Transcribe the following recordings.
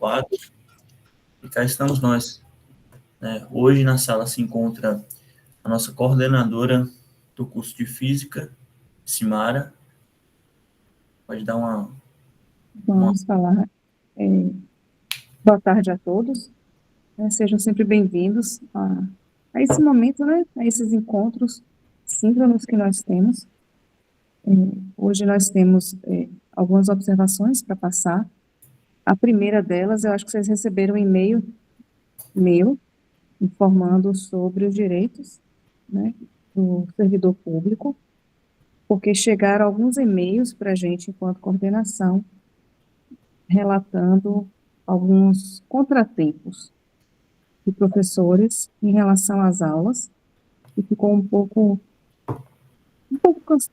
quadro, e cá estamos nós. Hoje na sala se encontra a nossa coordenadora do curso de Física, Simara. Pode dar uma... Vamos falar. Boa tarde a todos. Sejam sempre bem-vindos a esse momento, né? A esses encontros síncronos que nós temos. Hoje nós temos algumas observações para passar. A primeira delas, eu acho que vocês receberam um e-mail meu informando sobre os direitos, né, do servidor público, porque chegaram alguns e-mails para a gente, enquanto coordenação, relatando alguns contratempos de professores em relação às aulas, e ficou um pouco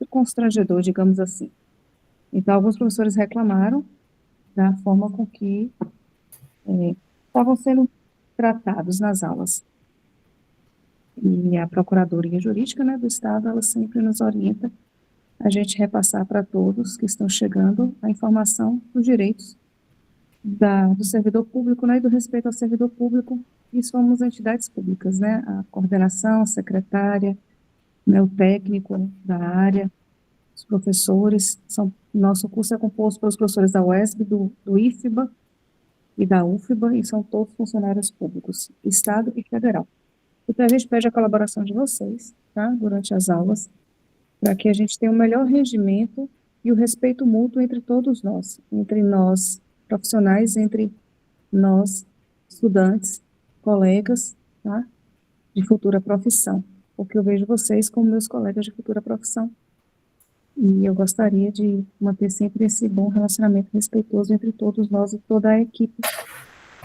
constrangedor, digamos assim. Então, alguns professores reclamaram da forma com que estavam sendo tratados nas aulas. E a Procuradoria Jurídica, né, do Estado, ela sempre nos orienta a gente repassar para todos que estão chegando a informação dos direitos do servidor público, né, e do respeito ao servidor público, e somos entidades públicas, né, a coordenação, a secretária, né, o técnico da área, os professores, nosso curso é composto pelos professores da UESB, do IFBA e da UFBA, e são todos funcionários públicos, Estado e Federal. Então, a gente pede a colaboração de vocês, tá, durante as aulas, para que a gente tenha o melhor regimento e o respeito mútuo entre todos nós, entre nós profissionais, entre nós estudantes, colegas, tá, de futura profissão, porque eu vejo vocês como meus colegas de futura profissão, e eu gostaria de manter sempre esse bom relacionamento respeitoso entre todos nós e toda a equipe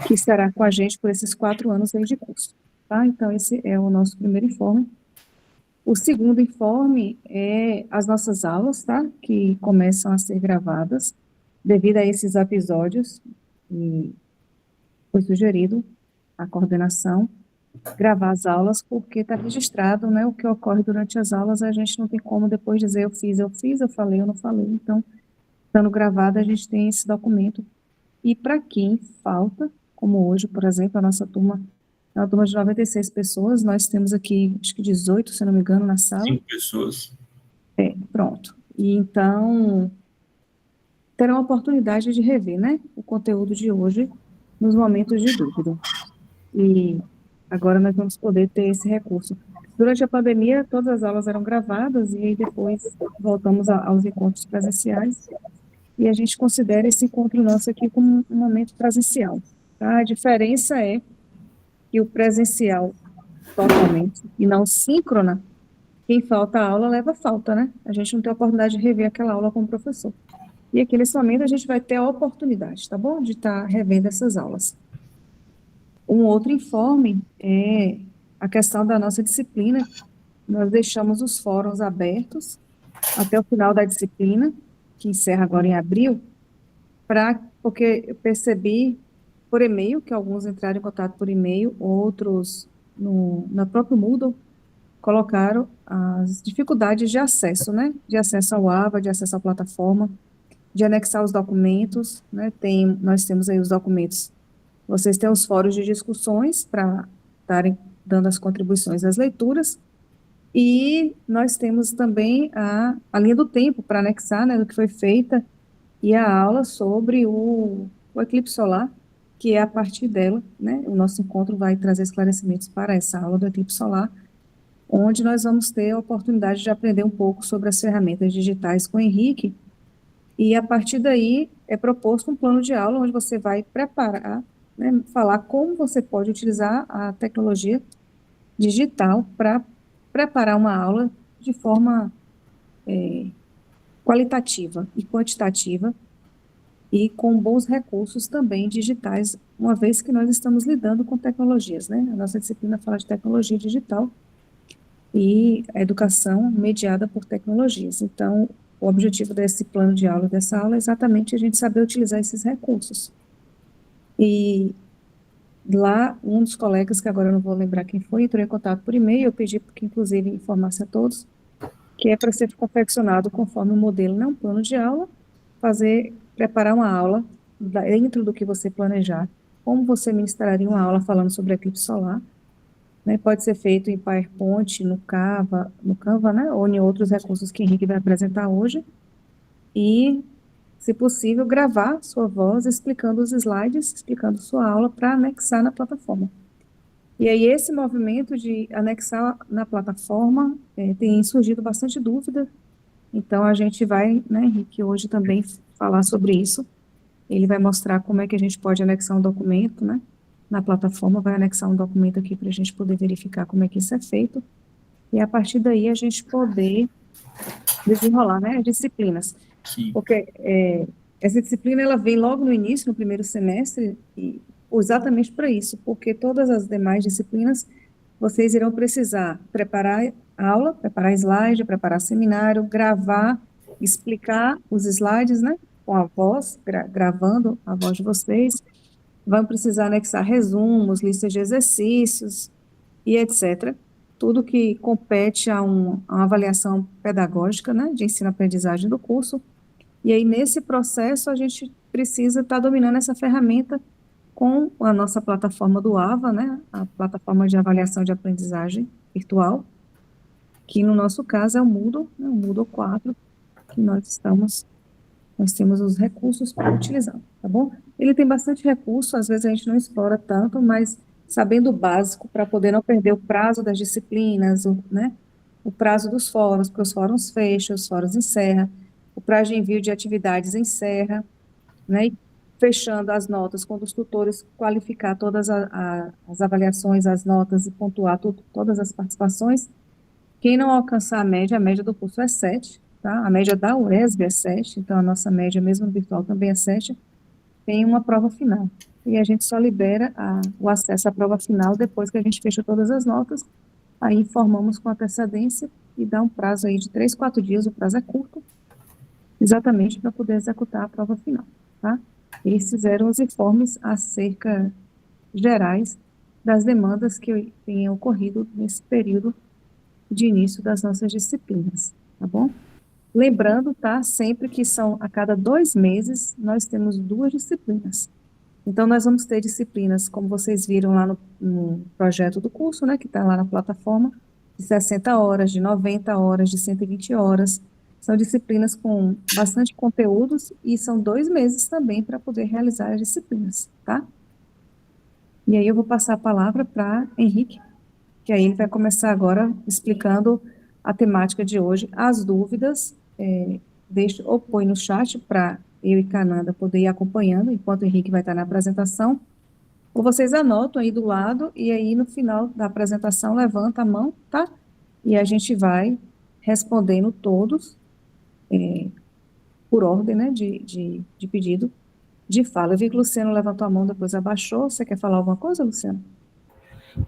que estará com a gente por esses 4 anos aí de curso, tá? Então, esse é o nosso primeiro informe. O segundo informe é as nossas aulas, tá? Que começam a ser gravadas devido a esses episódios, e foi sugerido à coordenação gravar as aulas, porque está registrado, né, o que ocorre durante as aulas, a gente não tem como depois dizer eu fiz, eu falei, eu não falei, então, estando gravado, a gente tem esse documento. E para quem falta, como hoje, por exemplo, a nossa turma é uma turma de 96 pessoas, nós temos aqui, acho que 18, se não me engano, na sala. 5 pessoas. Pronto. E então, terão a oportunidade de rever, né, o conteúdo de hoje nos momentos de dúvida. E agora nós vamos poder ter esse recurso. Durante a pandemia, todas as aulas eram gravadas, e aí depois voltamos aos encontros presenciais, e a gente considera esse encontro nosso aqui como um momento presencial. Tá? A diferença é que o presencial totalmente, e não síncrona, quem falta a aula leva falta, né? A gente não tem a oportunidade de rever aquela aula com o professor. E aqui nesse momento a gente vai ter a oportunidade, tá bom? De estar revendo essas aulas. Um outro informe é a questão da nossa disciplina. Nós deixamos os fóruns abertos até o final da disciplina, que encerra agora em abril, porque eu percebi por e-mail, que alguns entraram em contato por e-mail, outros no próprio Moodle, colocaram as dificuldades de acesso, né? De acesso ao AVA, de acesso à plataforma, de anexar os documentos, né? Nós temos aí os documentos. Vocês têm os fóruns de discussões para estarem dando as contribuições às leituras, e nós temos também a linha do tempo para anexar, né, do que foi feita, e a aula sobre o eclipse solar, que é a partir dela, né, o nosso encontro vai trazer esclarecimentos para essa aula do eclipse solar, onde nós vamos ter a oportunidade de aprender um pouco sobre as ferramentas digitais com o Henrique, e a partir daí é proposto um plano de aula onde você vai preparar, né, falar como você pode utilizar a tecnologia digital para preparar uma aula de forma qualitativa e quantitativa, e com bons recursos também digitais, uma vez que nós estamos lidando com tecnologias, né? A nossa disciplina fala de tecnologia digital e a educação mediada por tecnologias. Então, o objetivo desse plano de aula, dessa aula, é exatamente a gente saber utilizar esses recursos. E lá, um dos colegas, que agora eu não vou lembrar quem foi, entrou em contato por e-mail, eu pedi que, inclusive, informasse a todos, que é para ser confeccionado conforme o modelo, não um plano de aula, preparar uma aula dentro do que você planejar, como você ministraria uma aula falando sobre eclipse solar, né? Pode ser feito em PowerPoint, no Canva, né? Ou em outros recursos que Henrique vai apresentar hoje. E, se possível, gravar sua voz explicando os slides, explicando sua aula para anexar na plataforma. E aí, esse movimento de anexar na plataforma tem surgido bastante dúvida, então a gente vai, né, Henrique, hoje também falar sobre isso. Ele vai mostrar como é que a gente pode anexar um documento, né, na plataforma, vai anexar um documento aqui para a gente poder verificar como é que isso é feito, e a partir daí a gente poder desenrolar, né, as disciplinas. Sim. Porque essa disciplina, ela vem logo no início, no primeiro semestre, e exatamente para isso, porque todas as demais disciplinas, vocês irão precisar preparar aula, preparar slide, preparar seminário, gravar, explicar os slides, né, com a voz, gravando a voz de vocês, vão precisar anexar resumos, listas de exercícios e etc. Tudo que compete a uma avaliação pedagógica, né, de ensino-aprendizagem do curso. E aí, nesse processo, a gente precisa estar dominando essa ferramenta com a nossa plataforma do AVA, né, a plataforma de avaliação de aprendizagem virtual, que no nosso caso é o Moodle, né, o Moodle 4, que nós temos os recursos para utilizar, tá bom? Ele tem bastante recurso, às vezes a gente não explora tanto, mas sabendo o básico para poder não perder o prazo das disciplinas, né? O prazo dos fóruns, porque os fóruns fecham, os fóruns encerram, o prazo de envio de atividades encerra, né? E fechando as notas, quando os tutores qualificar todas as avaliações, as notas e pontuar todas as participações, quem não alcançar a média do curso é 7, tá? A média da UESB é 7, então a nossa média, mesmo no virtual, também é 7, tem uma prova final. E a gente só libera o acesso à prova final depois que a gente fecha todas as notas, aí informamos com antecedência e dá um prazo aí de 3, 4 dias, o prazo é curto, exatamente para poder executar a prova final, tá? Eles fizeram os informes acerca gerais das demandas que tenham ocorrido nesse período de início das nossas disciplinas, tá bom? Lembrando, tá, sempre que são a cada 2 meses, nós temos 2 disciplinas. Então, nós vamos ter disciplinas, como vocês viram lá no projeto do curso, né, que está lá na plataforma, de 60 horas, de 90 horas, de 120 horas. São disciplinas com bastante conteúdos e são 2 meses também para poder realizar as disciplinas, tá? E aí eu vou passar a palavra para Henrique, que aí ele vai começar agora explicando a temática de hoje. As dúvidas, deixa ou põe no chat para eu e Cananda poder ir acompanhando, enquanto o Henrique vai estar na apresentação, ou vocês anotam aí do lado, e aí no final da apresentação levanta a mão, tá? E a gente vai respondendo todos, por ordem, né, de pedido de fala. Eu vi que o Luciano levantou a mão, depois abaixou. Você quer falar alguma coisa, Luciano?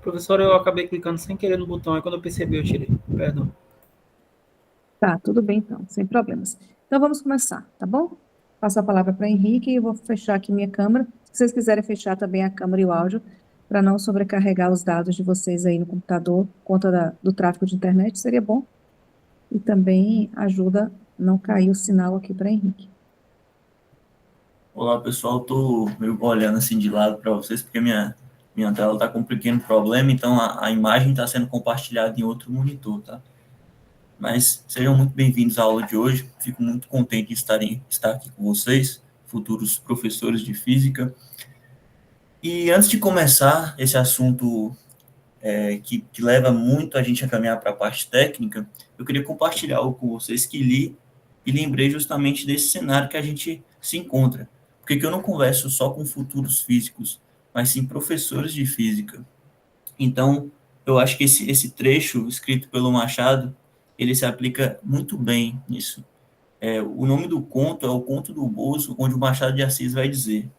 Professor, eu acabei clicando sem querer no botão, e quando eu percebi, eu tirei. Perdão. Tá, tudo bem então, sem problemas. Então vamos começar, tá bom? Passo a palavra para Henrique e eu vou fechar aqui minha câmera. Se vocês quiserem fechar também a câmera e o áudio, para não sobrecarregar os dados de vocês aí no computador, por conta do tráfego de internet, seria bom. E também ajuda a não cair o sinal aqui para Henrique. Olá, pessoal. Estou meio olhando assim de lado para vocês, porque minha tela está com um pequeno problema, então a imagem está sendo compartilhada em outro monitor, tá? Mas sejam muito bem-vindos à aula de hoje. Fico muito contente de estar aqui com vocês, futuros professores de física. E antes de começar esse assunto que leva muito a gente a caminhar para a parte técnica, eu queria compartilhar algo com vocês que li e lembrei justamente desse cenário que a gente se encontra. Porque que eu não converso só com futuros físicos, mas sim professores de física. Então, eu acho que esse trecho escrito pelo Machado, ele se aplica muito bem nisso. O nome do conto é o Conto do Bozo, onde o Machado de Assis vai dizer: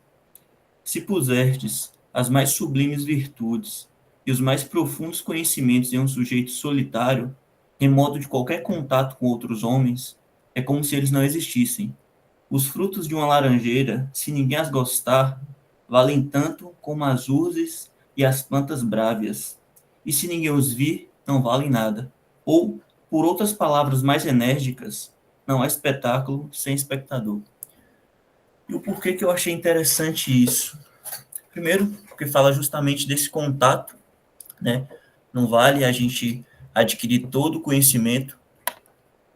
se puserdes as mais sublimes virtudes e os mais profundos conhecimentos em um sujeito solitário, remoto de qualquer contato com outros homens, é como se eles não existissem. Os frutos de uma laranjeira, se ninguém as gostar, valem tanto como as urzes e as plantas brávias. E se ninguém os vir, não valem nada. Ou, por outras palavras mais enérgicas, não há espetáculo sem espectador. E o porquê que eu achei interessante isso? Primeiro, porque fala justamente desse contato, né? Não vale a gente adquirir todo o conhecimento,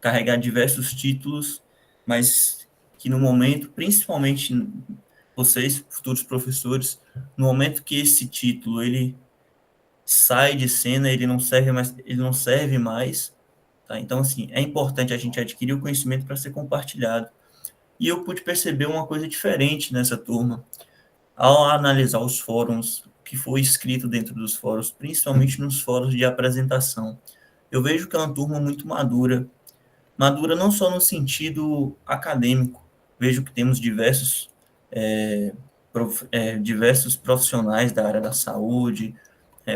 carregar diversos títulos, mas que no momento, principalmente vocês, futuros professores, no momento que esse título ele sai de cena, ele não serve mais, tá? Então assim, é importante a gente adquirir o conhecimento para ser compartilhado. E eu pude perceber uma coisa diferente nessa turma, ao analisar os fóruns, o que foi escrito dentro dos fóruns, principalmente nos fóruns de apresentação. Eu vejo que é uma turma muito madura, madura não só no sentido acadêmico, vejo que temos diversos profissionais da área da saúde,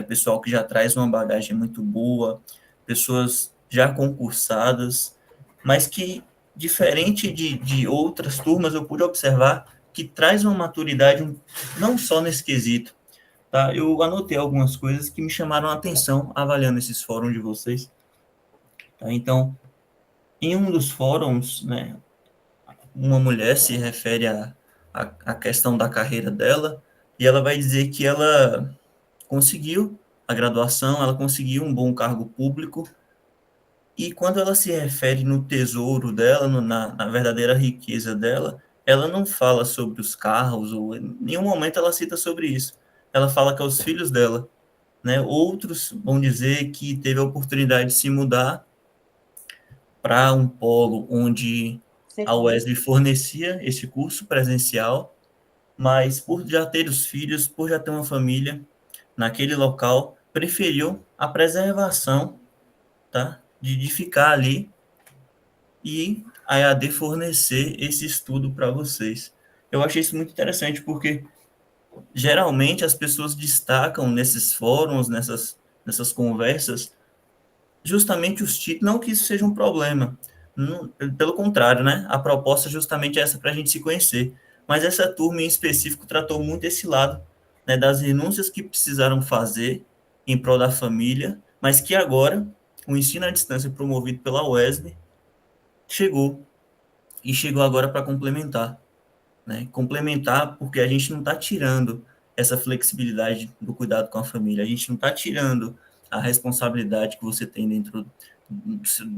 pessoal que já traz uma bagagem muito boa, pessoas já concursadas, mas que, diferente de outras turmas, eu pude observar que traz uma maturidade não só nesse quesito, tá? Eu anotei algumas coisas que me chamaram a atenção avaliando esses fóruns de vocês, tá? Então, em um dos fóruns, né, uma mulher se refere à questão da carreira dela e ela vai dizer que ela conseguiu a graduação, ela conseguiu um bom cargo público, e quando ela se refere no tesouro dela, na verdadeira riqueza dela, ela não fala sobre os carros, ou em nenhum momento ela cita sobre isso. Ela fala que é os filhos dela, né? Outros vão dizer que teve a oportunidade de se mudar para um polo onde a UESB fornecia esse curso presencial, mas por já ter os filhos, por já ter uma família naquele local, preferiu a preservação, tá? De ficar ali e a EAD fornecer esse estudo para vocês. Eu achei isso muito interessante porque geralmente as pessoas destacam nesses fóruns, nessas conversas, justamente os títulos, não que isso seja um problema, não, pelo contrário, né? A proposta justamente é essa para a gente se conhecer. Mas essa turma em específico tratou muito esse lado, né, das renúncias que precisaram fazer em prol da família, mas que agora o ensino à distância promovido pela UESB chegou e chegou agora para complementar, né? Complementar porque a gente não está tirando essa flexibilidade do cuidado com a família, a gente não está tirando a responsabilidade que você tem dentro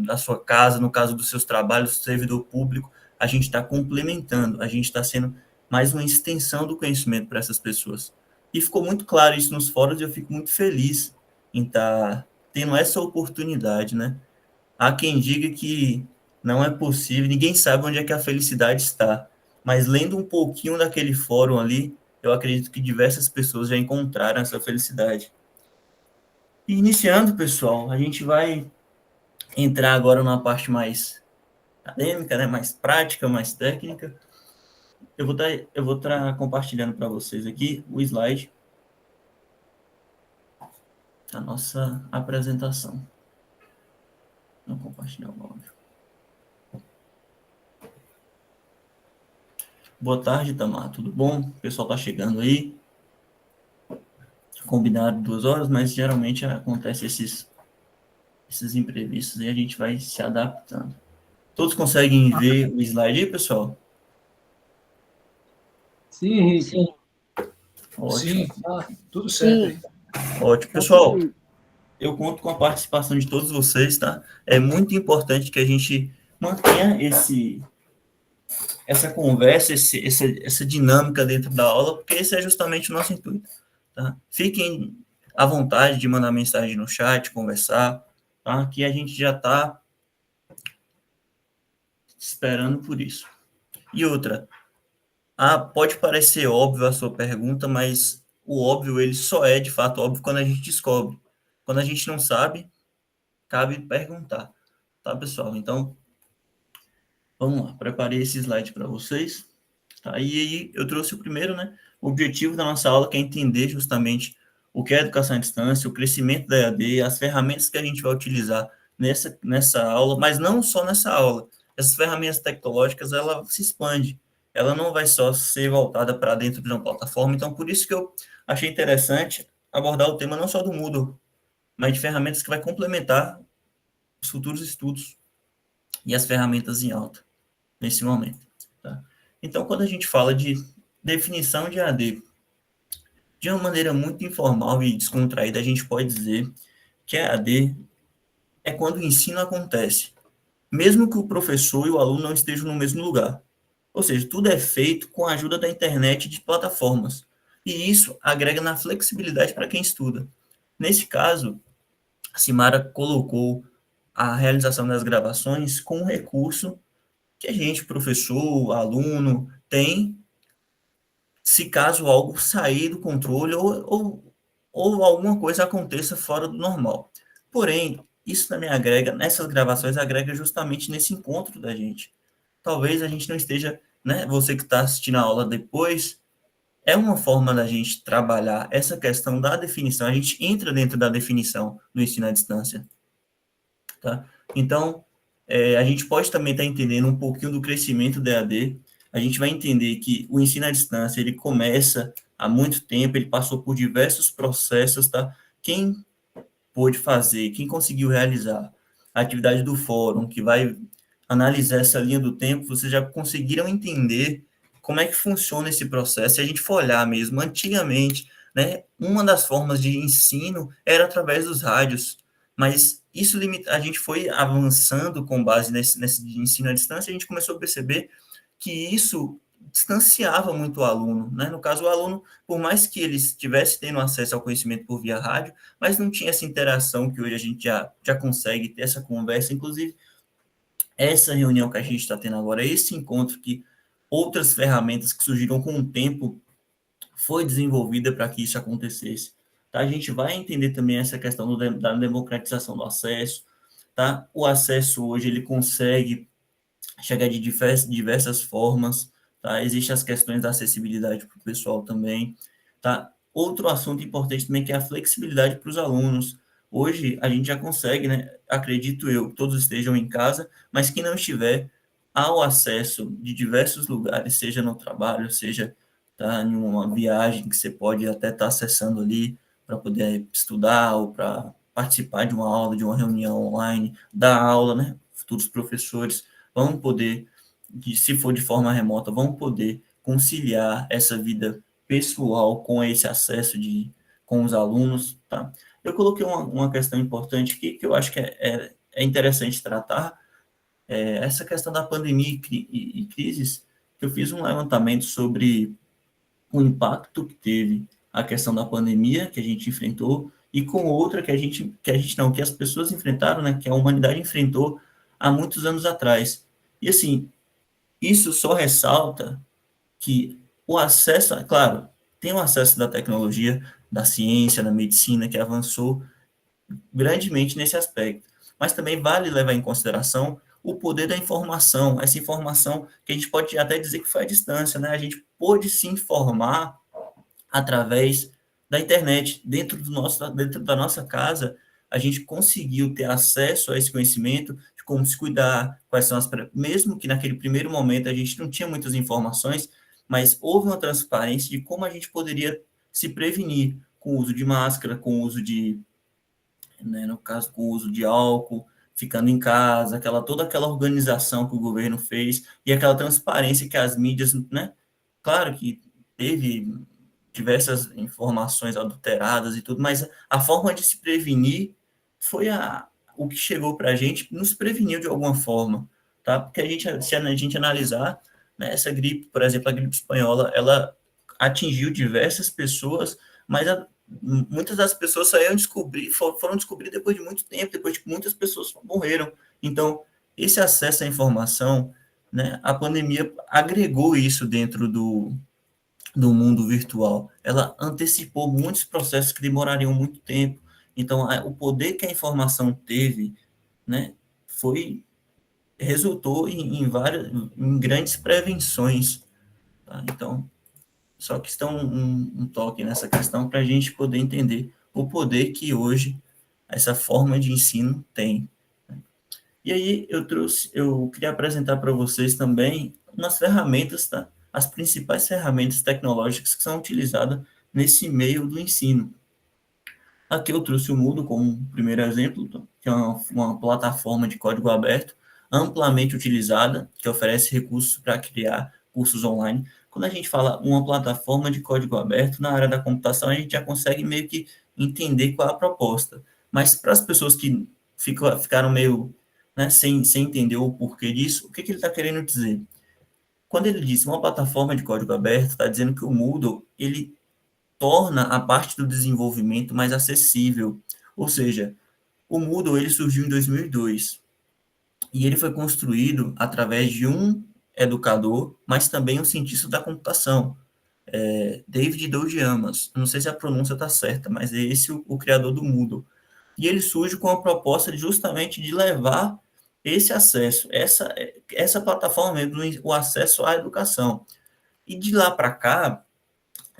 da sua casa, no caso dos seus trabalhos, servidor público, a gente está complementando, a gente está sendo mais uma extensão do conhecimento para essas pessoas. E ficou muito claro isso nos fóruns e eu fico muito feliz em estar tendo essa oportunidade, né? Há quem diga que não é possível, ninguém sabe onde é que a felicidade está. Mas lendo um pouquinho daquele fórum ali, eu acredito que diversas pessoas já encontraram essa felicidade. E iniciando, pessoal, a gente vai entrar agora numa parte mais acadêmica, né, mais prática, mais técnica. Eu vou estar compartilhando para vocês aqui o slide da nossa apresentação. Vou compartilhar o áudio. Boa tarde, Tamar. Tudo bom? O pessoal está chegando aí. Combinado 2 horas, mas geralmente acontece esses imprevistos e a gente vai se adaptando. Todos conseguem ver o slide aí, pessoal? Sim, Henrique. Sim. Ótimo. Sim, tá tudo certo aí. Ótimo. Pessoal, eu conto com a participação de todos vocês, tá? É muito importante que a gente mantenha essa conversa, essa dinâmica dentro da aula, porque esse é justamente o nosso intuito, tá? Fiquem à vontade de mandar mensagem no chat, conversar, tá? Aqui a gente já está esperando por isso. E outra, pode parecer óbvio a sua pergunta, mas o óbvio, ele só é de fato óbvio quando a gente descobre. Quando a gente não sabe, cabe perguntar, tá, pessoal? Então, vamos lá, preparei esse slide para vocês, tá? E aí eu trouxe o primeiro, né? O objetivo da nossa aula que é entender justamente o que é educação à distância, o crescimento da EAD, as ferramentas que a gente vai utilizar nessa aula, mas não só nessa aula. Essas ferramentas tecnológicas, ela se expande. Ela não vai só ser voltada para dentro de uma plataforma. Então, por isso que eu achei interessante abordar o tema não só do Moodle, mas de ferramentas que vai complementar os futuros estudos e as ferramentas em alta nesse momento, tá? Então, quando a gente fala de definição de AD, de uma maneira muito informal e descontraída, a gente pode dizer que a AD é quando o ensino acontece, mesmo que o professor e o aluno não estejam no mesmo lugar. Ou seja, tudo é feito com a ajuda da internet e de plataformas. E isso agrega na flexibilidade para quem estuda. Nesse caso, a Simara colocou a realização das gravações com um recurso que a gente, professor, aluno, tem se caso algo sair do controle ou alguma coisa aconteça fora do normal. Porém, isso também agrega, nessas gravações, agrega justamente nesse encontro da gente. Talvez a gente não esteja, né? Você que está assistindo a aula depois, é uma forma da gente trabalhar essa questão da definição. A gente entra dentro da definição do ensino à distância, tá? Então, a gente pode também estar entendendo um pouquinho do crescimento do EAD. A gente vai entender que o ensino à distância, ele começa há muito tempo, ele passou por diversos processos, tá? Quem pôde fazer, quem conseguiu realizar a atividade do fórum, que vai analisar essa linha do tempo, vocês já conseguiram entender como é que funciona esse processo. Se a gente for olhar mesmo, antigamente, né, uma das formas de ensino era através dos rádios, mas isso a gente foi avançando com base nesse ensino à distância, a gente começou a perceber que isso distanciava muito o aluno, né? No caso, o aluno, por mais que ele estivesse tendo acesso ao conhecimento por via rádio, mas não tinha essa interação que hoje a gente já consegue ter essa conversa, inclusive essa reunião que a gente está tendo agora, esse encontro que outras ferramentas que surgiram com o tempo foi desenvolvida para que isso acontecesse. Tá? A gente vai entender também essa questão da democratização do acesso. Tá? O acesso hoje ele consegue chegar de diversas formas. Tá? Existem as questões da acessibilidade para o pessoal também. Tá? Outro assunto importante também que é a flexibilidade para os alunos. Hoje a gente já consegue, né? Acredito eu, que todos estejam em casa, mas quem não estiver, há o acesso de diversos lugares, seja no trabalho, seja tá, em uma viagem que você pode até estar acessando ali para poder estudar ou para participar de uma aula, de uma reunião online, dar aula, né? Futuros professores vão poder, se for de forma remota, vão poder conciliar essa vida pessoal com esse acesso com os alunos, tá? Eu coloquei uma questão importante aqui, que eu acho que é interessante tratar, essa questão da pandemia e crises, que eu fiz um levantamento sobre o impacto que teve a questão da pandemia que a gente enfrentou e com outra que as pessoas enfrentaram, né, que a humanidade enfrentou há muitos anos atrás. E assim, isso só ressalta que o acesso, claro, tem o acesso da tecnologia, da ciência, da medicina, que avançou grandemente nesse aspecto. Mas também vale levar em consideração o poder da informação, essa informação que a gente pode até dizer que foi à distância, né? A gente pôde se informar através da internet, dentro da nossa casa, a gente conseguiu ter acesso a esse conhecimento de como se cuidar, quais são mesmo que naquele primeiro momento a gente não tinha muitas informações, mas houve uma transparência de como a gente poderia se prevenir com o uso de máscara, com o uso de, né, no caso, com o uso de álcool, ficando em casa, toda aquela organização que o governo fez e aquela transparência que as mídias, né? Claro que teve diversas informações adulteradas e tudo, mas a forma de se prevenir foi o que chegou para a gente, nos preveniu de alguma forma, tá? Porque se a gente analisar, né, essa gripe, por exemplo, a gripe espanhola, ela atingiu diversas pessoas, mas muitas das pessoas foram descobrir depois de muito tempo, depois que muitas pessoas morreram. Então, esse acesso à informação, né, a pandemia agregou isso dentro do mundo virtual. Ela antecipou muitos processos que demorariam muito tempo. Então, o poder que a informação teve, né, resultou em grandes prevenções. Tá? Então, só que estão um toque nessa questão para a gente poder entender o poder que hoje essa forma de ensino tem. E aí eu queria apresentar para vocês também umas ferramentas, tá? As principais ferramentas tecnológicas que são utilizadas nesse meio do ensino. Aqui eu trouxe o Moodle como primeiro exemplo, tá? Que é uma plataforma de código aberto amplamente utilizada, que oferece recursos para criar cursos online. Quando a gente fala uma plataforma de código aberto, na área da computação, a gente já consegue meio que entender qual é a proposta. Mas para as pessoas que ficaram meio, né, sem entender o porquê disso, o que ele está querendo dizer? Quando ele diz uma plataforma de código aberto, está dizendo que o Moodle, ele torna a parte do desenvolvimento mais acessível. Ou seja, o Moodle ele surgiu em 2002 e ele foi construído através de um educador, mas também um cientista da computação, David Dogeamas. Não sei se a pronúncia está certa, mas é esse o criador do Moodle. E ele surge com a proposta justamente de levar esse acesso, essa plataforma mesmo, o acesso à educação. E de lá para cá,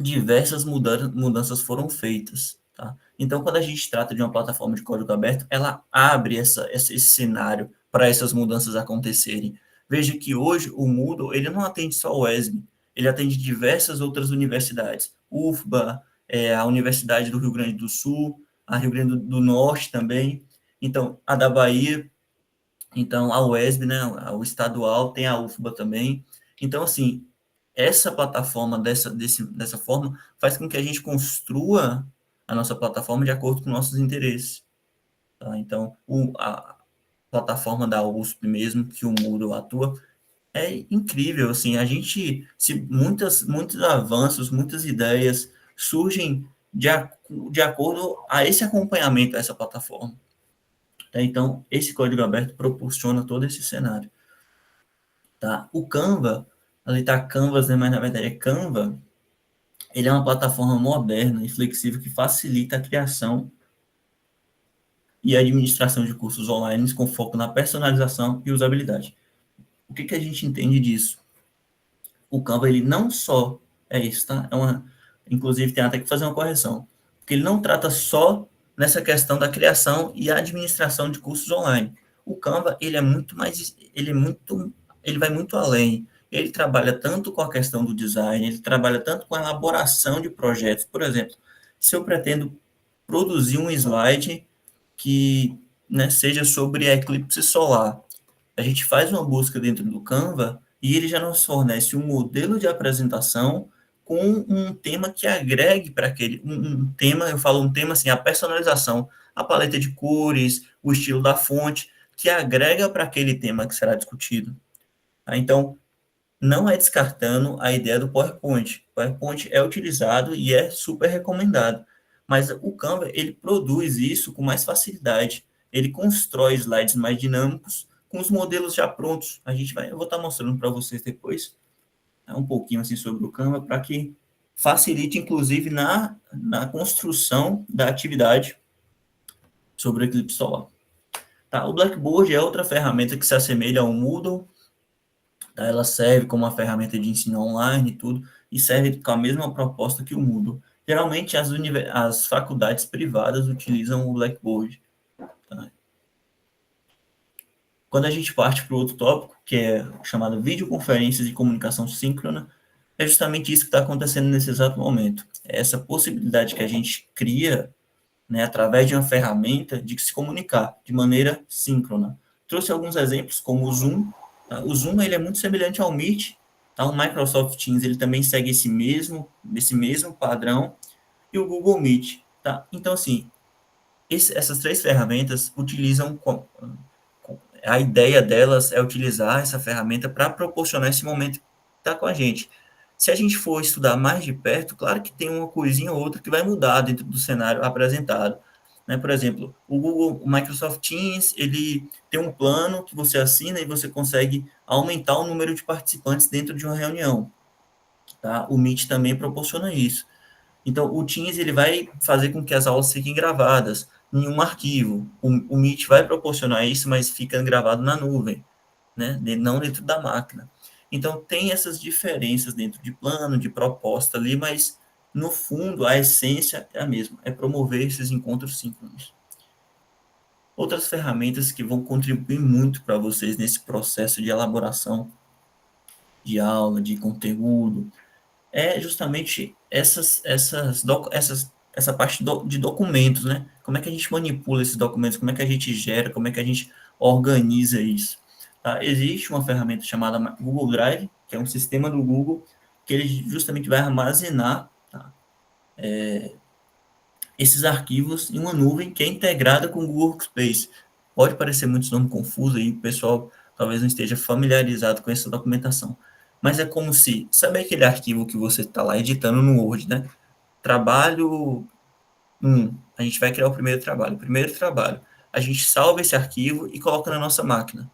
diversas mudanças foram feitas. Tá? Então, quando a gente trata de uma plataforma de código aberto, ela abre esse cenário para essas mudanças acontecerem. Veja que hoje o Moodle ele não atende só o UESB, ele atende diversas outras universidades. UFBA, a Universidade do Rio Grande do Sul, a Rio Grande do Norte também, então a da Bahia, então a UESB, né, o estadual, tem a UFBA também. Então, assim, essa plataforma dessa forma faz com que a gente construa a nossa plataforma de acordo com nossos interesses. Tá? Então, a plataforma da USP mesmo, que o Moodle atua, é incrível. Assim, a gente, muitos avanços, muitas ideias surgem de acordo a esse acompanhamento a essa plataforma. Tá? Então, esse código aberto proporciona todo esse cenário. Tá? O Canva, ali está Canvas, né? Mas na verdade é Canva, ele é uma plataforma moderna e flexível que facilita a criação e a administração de cursos online com foco na personalização e usabilidade. O que a gente entende disso? O Canva, ele não só é isso, tá? Inclusive, tem até que fazer uma correção, porque ele não trata só nessa questão da criação e administração de cursos online. O Canva, ele vai muito além. Ele trabalha tanto com a questão do design, ele trabalha tanto com a elaboração de projetos. Por exemplo, se eu pretendo produzir um slide que, né, seja sobre a eclipse solar, a gente faz uma busca dentro do Canva e ele já nos fornece um modelo de apresentação com um tema que agregue para aquele um tema, eu falo um tema assim, a personalização, a paleta de cores, o estilo da fonte, que agrega para aquele tema que será discutido. Tá? Então, não é descartando a ideia do PowerPoint. O PowerPoint é utilizado e é super recomendado, mas o Canva, ele produz isso com mais facilidade. Ele constrói slides mais dinâmicos com os modelos já prontos. Eu vou estar mostrando para vocês depois, né, um pouquinho assim sobre o Canva, para que facilite, inclusive, na construção da atividade sobre o eclipse solar. Tá? O Blackboard é outra ferramenta que se assemelha ao Moodle. Tá? Ela serve como uma ferramenta de ensino online e tudo, e serve com a mesma proposta que o Moodle. Geralmente, as faculdades privadas utilizam o Blackboard. Tá? Quando a gente parte para o outro tópico, que é chamado videoconferências de comunicação síncrona, é justamente isso que está acontecendo nesse exato momento. É essa possibilidade que a gente cria, né, através de uma ferramenta de se comunicar de maneira síncrona. Trouxe alguns exemplos, como o Zoom. Tá? O Zoom ele é muito semelhante ao Meet. Tá? O Microsoft Teams ele também segue esse mesmo padrão. E o Google Meet. Tá? Então, assim, essas três ferramentas utilizam... A ideia delas é utilizar essa ferramenta para proporcionar esse momento que está com a gente. Se a gente for estudar mais de perto, claro que tem uma coisinha ou outra que vai mudar dentro do cenário apresentado. Né? Por exemplo, o Microsoft Teams, ele tem um plano que você assina e você consegue aumentar o número de participantes dentro de uma reunião. Tá? O Meet também proporciona isso. Então, o Teams ele vai fazer com que as aulas fiquem gravadas em um arquivo. O Meet vai proporcionar isso, mas fica gravado na nuvem, né? Não dentro da máquina. Então, tem essas diferenças dentro de plano, de proposta ali, mas, no fundo, a essência é a mesma, é promover esses encontros síncronos. Outras ferramentas que vão contribuir muito para vocês nesse processo de elaboração de aula, de conteúdo, é justamente essa parte de documentos, né? Como é que a gente manipula esses documentos, como é que a gente gera, como é que a gente organiza isso. Tá? Existe uma ferramenta chamada Google Drive, que é um sistema do Google que ele justamente vai armazenar, tá, esses arquivos em uma nuvem que é integrada com o Google Workspace. Pode parecer muito nome confuso aí, o pessoal talvez não esteja familiarizado com essa documentação. Mas é como se, sabe aquele arquivo que você está lá editando no Word, né? Trabalho 1, a gente vai criar o primeiro trabalho. Primeiro trabalho, a gente salva esse arquivo e coloca na nossa máquina.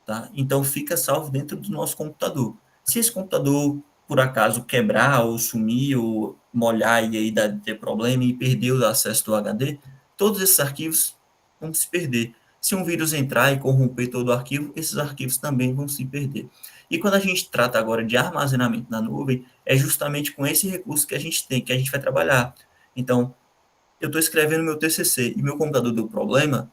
Tá? Então, fica salvo dentro do nosso computador. Se esse computador, por acaso, quebrar ou sumir ou molhar e aí ter problema e perder o acesso do HD, todos esses arquivos vão se perder. Se um vírus entrar e corromper todo o arquivo, esses arquivos também vão se perder. E quando a gente trata agora de armazenamento na nuvem, é justamente com esse recurso que a gente tem, que a gente vai trabalhar. Então, eu estou escrevendo meu TCC e meu computador deu problema,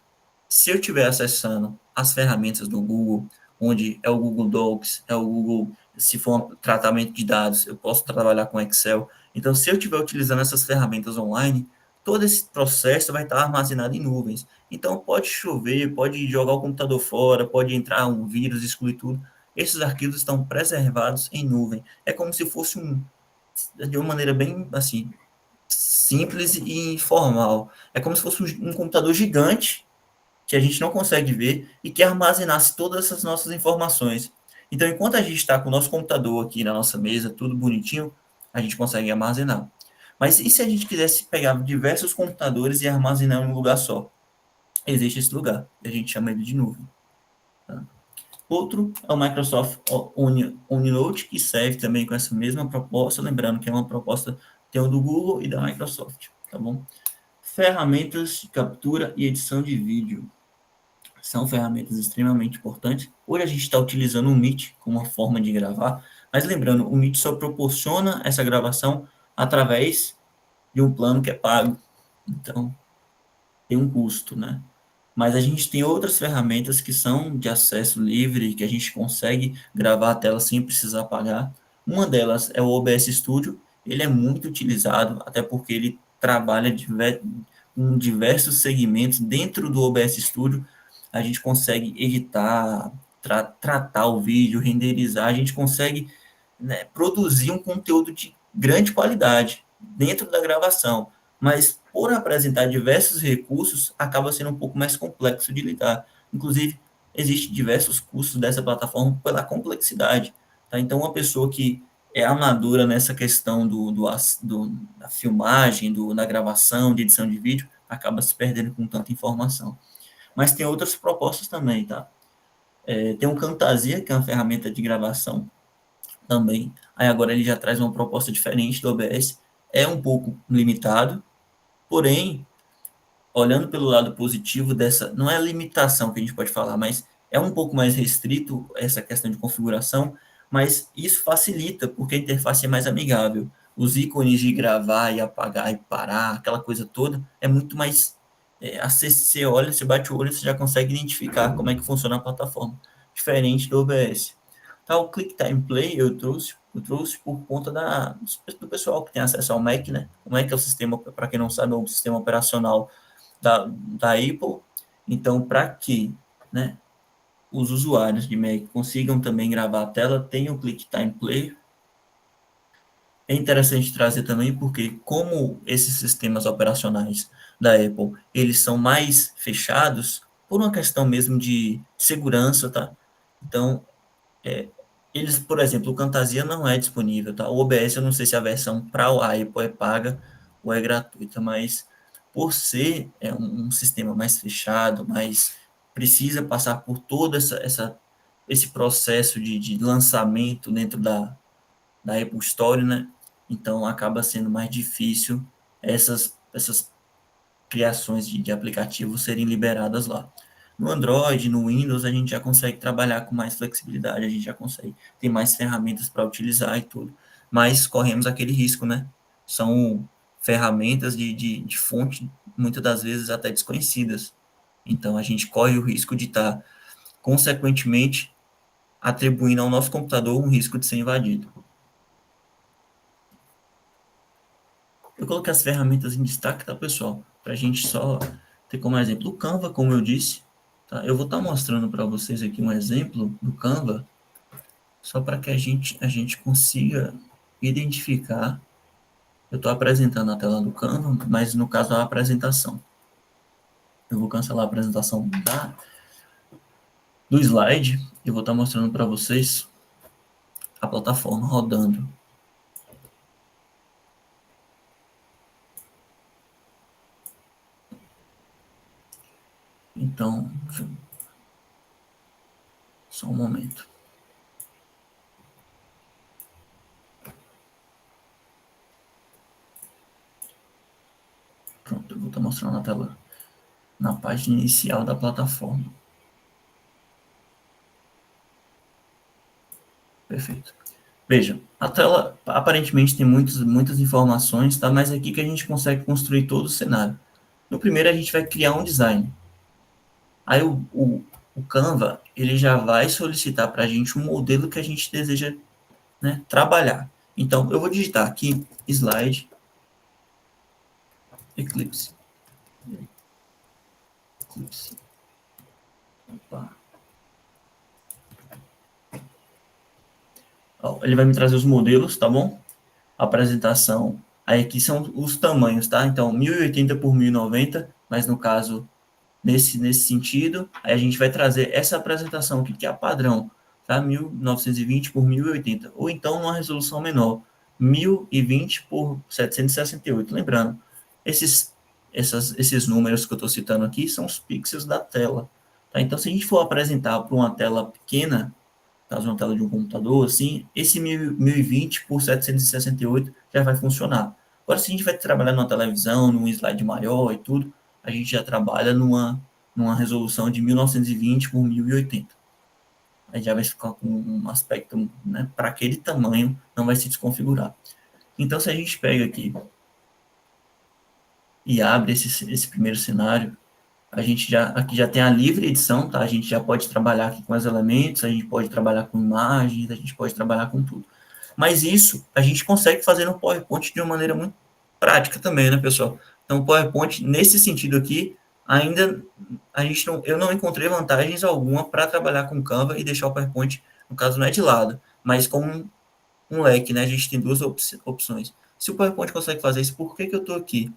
se eu estiver acessando as ferramentas do Google, onde é o Google Docs, é o Google, se for um tratamento de dados, eu posso trabalhar com Excel. Então, se eu estiver utilizando essas ferramentas online, todo esse processo vai estar armazenado em nuvens. Então, pode chover, pode jogar o computador fora, pode entrar um vírus, excluir tudo. Esses arquivos estão preservados em nuvem. É como se fosse de uma maneira bem, assim, simples e informal. É como se fosse um computador gigante que a gente não consegue ver e que armazenasse todas essas nossas informações. Então, enquanto a gente está com o nosso computador aqui na nossa mesa, tudo bonitinho, a gente consegue armazenar. Mas e se a gente quisesse pegar diversos computadores e armazenar em um lugar só? Existe esse lugar, a gente chama ele de nuvem. Tá? Outro é o Microsoft OneNote, que serve também com essa mesma proposta, lembrando que é uma proposta, tem o do Google e da Microsoft, tá bom? Ferramentas de captura e edição de vídeo. São ferramentas extremamente importantes. Hoje a gente está utilizando o Meet como uma forma de gravar, mas lembrando, o Meet só proporciona essa gravação através de um plano que é pago. Então, tem um custo, né? Mas a gente tem outras ferramentas que são de acesso livre, que a gente consegue gravar a tela sem precisar pagar. Uma delas é o OBS Studio. Ele é muito utilizado, até porque ele trabalha com diversos segmentos dentro do OBS Studio. A gente consegue editar, tratar o vídeo, renderizar, a gente consegue, né, produzir um conteúdo de grande qualidade dentro da gravação, mas por apresentar diversos recursos, acaba sendo um pouco mais complexo de lidar. Inclusive, existem diversos cursos dessa plataforma pela complexidade. Tá? Então, uma pessoa que é amadora nessa questão da filmagem, da gravação, de edição de vídeo, acaba se perdendo com tanta informação. Mas tem outras propostas também, tá? Tem o Camtasia, que é uma ferramenta de gravação também. Aí agora ele já traz uma proposta diferente do OBS. É um pouco limitado, porém, olhando pelo lado positivo dessa, não é a limitação que a gente pode falar, mas é um pouco mais restrito essa questão de configuração, mas isso facilita, porque a interface é mais amigável. Os ícones de gravar e apagar e parar, aquela coisa toda, é muito mais você olha, você bate o olho, você já consegue identificar como é que funciona a plataforma, diferente do OBS. Tá, o QuickTime Play eu trouxe por conta do pessoal que tem acesso ao Mac, né? O Mac é o sistema, para quem não sabe, é o sistema operacional da Apple. Então, para que, né, os usuários de Mac consigam também gravar a tela, tem o QuickTime Play. É interessante trazer também porque, como esses sistemas operacionais da Apple, eles são mais fechados, por uma questão mesmo de segurança, tá? Então, eles, por exemplo, o Camtasia não é disponível, tá? O OBS, eu não sei se a versão para a Apple é paga ou é gratuita, mas por ser um sistema mais fechado, mais precisa passar por todo esse processo de lançamento dentro da Apple Store, né? Então acaba sendo mais difícil essas criações de aplicativos serem liberadas lá. No Android, no Windows, a gente já consegue trabalhar com mais flexibilidade, a gente já consegue ter mais ferramentas para utilizar e tudo. Mas corremos aquele risco, né? São ferramentas de fonte, muitas das vezes até desconhecidas. Então, a gente corre o risco de estar, consequentemente, atribuindo ao nosso computador um risco de ser invadido. Eu coloquei as ferramentas em destaque, tá, pessoal? Para a gente só ter como exemplo o Canva, como eu disse. Tá? Eu vou estar mostrando para vocês aqui um exemplo do Canva. só para que a gente consiga identificar. Eu estou apresentando a tela do Canva, mas no caso a apresentação. Eu vou cancelar a apresentação do slide e vou estar mostrando para vocês a plataforma rodando. Então, só um momento. Pronto, eu vou estar mostrando a tela na página inicial da plataforma. Perfeito. Veja, a tela aparentemente tem muitas informações, tá? Mas é aqui que a gente consegue construir todo o cenário. No primeiro, a gente vai criar um design. Aí o Canva, ele já vai solicitar para a gente um modelo que a gente deseja, né, trabalhar. Então, eu vou digitar aqui, slide, Eclipse. Opa. Ó, ele vai me trazer os modelos, tá bom? Apresentação. Aí aqui são os tamanhos, tá? Então, 1080 por 1090, mas no caso, nesse sentido, aí a gente vai trazer essa apresentação aqui, que é a padrão, tá? 1920 por 1080. Ou então, uma resolução menor, 1020 por 768. Lembrando, esses números que eu estou citando aqui são os pixels da tela. Tá? Então, se a gente for apresentar para uma tela pequena, caso uma tela de um computador, assim, esse 1020 por 768 já vai funcionar. Agora, se a gente vai trabalhar numa televisão, num slide maior e tudo, a gente já trabalha numa resolução de 1920 por 1080. Aí já vai ficar com um aspecto, né, para aquele tamanho, não vai se desconfigurar. Então, se a gente pega aqui e abre esse primeiro cenário, a gente aqui já tem a livre edição, tá? A gente já pode trabalhar aqui com os elementos, a gente pode trabalhar com imagens, a gente pode trabalhar com tudo. Mas isso a gente consegue fazer no PowerPoint de uma maneira muito prática também, né, pessoal? Então, o PowerPoint, nesse sentido aqui, ainda eu não encontrei vantagens alguma para trabalhar com Canva e deixar o PowerPoint, no caso, não é de lado, mas com um leque, né? A gente tem duas opções. Se o PowerPoint consegue fazer isso, por que eu estou aqui?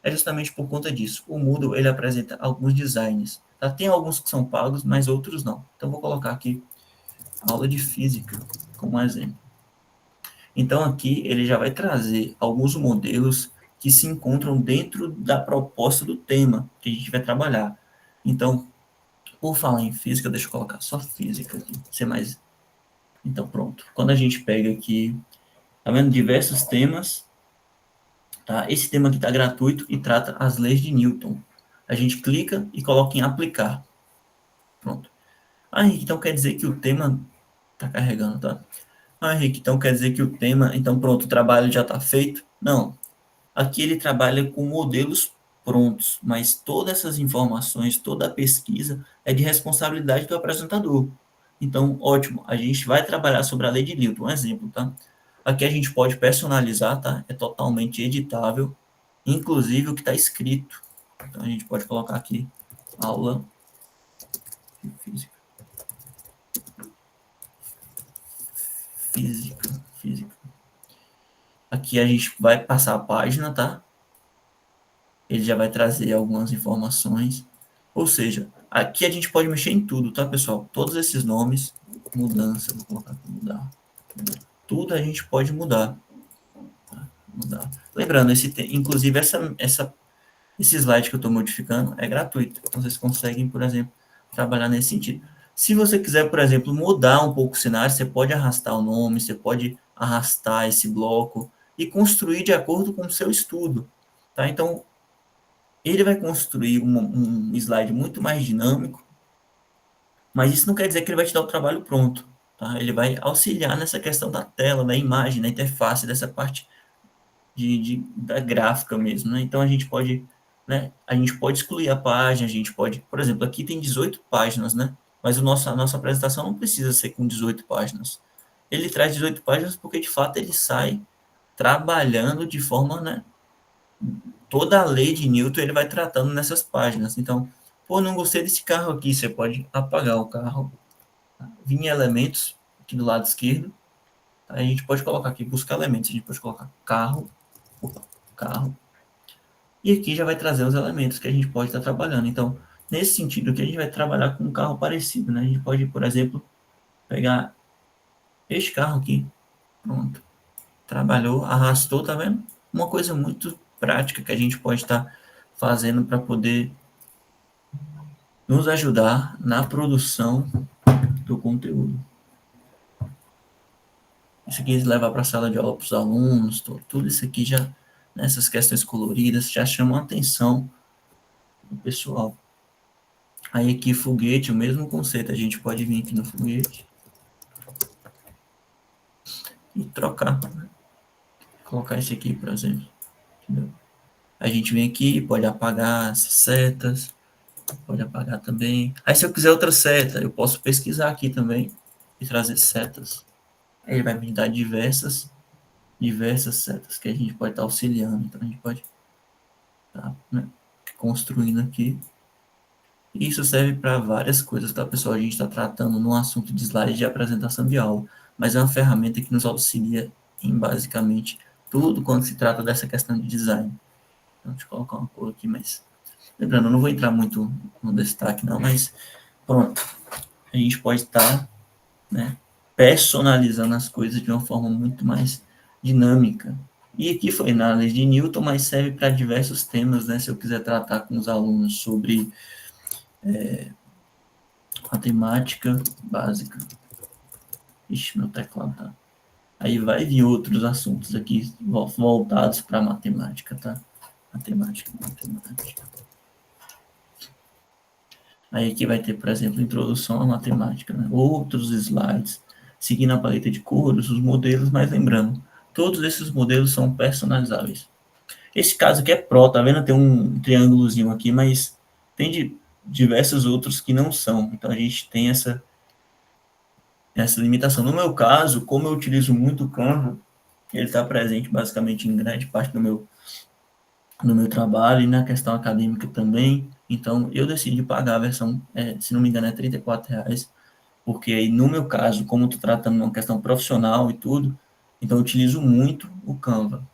É justamente por conta disso. O Moodle, ele apresenta alguns designs. Tá? Tem alguns que são pagos, mas outros não. Então, vou colocar aqui aula de física como exemplo. Então, aqui ele já vai trazer alguns modelos que se encontram dentro da proposta do tema que a gente vai trabalhar. Então, por falar em física, deixa eu colocar só física aqui, ser mais... Então, pronto. Quando a gente pega aqui, tá vendo diversos temas, tá? Esse tema aqui está gratuito e trata as leis de Newton. A gente clica e coloca em aplicar. Pronto. Ah, Henrique, então quer dizer que o tema está carregando, tá? Ah, Henrique, então quer dizer que o tema... Então, pronto, o trabalho já está feito? Não. Aqui ele trabalha com modelos prontos, mas todas essas informações, toda a pesquisa é de responsabilidade do apresentador. Então, ótimo, a gente vai trabalhar sobre a lei de Newton, um exemplo, tá? Aqui a gente pode personalizar, tá? É totalmente editável, inclusive o que está escrito. Então, a gente pode colocar aqui, aula de física. Física. Aqui a gente vai passar a página, tá? Ele já vai trazer algumas informações. Ou seja, aqui a gente pode mexer em tudo, tá, pessoal? Todos esses nomes, mudança, vou colocar aqui, mudar. Tudo a gente pode mudar. Tá? Mudar. Lembrando, inclusive esse slide que eu estou modificando é gratuito. Então, vocês conseguem, por exemplo, trabalhar nesse sentido. Se você quiser, por exemplo, mudar um pouco o cenário, você pode arrastar o nome, você pode arrastar esse bloco e construir de acordo com o seu estudo. Tá? Então, ele vai construir um slide muito mais dinâmico, mas isso não quer dizer que ele vai te dar o trabalho pronto. Tá? Ele vai auxiliar nessa questão da tela, da imagem, da interface, dessa parte da gráfica mesmo. Né? Então, a gente pode excluir a página, a gente pode... Por exemplo, aqui tem 18 páginas, né? Mas a nossa apresentação não precisa ser com 18 páginas. Ele traz 18 páginas porque, de fato, ele sai trabalhando de forma... Né, toda a lei de Newton ele vai tratando nessas páginas. Então, pô, não gostei desse carro aqui, você pode apagar o carro, vir em elementos, aqui do lado esquerdo. Aí a gente pode colocar aqui, buscar elementos, a gente pode colocar carro, e aqui já vai trazer os elementos que a gente pode estar trabalhando. Então, nesse sentido aqui, a gente vai trabalhar com um carro parecido, né? A gente pode, por exemplo, pegar este carro aqui, pronto, trabalhou, arrastou, tá vendo? Uma coisa muito prática que a gente pode estar fazendo para poder nos ajudar na produção do conteúdo. Isso aqui levar para a sala de aula para os alunos, tudo isso aqui já, nessas questões coloridas, já chamam a atenção do pessoal. Aí aqui, foguete, o mesmo conceito, a gente pode vir aqui no foguete e trocar, né? Colocar esse aqui, por exemplo, entendeu? A gente vem aqui, pode apagar essas setas, pode apagar também. Aí se eu quiser outra seta, eu posso pesquisar aqui também e trazer setas. Aí ele vai me dar diversas setas que a gente pode estar auxiliando. Então a gente pode estar, né, construindo aqui. E isso serve para várias coisas, tá, pessoal? A gente está tratando no assunto de slide de apresentação de aula, mas é uma ferramenta que nos auxilia em basicamente tudo quando se trata dessa questão de design. Então, deixa eu colocar uma cor aqui, mas lembrando, eu não vou entrar muito no destaque, não, mas pronto. A gente pode estar, né, personalizando as coisas de uma forma muito mais dinâmica. E aqui foi na lei de Newton, mas serve para diversos temas, né? Se eu quiser tratar com os alunos sobre matemática básica. Ixi, meu teclado tá. Aí vai vir outros assuntos aqui voltados para matemática, tá? Matemática. Aí aqui vai ter, por exemplo, introdução à matemática, né? Outros slides, seguindo a paleta de cores, os modelos, mas lembrando, todos esses modelos são personalizáveis. Esse caso aqui é Pro, tá vendo? Tem um triângulozinho aqui, mas tem diversos outros que não são. Então a gente tem essa limitação. No meu caso, como eu utilizo muito o Canva, ele está presente basicamente em grande parte no meu trabalho e na questão acadêmica também. Então, eu decidi pagar a versão, se não me engano, é R$ 34, porque aí, no meu caso, como estou tratando uma questão profissional e tudo, então eu utilizo muito o Canva.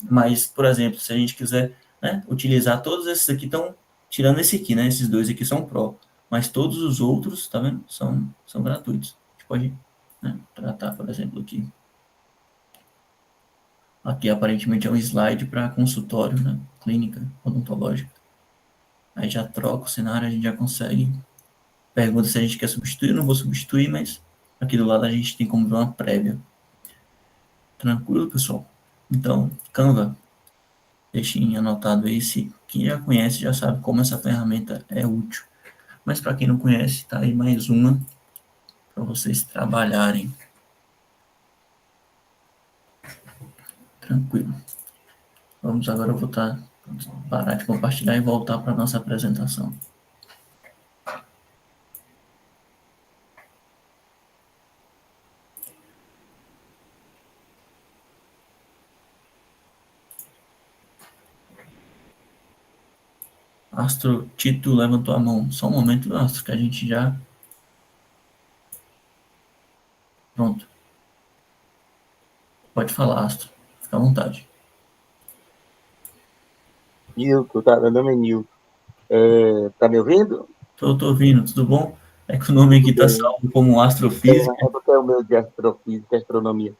Mas, por exemplo, se a gente quiser, né, utilizar todos esses aqui, estão tirando esse aqui, né? Esses dois aqui são Pro, mas todos os outros, tá vendo? São gratuitos. A gente pode, né, tratar, por exemplo, aqui. Aqui, aparentemente, é um slide para consultório, né? Clínica odontológica. Aí já troca o cenário, a gente já consegue. Pergunta se a gente quer substituir, eu não vou substituir, mas aqui do lado a gente tem como ver uma prévia. Tranquilo, pessoal? Então, Canva, deixem anotado aí, se quem já conhece já sabe como essa ferramenta é útil. Mas para quem não conhece, tá aí mais uma para vocês trabalharem. Tranquilo. Vamos agora parar de compartilhar e voltar para a nossa apresentação. Astro, Tito levantou a mão. Só um momento, Astro, que a gente já... Pronto. Pode falar, Astro. Fica à vontade. Nilton, tá? Meu nome é Nilton. Tá me ouvindo? Tô ouvindo, tudo bom? É que o nome aqui tá salvo como astrofísica. É porque é o meu de astrofísica, astronomia.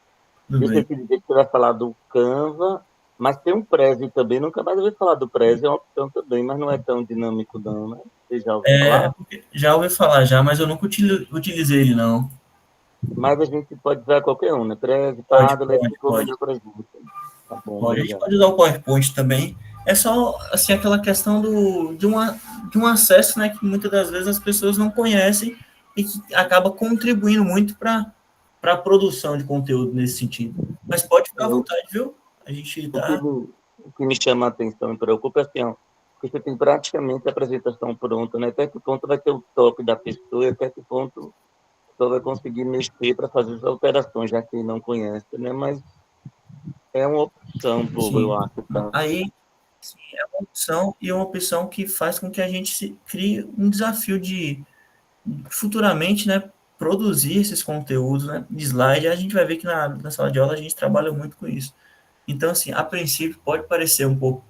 Tudo Eu bem. sei dizer que você vai falar do Canva, mas tem um Prezi também. Nunca mais ouvi falar do Prezi, é uma opção também, mas não é tão dinâmico não, né? Você já ouviu falar? Já ouvi falar já, mas eu nunca utilizei ele, não. Mas a gente pode usar qualquer um, né? Prezi, Pode. ficou melhor para a gente. Tá bom, A gente obrigado. pode usar o PowerPoint também. É só, assim, aquela questão de um acesso, né, que muitas das vezes as pessoas não conhecem e que acaba contribuindo muito para a produção de conteúdo nesse sentido. Mas pode ficar à vontade, viu? A gente tá... O que me chama a atenção e preocupa é assim, ó, que você tem praticamente a apresentação pronta, né? Até que ponto vai ter o toque da pessoa, até que ponto só vai conseguir mexer para fazer as alterações, já que não conhece, né? Mas é uma opção, povo, eu acho. Tá? Aí, sim, é uma opção e uma opção que faz com que a gente crie um desafio de futuramente, né, produzir esses conteúdos, né, de slide. A gente vai ver que na sala de aula a gente trabalha muito com isso. Então, assim, a princípio pode parecer um pouco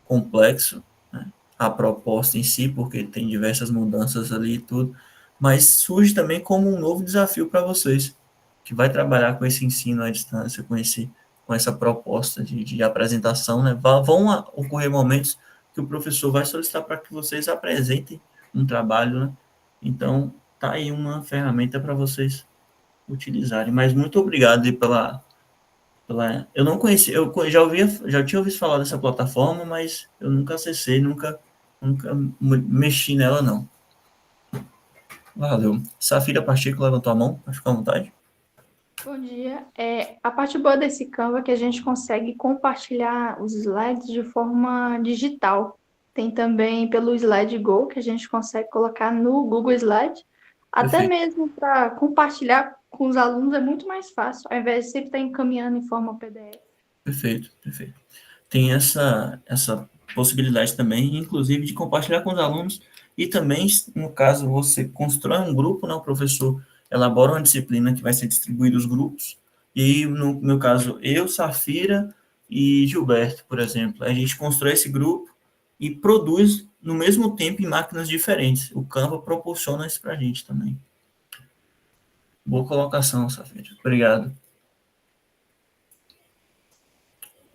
complexo, né, a proposta em si, porque tem diversas mudanças ali e tudo, mas surge também como um novo desafio para vocês, que vai trabalhar com esse ensino à distância, com essa proposta de apresentação, né? Vão ocorrer momentos que o professor vai solicitar para que vocês apresentem um trabalho, né? Então, tá aí uma ferramenta para vocês utilizarem. Mas muito obrigado aí eu não conhecia, já tinha ouvido falar dessa plataforma, mas eu nunca acessei, nunca mexi nela, não. Valeu. Safira Pacheco levantou a mão, pode ficar à vontade. Bom dia. A parte boa desse Canva é que a gente consegue compartilhar os slides de forma digital. Tem também pelo Slide Go, que a gente consegue colocar no Google Slide. Até Perfeito. mesmo para compartilhar com os alunos é muito mais fácil, ao invés de sempre estar encaminhando em forma PDF. Perfeito. Tem essa possibilidade também, inclusive, de compartilhar com os alunos e também, no caso, você constrói um grupo, né, o professor elabora uma disciplina que vai ser distribuída os grupos, e no meu caso, eu, Safira e Gilberto, por exemplo, a gente constrói esse grupo e produz no mesmo tempo em máquinas diferentes. O Canva proporciona isso para a gente também. Boa colocação, Safira. Obrigado.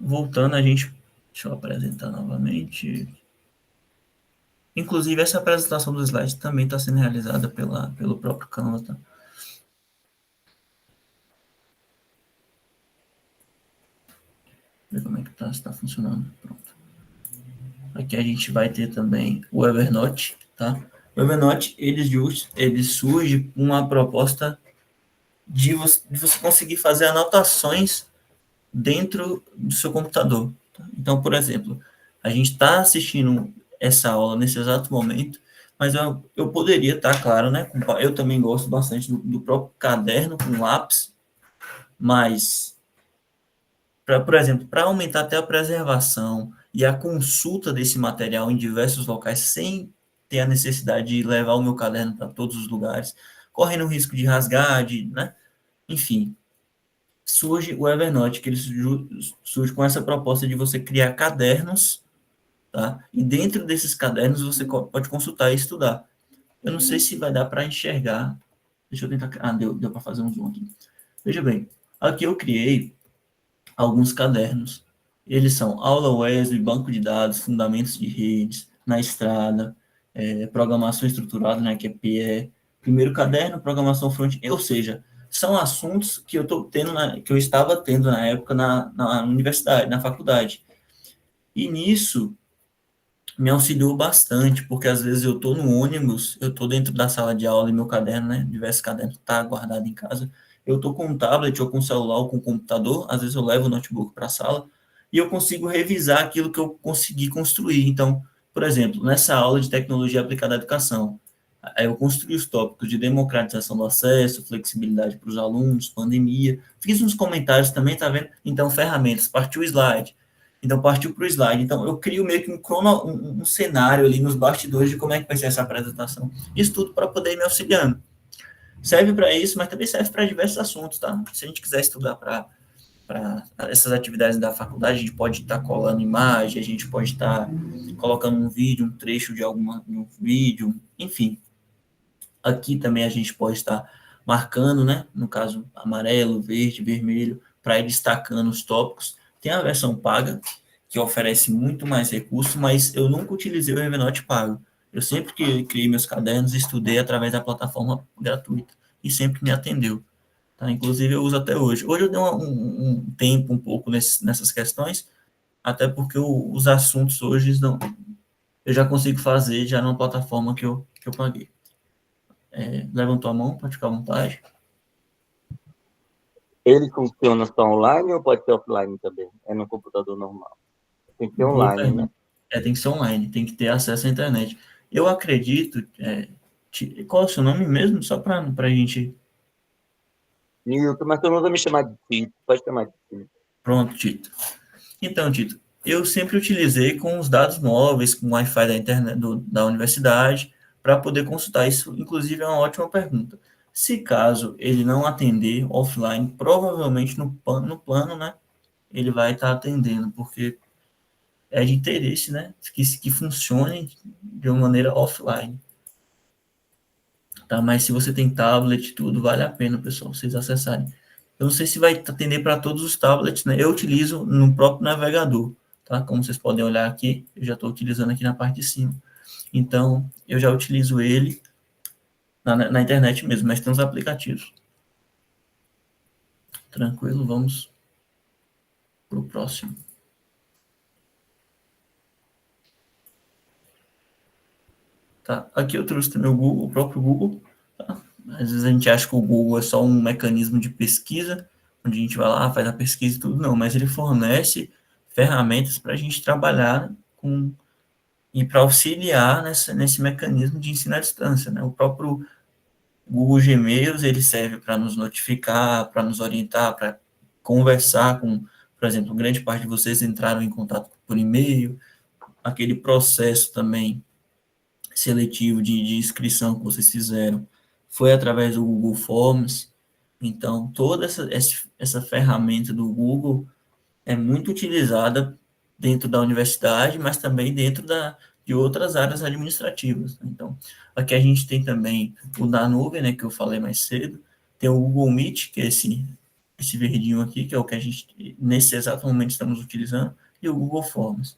Voltando, deixa eu apresentar novamente. Inclusive, essa apresentação do slide também está sendo realizada pelo próprio Canva, tá? Ver como é que tá, se está funcionando. Pronto. Aqui a gente vai ter também o Evernote, tá? O Evernote, ele surge com uma proposta de você conseguir fazer anotações dentro do seu computador. Tá? Então, por exemplo, a gente está assistindo essa aula nesse exato momento, mas eu poderia estar, claro, né? Eu também gosto bastante do próprio caderno com lápis, mas, por exemplo, para aumentar até a preservação e a consulta desse material em diversos locais, sem ter a necessidade de levar o meu caderno para todos os lugares, correndo o risco de rasgar, né? Enfim, surge o Evernote, que ele surge com essa proposta de você criar cadernos, tá? E dentro desses cadernos você pode consultar e estudar. Eu não sei se vai dar para enxergar. Deixa eu tentar. Deu para fazer um zoom aqui. Veja bem, aqui eu criei alguns cadernos. Eles são Aula Wesley, Banco de Dados, Fundamentos de Redes, Na Estrada, Programação Estruturada, né, que é PE, primeiro caderno, Programação Front-end, ou seja, são assuntos que que eu estava tendo na época na universidade, na faculdade. E nisso me auxiliou bastante, porque às vezes eu estou no ônibus, eu estou dentro da sala de aula e meu caderno, né, diversos cadernos, está guardado em casa. Eu estou com um tablet ou com um celular ou com um computador, às vezes eu levo o notebook para a sala e eu consigo revisar aquilo que eu consegui construir. Então, por exemplo, nessa aula de tecnologia aplicada à educação, eu construí os tópicos de democratização do acesso, flexibilidade para os alunos, pandemia. Fiz uns comentários também, tá vendo? Então, ferramentas, partiu o slide. Então, partiu para o slide. Então, eu crio meio que um cenário ali nos bastidores de como é que vai ser essa apresentação. Isso tudo para poder ir me auxiliando. Serve para isso, mas também serve para diversos assuntos, tá? Se a gente quiser estudar para essas atividades da faculdade, a gente pode estar colando imagem, a gente pode estar colocando um vídeo, um trecho de um vídeo, enfim. Aqui também a gente pode estar marcando, né? No caso, amarelo, verde, vermelho, para ir destacando os tópicos. Tem a versão paga, que oferece muito mais recursos, mas eu nunca utilizei o Evernote pago. Eu sempre que criei meus cadernos, estudei através da plataforma gratuita e sempre me atendeu. Tá? Inclusive, eu uso até hoje. Hoje eu dei um tempo um pouco nessas questões, até porque os assuntos hoje eu já consigo fazer já numa plataforma que eu paguei. Levantou a mão, pode ficar à vontade. Ele funciona só online ou pode ser offline também? É no computador normal? Tem que ser online, né? Tem que ser online, tem que ter acesso à internet. Eu acredito... qual é o seu nome mesmo? Só para a gente... Nilton, mas tu não vai me chamar de Tito, pode chamar de Tito. Pronto, Tito. Então, Tito, eu sempre utilizei com os dados móveis, com o Wi-Fi da internet da universidade, para poder consultar. Isso, inclusive, é uma ótima pergunta. Se caso ele não atender offline, provavelmente no plano, né, ele vai estar atendendo, porque é de interesse, né, que funcione de uma maneira offline. Tá? Mas se você tem tablet e tudo, vale a pena, pessoal, vocês acessarem. Eu não sei se vai atender para todos os tablets, né? Eu utilizo no próprio navegador, tá? Como vocês podem olhar aqui, eu já estou utilizando aqui na parte de cima. Então, eu já utilizo ele na internet mesmo, mas tem uns aplicativos. Tranquilo, vamos para o próximo. Tá? Aqui eu trouxe também o próprio Google. Tá? Às vezes a gente acha que o Google é só um mecanismo de pesquisa, onde a gente vai lá, faz a pesquisa e tudo. Não, mas ele fornece ferramentas para a gente trabalhar com e para auxiliar nesse mecanismo de ensino à distância. Né? O próprio Google Gmail, ele serve para nos notificar, para nos orientar, para conversar com, por exemplo, grande parte de vocês entraram em contato por e-mail, aquele processo também seletivo de inscrição que vocês fizeram foi através do Google Forms. Então, toda essa ferramenta do Google é muito utilizada dentro da universidade, mas também dentro de outras áreas administrativas. Então, aqui a gente tem também o da nuvem, né, que eu falei mais cedo, tem o Google Meet, que é esse verdinho aqui, que é o que a gente, nesse exato momento, estamos utilizando, e o Google Forms.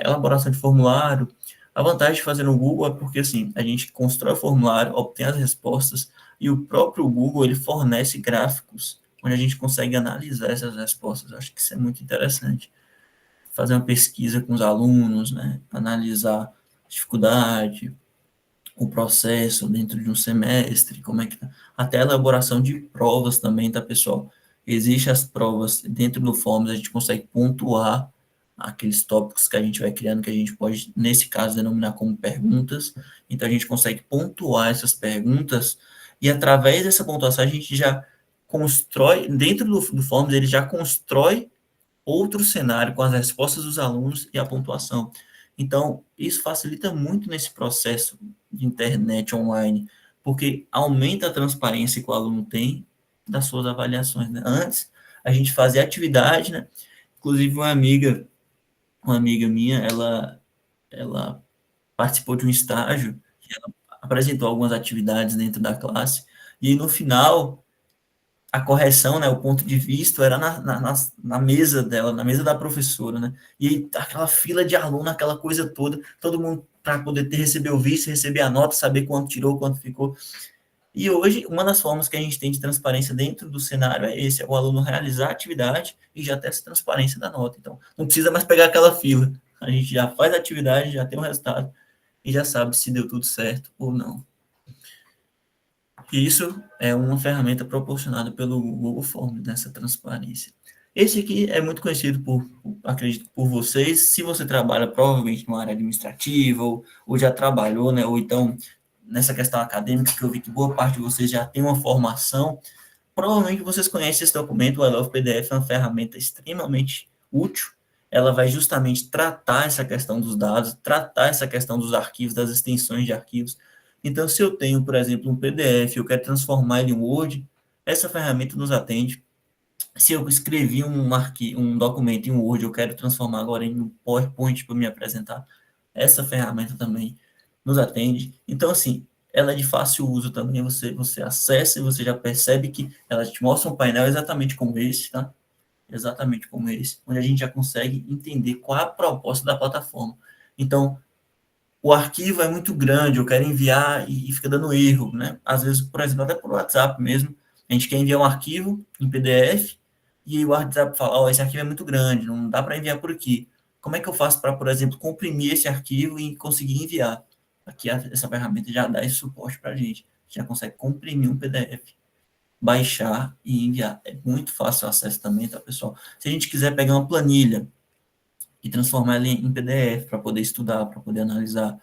Elaboração de formulário. A vantagem de fazer no Google é porque, assim, a gente constrói o formulário, obtém as respostas, e o próprio Google, ele fornece gráficos onde a gente consegue analisar essas respostas. Eu acho que isso é muito interessante. Fazer uma pesquisa com os alunos, né? Analisar a dificuldade, o processo dentro de um semestre, como é que tá. Até a elaboração de provas também, tá, pessoal? Existem as provas dentro do Forms, a gente consegue pontuar aqueles tópicos que a gente vai criando, que a gente pode, nesse caso, denominar como perguntas. Então, a gente consegue pontuar essas perguntas e, através dessa pontuação, a gente já constrói, dentro do Forms, ele já constrói outro cenário com as respostas dos alunos e a pontuação. Então, isso facilita muito nesse processo de internet online, porque aumenta a transparência que o aluno tem das suas avaliações. Né? Antes, a gente fazia atividade, né? Inclusive uma amiga minha, ela participou de um estágio, que ela apresentou algumas atividades dentro da classe, e no final a correção, né, o ponto de vista era na mesa dela, na mesa da professora, né, e aquela fila de aluno, aquela coisa toda, todo mundo para poder receber o visto, receber a nota, saber quanto tirou, quanto ficou. E hoje, uma das formas que a gente tem de transparência dentro do cenário é esse, é o aluno realizar a atividade e já ter essa transparência da nota. Então, não precisa mais pegar aquela fila, a gente já faz a atividade, já tem o resultado e já sabe se deu tudo certo ou não. E isso é uma ferramenta proporcionada pelo Google Forms, nessa transparência. Esse aqui é muito conhecido acredito, por vocês. Se você trabalha provavelmente numa área administrativa, ou já trabalhou, né, ou então nessa questão acadêmica, que eu vi que boa parte de vocês já tem uma formação, provavelmente vocês conhecem esse documento. O I Love PDF é uma ferramenta extremamente útil. Ela vai justamente tratar essa questão dos dados, tratar essa questão dos arquivos, das extensões de arquivos. Então, se eu tenho, por exemplo, um PDF, eu quero transformar ele em Word, essa ferramenta nos atende. Se eu escrevi um documento em Word, eu quero transformar agora em um PowerPoint para me apresentar, essa ferramenta também nos atende. Então, assim, ela é de fácil uso também, você acessa e você já percebe que ela te mostra um painel exatamente como esse, tá? Exatamente como esse, onde a gente já consegue entender qual é a proposta da plataforma. Então, o arquivo é muito grande, eu quero enviar e fica dando erro, né? Às vezes, por exemplo, até por WhatsApp mesmo, a gente quer enviar um arquivo em PDF e o WhatsApp fala, esse arquivo é muito grande, não dá para enviar por aqui. Como é que eu faço para, por exemplo, comprimir esse arquivo e conseguir enviar? Aqui essa ferramenta já dá esse suporte para a gente. Já consegue comprimir um PDF, baixar e enviar. É muito fácil o acesso também, tá, pessoal? Se a gente quiser pegar uma planilha e transformar ela em PDF para poder estudar, para poder analisar,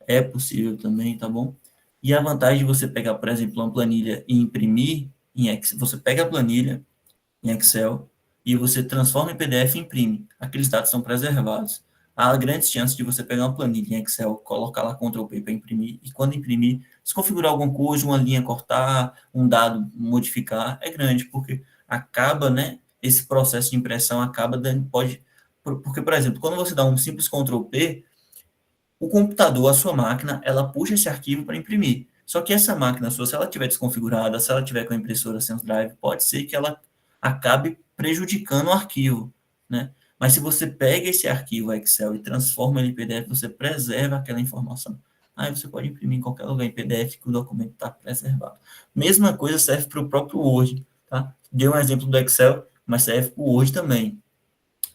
é possível também, tá bom? E a vantagem de você pegar, por exemplo, uma planilha e imprimir em Excel, você pega a planilha em Excel e você transforma em PDF e imprime. Aqueles dados são preservados. há grandes chances de você pegar uma planilha em Excel, colocar lá Ctrl+P para imprimir, e quando imprimir, se configurar alguma coisa, uma linha cortar, um dado modificar, é grande, porque acaba, né, esse processo de impressão acaba dando, porque, por exemplo, quando você dá um simples Ctrl+P, o computador, a sua máquina, ela puxa esse arquivo para imprimir. Só que essa máquina sua, se ela estiver desconfigurada, se ela tiver com a impressora sem os drive, pode ser que ela acabe prejudicando o arquivo, né? Mas se você pega esse arquivo Excel e transforma ele em PDF, você preserva aquela informação. Aí você pode imprimir em qualquer lugar em PDF que o documento está preservado. Mesma coisa serve para o próprio Word, tá? Dei um exemplo do Excel, mas serve para o Word também.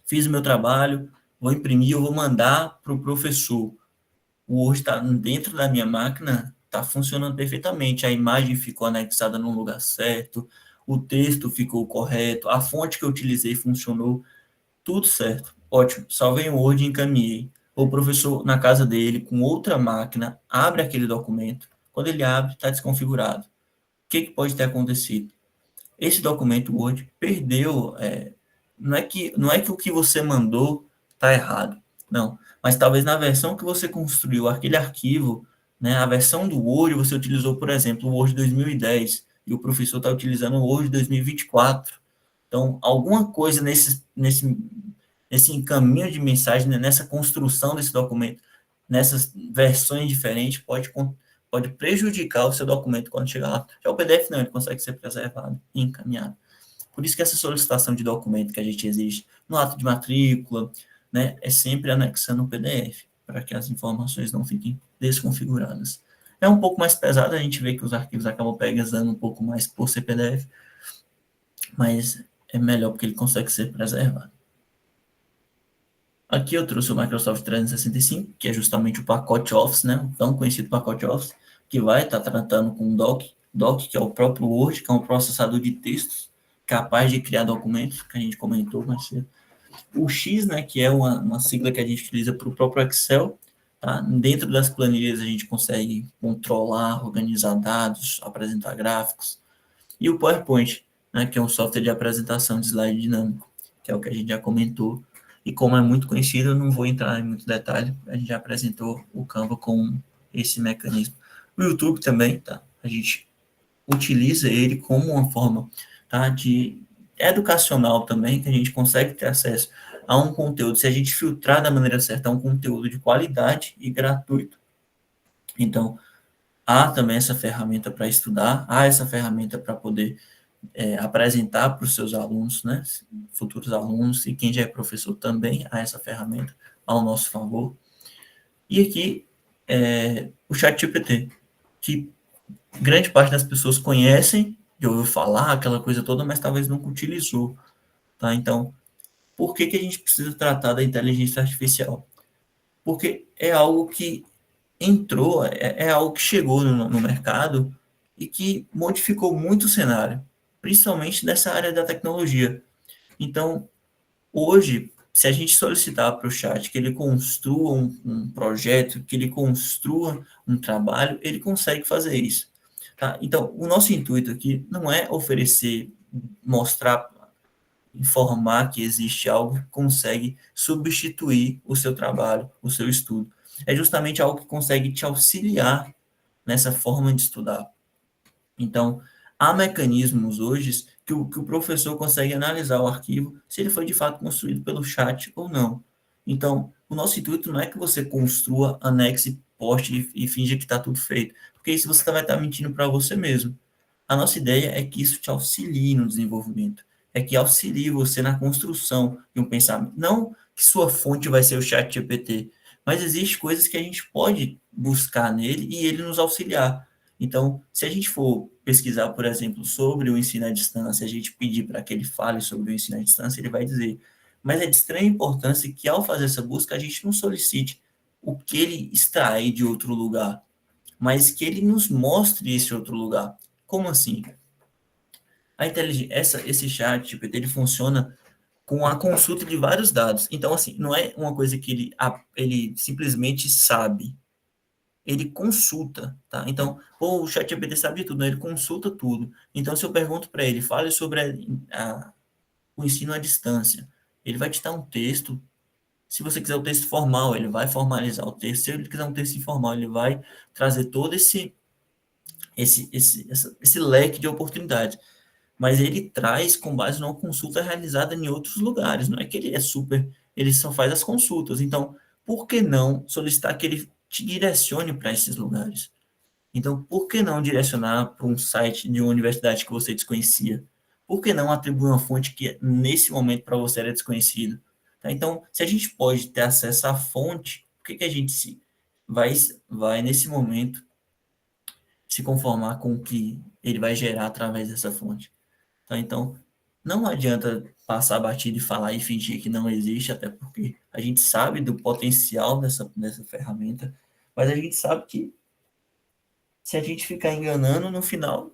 Fiz o meu trabalho, vou imprimir, eu vou mandar para o professor. O Word está dentro da minha máquina, está funcionando perfeitamente. A imagem ficou anexada no lugar certo, o texto ficou correto, a fonte que eu utilizei funcionou, tudo certo. Ótimo. Salvei o Word e encaminhei. O professor, na casa dele, com outra máquina, abre aquele documento. Quando ele abre, está desconfigurado. O que pode ter acontecido? Esse documento Word perdeu. Não é que o que você mandou está errado. Não. Mas talvez na versão que você construiu aquele arquivo, né, a versão do Word, você utilizou, por exemplo, o Word 2010, e o professor está utilizando o Word 2024. Então, alguma coisa nesse encaminho de mensagem, né, nessa construção desse documento, nessas versões diferentes, pode prejudicar o seu documento quando chegar lá. Já o PDF não, ele consegue ser preservado e encaminhado. Por isso que essa solicitação de documento que a gente exige no ato de matrícula, né, é sempre anexando o PDF, para que as informações não fiquem desconfiguradas. É um pouco mais pesado, a gente vê que os arquivos acabam pesando um pouco mais por ser PDF, mas é melhor porque ele consegue ser preservado. Aqui eu trouxe o Microsoft 365, que é justamente o pacote Office, né, o tão conhecido pacote Office, que vai estar tratando com o Doc, que é o próprio Word, que é um processador de textos, capaz de criar documentos, que a gente comentou mais cedo. O X, né, que é uma sigla que a gente utiliza para o próprio Excel, tá? Dentro das planilhas a gente consegue controlar, organizar dados, apresentar gráficos. E o PowerPoint, né, que é um software de apresentação de slide dinâmico, que é o que a gente já comentou. E como é muito conhecido, eu não vou entrar em muito detalhe, a gente já apresentou o Canva com esse mecanismo. O YouTube também, tá? A gente utiliza ele como uma forma, tá, de educacional também, que a gente consegue ter acesso a um conteúdo, se a gente filtrar da maneira certa, a um conteúdo de qualidade e gratuito. Então, há também essa ferramenta para estudar, há essa ferramenta para poder apresentar para os seus alunos, né, futuros alunos, e quem já é professor também, há essa ferramenta ao nosso favor. E aqui, o ChatGPT, que grande parte das pessoas conhecem, já ouviu falar, aquela coisa toda, mas talvez nunca utilizou, tá? Então, por que a gente precisa tratar da inteligência artificial? Porque é algo que entrou, é algo que chegou no mercado e que modificou muito o cenário, principalmente nessa área da tecnologia. Então, hoje, se a gente solicitar para o chat que ele construa um projeto, que ele construa um trabalho, ele consegue fazer isso. Tá? Então, o nosso intuito aqui não é oferecer, mostrar, informar que existe algo que consegue substituir o seu trabalho, o seu estudo. É justamente algo que consegue te auxiliar nessa forma de estudar. Então, há mecanismos hoje que o professor consegue analisar o arquivo se ele foi de fato construído pelo chat ou não. Então, o nosso intuito não é que você construa, anexe, poste e finja que está tudo feito, porque isso você vai estar mentindo para você mesmo. A nossa ideia é que isso te auxilie no desenvolvimento, é que auxilie você na construção de um pensamento. Não que sua fonte vai ser o chat GPT, mas existem coisas que a gente pode buscar nele e ele nos auxiliar. Então, se a gente for pesquisar, por exemplo, sobre o ensino à distância, a gente pedir para que ele fale sobre o ensino à distância, ele vai dizer. Mas é de extrema importância que, ao fazer essa busca, a gente não solicite o que ele extrai de outro lugar, mas que ele nos mostre esse outro lugar. Como assim? Esse chat GPT, ele funciona com a consulta de vários dados. Então, assim, não é uma coisa que ele simplesmente sabe. Ele consulta, tá? Então, o ChatGPT sabe de tudo, né? Ele consulta tudo. Então, se eu pergunto para ele, fale sobre o ensino à distância, ele vai te dar um texto Se você quiser o texto formal, ele vai formalizar o texto. Se ele quiser um texto informal, ele vai trazer todo esse leque de oportunidades. Mas ele traz com base numa consulta realizada em outros lugares. Não é que ele é super, ele só faz as consultas. Então, por que não solicitar que ele te direcione para esses lugares? Então, por que não direcionar para um site de uma universidade que você desconhecia? Por que não atribuir uma fonte que nesse momento para você era desconhecida? Tá? Então, se a gente pode ter acesso à fonte, por que a gente vai nesse momento se conformar com o que ele vai gerar através dessa fonte? Tá? Então, não adianta passar batido e falar e fingir que não existe, até porque a gente sabe do potencial dessa ferramenta, mas a gente sabe que se a gente ficar enganando, no final,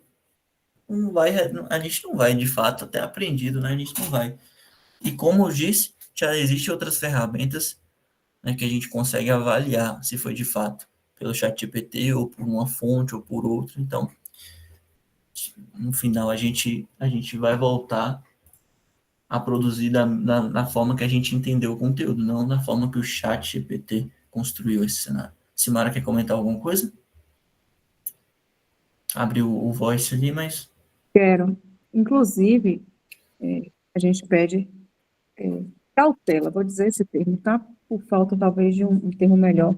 a gente não vai, de fato, ter aprendido, né? A gente não vai. E como eu disse, já existem outras ferramentas, né, que a gente consegue avaliar se foi de fato pelo ChatGPT ou por uma fonte ou por outra. Então, no final, a gente vai voltar a produzir da forma que a gente entendeu o conteúdo, não da forma que o ChatGPT construiu esse cenário. Simara quer comentar alguma coisa? Abriu o voice ali, mas... Quero. Inclusive, a gente pede cautela, vou dizer esse termo, tá? Por falta, talvez, de um termo melhor.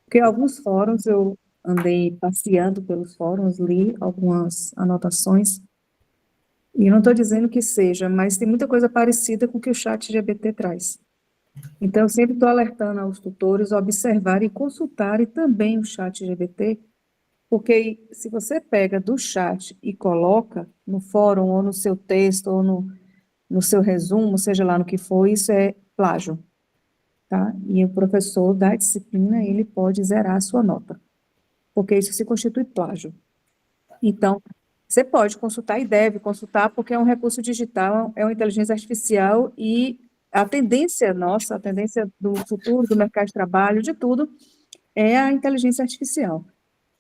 Porque alguns fóruns, eu andei passeando pelos fóruns, li algumas anotações, e eu não estou dizendo que seja, mas tem muita coisa parecida com o que o ChatGPT traz. Então, eu sempre estou alertando aos tutores a observar e consultarem também o ChatGPT, porque se você pega do chat e coloca no fórum, ou no seu texto, ou no seu resumo, seja lá no que for, isso é plágio, tá? E o professor da disciplina, ele pode zerar a sua nota, porque isso se constitui plágio. Então, você pode consultar e deve consultar, porque é um recurso digital, é uma inteligência artificial, e a tendência nossa, a tendência do futuro, do mercado de trabalho, de tudo, é a inteligência artificial.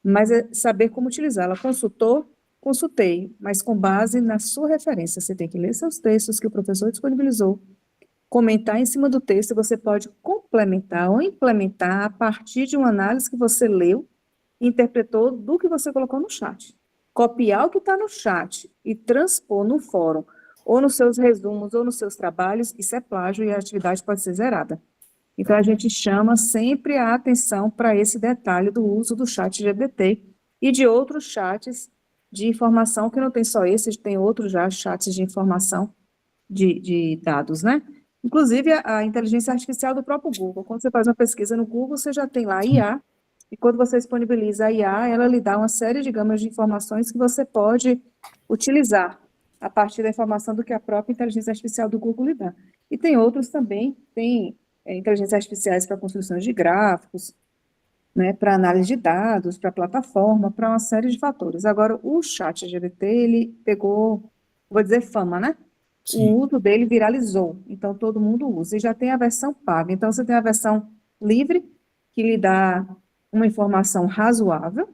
Mas é saber como utilizá-la. Consultou? Consultei, mas com base na sua referência. Você tem que ler seus textos que o professor disponibilizou, comentar em cima do texto, e você pode complementar ou implementar a partir de uma análise que você leu e interpretou do que você colocou no chat. Copiar o que está no chat e transpor no fórum, ou nos seus resumos, ou nos seus trabalhos, isso é plágio e a atividade pode ser zerada. Então, a gente chama sempre a atenção para esse detalhe do uso do chat GPT e de outros chats de informação, que não tem só esse, tem outros já chats de informação de dados, né? Inclusive, a inteligência artificial do próprio Google. Quando você faz uma pesquisa no Google, você já tem lá a IA, e quando você disponibiliza a IA, ela lhe dá uma série de gamas de informações que você pode utilizar a partir da informação do que a própria inteligência artificial do Google lhe dá. E tem outros também, tem inteligências artificiais para construção de gráficos, né, para análise de dados, para plataforma, para uma série de fatores. Agora, o ChatGPT, ele pegou, vou dizer, fama, né? Sim. O uso dele viralizou, então todo mundo usa. E já tem a versão paga. Então, você tem a versão livre, que lhe dá uma informação razoável,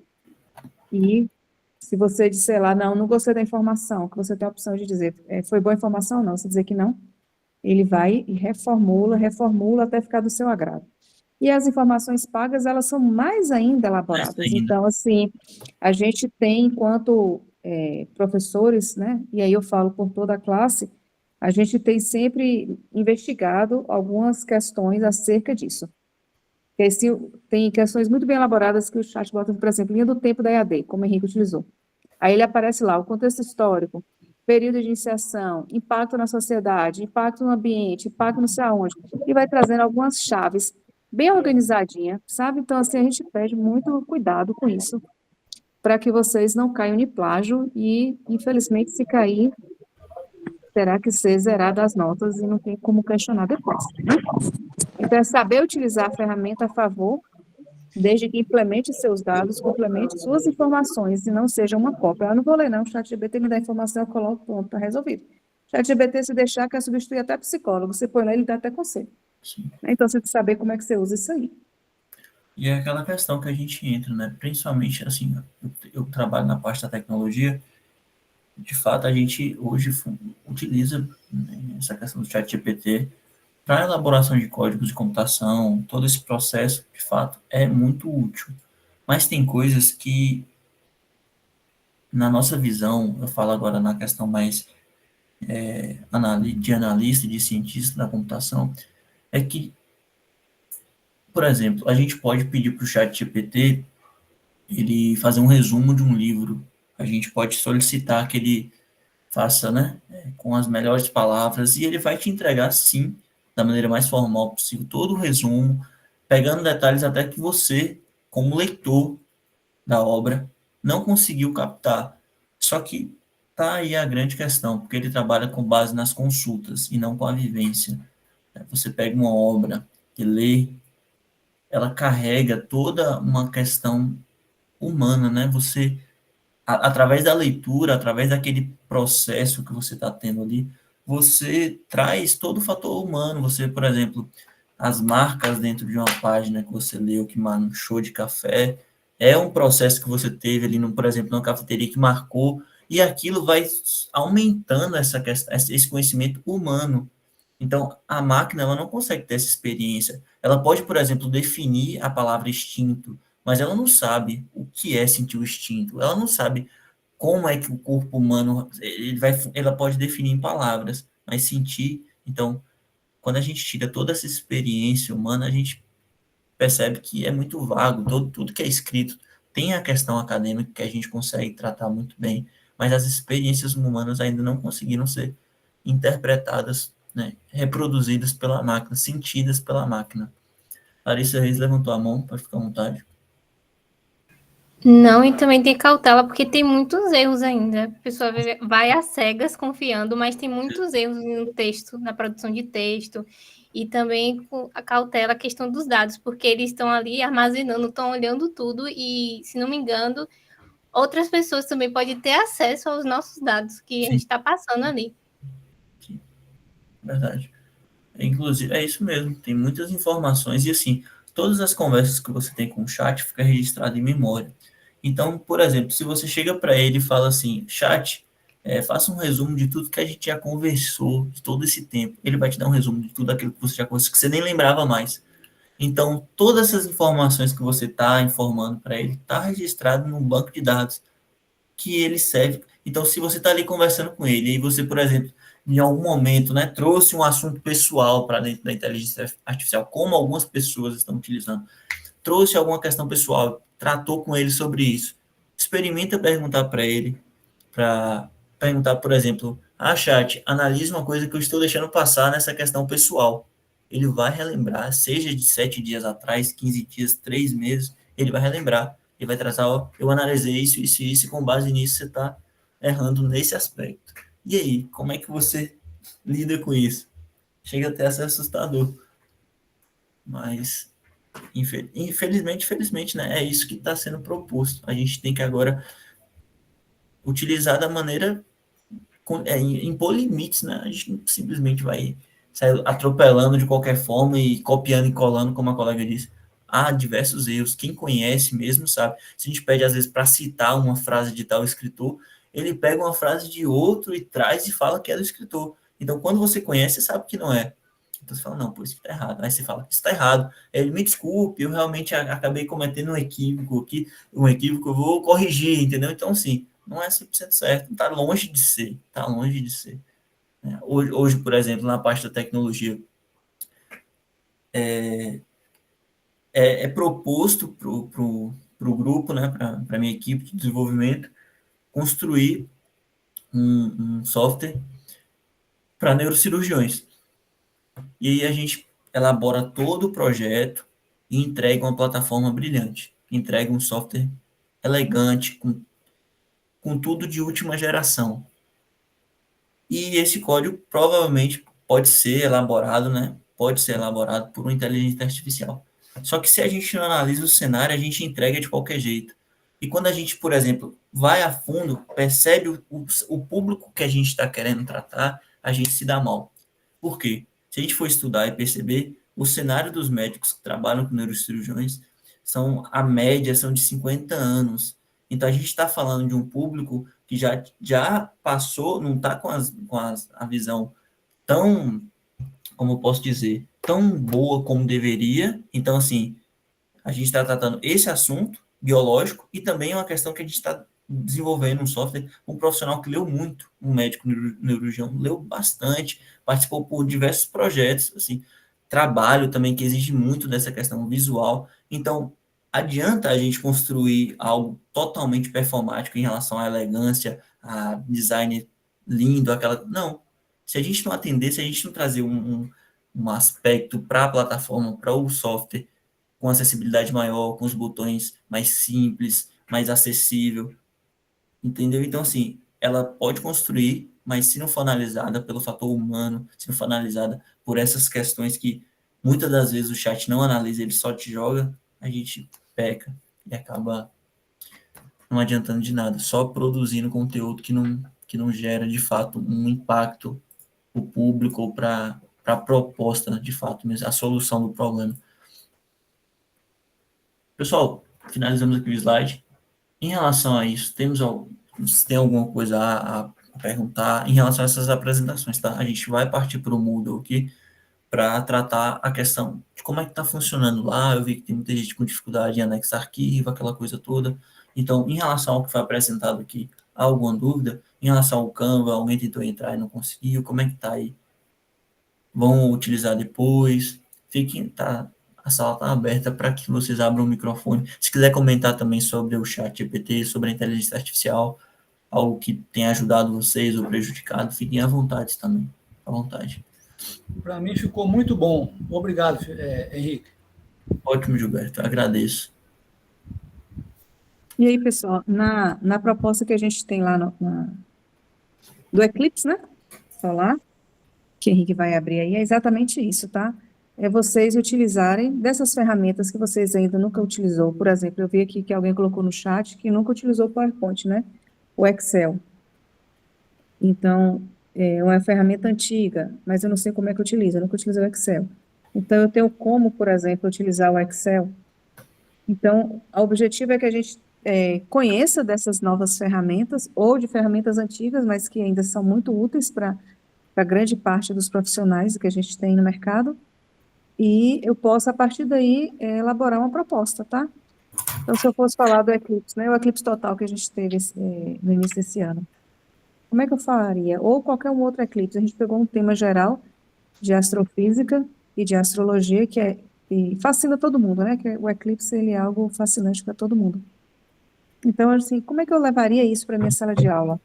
e se você disser lá, não gostei da informação, que você tem a opção de dizer, foi boa a informação ou não, se dizer que não, ele vai e reformula até ficar do seu agrado. E as informações pagas, elas são mais ainda elaboradas. Mais ainda. Então, assim, a gente tem, enquanto professores, né, e aí eu falo por toda a classe, a gente tem sempre investigado algumas questões acerca disso. Tem questões muito bem elaboradas que o chat bota, por exemplo, linha do tempo da EAD, como o Henrique utilizou. Aí ele aparece lá, o contexto histórico, período de iniciação, impacto na sociedade, impacto no ambiente, impacto não sei aonde, e vai trazendo algumas chaves bem organizadinha, sabe? Então, assim, a gente pede muito cuidado com isso, para que vocês não caiam em plágio e, infelizmente, se cair, terá que ser zerada as notas e não tem como questionar depois, né? Então, é saber utilizar a ferramenta a favor, desde que implemente seus dados, complemente suas informações e não seja uma cópia. Eu não vou ler, não. O ChatGPT me dá informação, eu coloco, pronto, está resolvido. O ChatGPT, se deixar, quer substituir até psicólogo. Você põe lá, ele dá até conselho. Sim. Então, você tem que saber como é que você usa isso aí. E é aquela questão que a gente entra, né? Principalmente, assim, eu trabalho na parte da tecnologia, de fato, a gente hoje utiliza, né, essa questão do ChatGPT para a elaboração de códigos de computação, todo esse processo, de fato, é muito útil. Mas tem coisas que, na nossa visão, eu falo agora na questão mais de analista, de cientista da computação, é que, por exemplo, a gente pode pedir para o chat GPT ele fazer um resumo de um livro. A gente pode solicitar que ele faça, né, com as melhores palavras, e ele vai te entregar, sim, da maneira mais formal possível, todo o resumo, pegando detalhes até que você, como leitor da obra, não conseguiu captar. Só que tá aí a grande questão, porque ele trabalha com base nas consultas e não com a vivência. Você pega uma obra e lê, ela carrega toda uma questão humana, né? Você através da leitura, através daquele processo que você está tendo ali, você traz todo o fator humano. Você, por exemplo, as marcas dentro de uma página que você leu, que manchou de café, é um processo que você teve ali, no, por exemplo, numa cafeteria que marcou, e aquilo vai aumentando essa questão, esse conhecimento humano. Então, a máquina ela não consegue ter essa experiência. Ela pode, por exemplo, definir a palavra instinto, mas ela não sabe o que é sentir o instinto. Ela não sabe como é que o corpo humano ela pode definir em palavras, mas sentir. Então, quando a gente tira toda essa experiência humana, a gente percebe que é muito vago. Tudo que é escrito tem a questão acadêmica que a gente consegue tratar muito bem, mas as experiências humanas ainda não conseguiram ser interpretadas, né, reproduzidas pela máquina, sentidas pela máquina. Larissa Reis levantou a mão, pode ficar à vontade. Não, e também tem cautela, porque tem muitos erros ainda. A pessoa vai às cegas confiando, mas tem muitos erros no texto, na produção de texto, e também com a cautela, a questão dos dados, porque eles estão ali armazenando, estão olhando tudo, e, se não me engano, outras pessoas também podem ter acesso aos nossos dados que a gente está passando ali. Sim, verdade. Inclusive, é isso mesmo, tem muitas informações, e assim, todas as conversas que você tem com o chat fica registrado em memória. Então, por exemplo, se você chega para ele e fala assim, chat, faça um resumo de tudo que a gente já conversou de todo esse tempo. Ele vai te dar um resumo de tudo aquilo que você já conversou, que você nem lembrava mais. Então, todas essas informações que você está informando para ele, está registrado num banco de dados que ele serve. Então, se você está ali conversando com ele, e você, por exemplo, em algum momento, né, trouxe um assunto pessoal para dentro da inteligência artificial, como algumas pessoas estão utilizando, trouxe alguma questão pessoal, tratou com ele sobre isso, experimenta perguntar para perguntar, por exemplo, chat, analise uma coisa que eu estou deixando passar nessa questão pessoal. Ele vai relembrar, seja de 7 dias atrás, 15 dias, 3 meses, ele vai relembrar. Ele vai tratar, ó, eu analisei isso, isso e isso, e com base nisso você está errando nesse aspecto. E aí, como é que você lida com isso? Chega até a ser assustador. Mas, infelizmente, né, é isso que está sendo proposto. A gente tem que agora utilizar da maneira impor limites, né? A gente simplesmente vai sair atropelando de qualquer forma e copiando e colando, como a colega disse. Há diversos erros. Quem conhece mesmo sabe. Se a gente pede, às vezes, para citar uma frase de tal escritor, ele pega uma frase de outro e traz e fala que é do escritor. Então, quando você conhece, você sabe que não é. Então, você fala, não, pô, isso está errado. Aí você fala, isso está errado. Ele, me desculpe, eu realmente acabei cometendo um equívoco aqui, eu vou corrigir, entendeu? Então, assim, não é 100% certo, está longe de ser, está longe de ser. Hoje, por exemplo, na parte da tecnologia, é proposto para o grupo, né, para a minha equipe de desenvolvimento, construir um software para neurocirurgiões. E aí a gente elabora todo o projeto e entrega uma plataforma brilhante, entrega um software elegante, com tudo de última geração. E esse código provavelmente pode ser elaborado, né? Pode ser elaborado por uma inteligência artificial. Só que se a gente não analisa o cenário, a gente entrega de qualquer jeito. E quando a gente, por exemplo, vai a fundo, percebe o público que a gente está querendo tratar, a gente se dá mal. Por quê? Se a gente for estudar e perceber, o cenário dos médicos que trabalham com neurocirurgiões a média são de 50 anos. Então, a gente está falando de um público que já passou, não está com a visão tão como eu posso dizer, tão boa como deveria. Então, assim, a gente está tratando esse assunto biológico e também é uma questão que a gente está desenvolvendo um software, um profissional que leu muito, um médico neurocirurgião, leu bastante, participou por diversos projetos, assim, trabalho também que exige muito dessa questão visual. Então, adianta a gente construir algo totalmente performático em relação à elegância, a design lindo, aquela... Não. Se a gente não atender, se a gente não trazer um aspecto para a plataforma, para o software, com acessibilidade maior, com os botões mais simples, mais acessível, entendeu? Então, assim, ela pode construir, mas se não for analisada pelo fator humano, se não for analisada por essas questões que muitas das vezes o chat não analisa, ele só te joga, a gente peca e acaba não adiantando de nada, só produzindo conteúdo que não gera, de fato, um impacto para o público ou para a proposta, de fato, mesmo, a solução do problema. Pessoal, finalizamos aqui o slide. Em relação a isso, se tem alguma coisa a perguntar em relação a essas apresentações, tá? A gente vai partir para o Moodle aqui para tratar a questão de como é que está funcionando lá. Eu vi que tem muita gente com dificuldade em anexar arquivo, aquela coisa toda. Então, em relação ao que foi apresentado aqui, há alguma dúvida? Em relação ao Canva, alguém tentou entrar e não conseguiu, como é que está aí? Vão utilizar depois? A sala está aberta para que vocês abram o microfone. Se quiser comentar também sobre o chat GPT, sobre a inteligência artificial, algo que tenha ajudado vocês ou prejudicado, fiquem à vontade também. À vontade. Para mim ficou muito bom. Obrigado, Henrique. Ótimo, Gilberto. Agradeço. E aí, pessoal, na proposta que a gente tem lá do Eclipse, né? Solar, que o Henrique vai abrir aí, é exatamente isso, tá? É vocês utilizarem dessas ferramentas que vocês ainda nunca utilizou. Por exemplo, eu vi aqui que alguém colocou no chat que nunca utilizou o PowerPoint, né? O Excel. Então, é uma ferramenta antiga, mas eu não sei como é que utiliza, eu nunca utilizei o Excel. Então, eu tenho como, por exemplo, utilizar o Excel. Então, o objetivo é que a gente conheça dessas novas ferramentas, ou de ferramentas antigas, mas que ainda são muito úteis para grande parte dos profissionais que a gente tem no mercado, e eu posso, a partir daí, elaborar uma proposta, tá? Então, se eu fosse falar do Eclipse, né, o Eclipse Total que a gente teve no início desse ano, como é que eu faria? Ou qualquer um outro eclipse. A gente pegou um tema geral de astrofísica e de astrologia, que fascina todo mundo, né? Que o eclipse, ele é algo fascinante para todo mundo. Então, assim, como é que eu levaria isso para a minha sala de aula?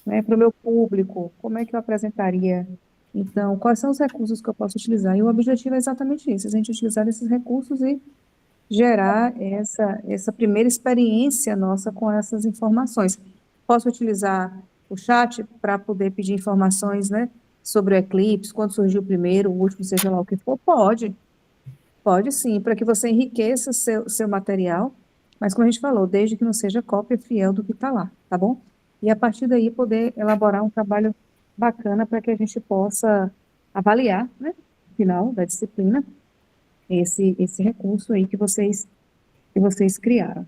Né? Para o meu público, como é que eu apresentaria? Então, quais são os recursos que eu posso utilizar? E o objetivo é exatamente isso, a gente utilizar esses recursos e gerar essa primeira experiência nossa com essas informações. Posso utilizar o chat para poder pedir informações, né, sobre o eclipse, quando surgiu o primeiro, o último, seja lá o que for? Pode sim, para que você enriqueça o seu material, mas como a gente falou, desde que não seja cópia fiel do que está lá, tá bom? E a partir daí poder elaborar um trabalho bacana para que a gente possa avaliar, né, no final da disciplina, esse recurso aí que vocês criaram.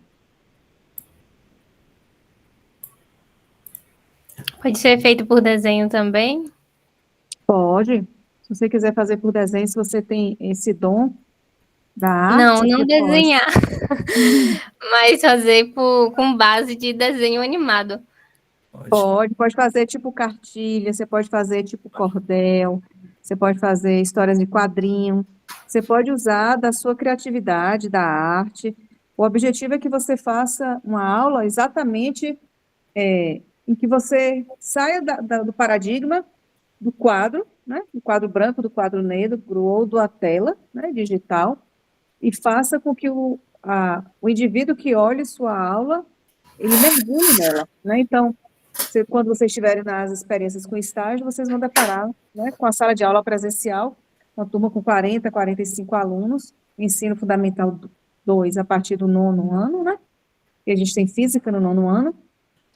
Pode ser feito por desenho também? Pode. Se você quiser fazer por desenho, se você tem esse dom da arte... Não desenhar, mas fazer com base de desenho animado. Pode fazer tipo cartilha, você pode fazer tipo cordel, você pode fazer histórias de quadrinho, você pode usar da sua criatividade, da arte. O objetivo é que você faça uma aula exatamente em que você saia do paradigma do quadro, né, do quadro branco, do quadro negro, ou da tela, né, digital, e faça com que o indivíduo que olhe sua aula, ele mergulhe nela, né? Então, quando vocês estiverem nas experiências com estágio, vocês vão deparar, né, com a sala de aula presencial, uma turma com 40, 45 alunos, ensino fundamental 2 a partir do 9º ano, né? E a gente tem física no 9º ano,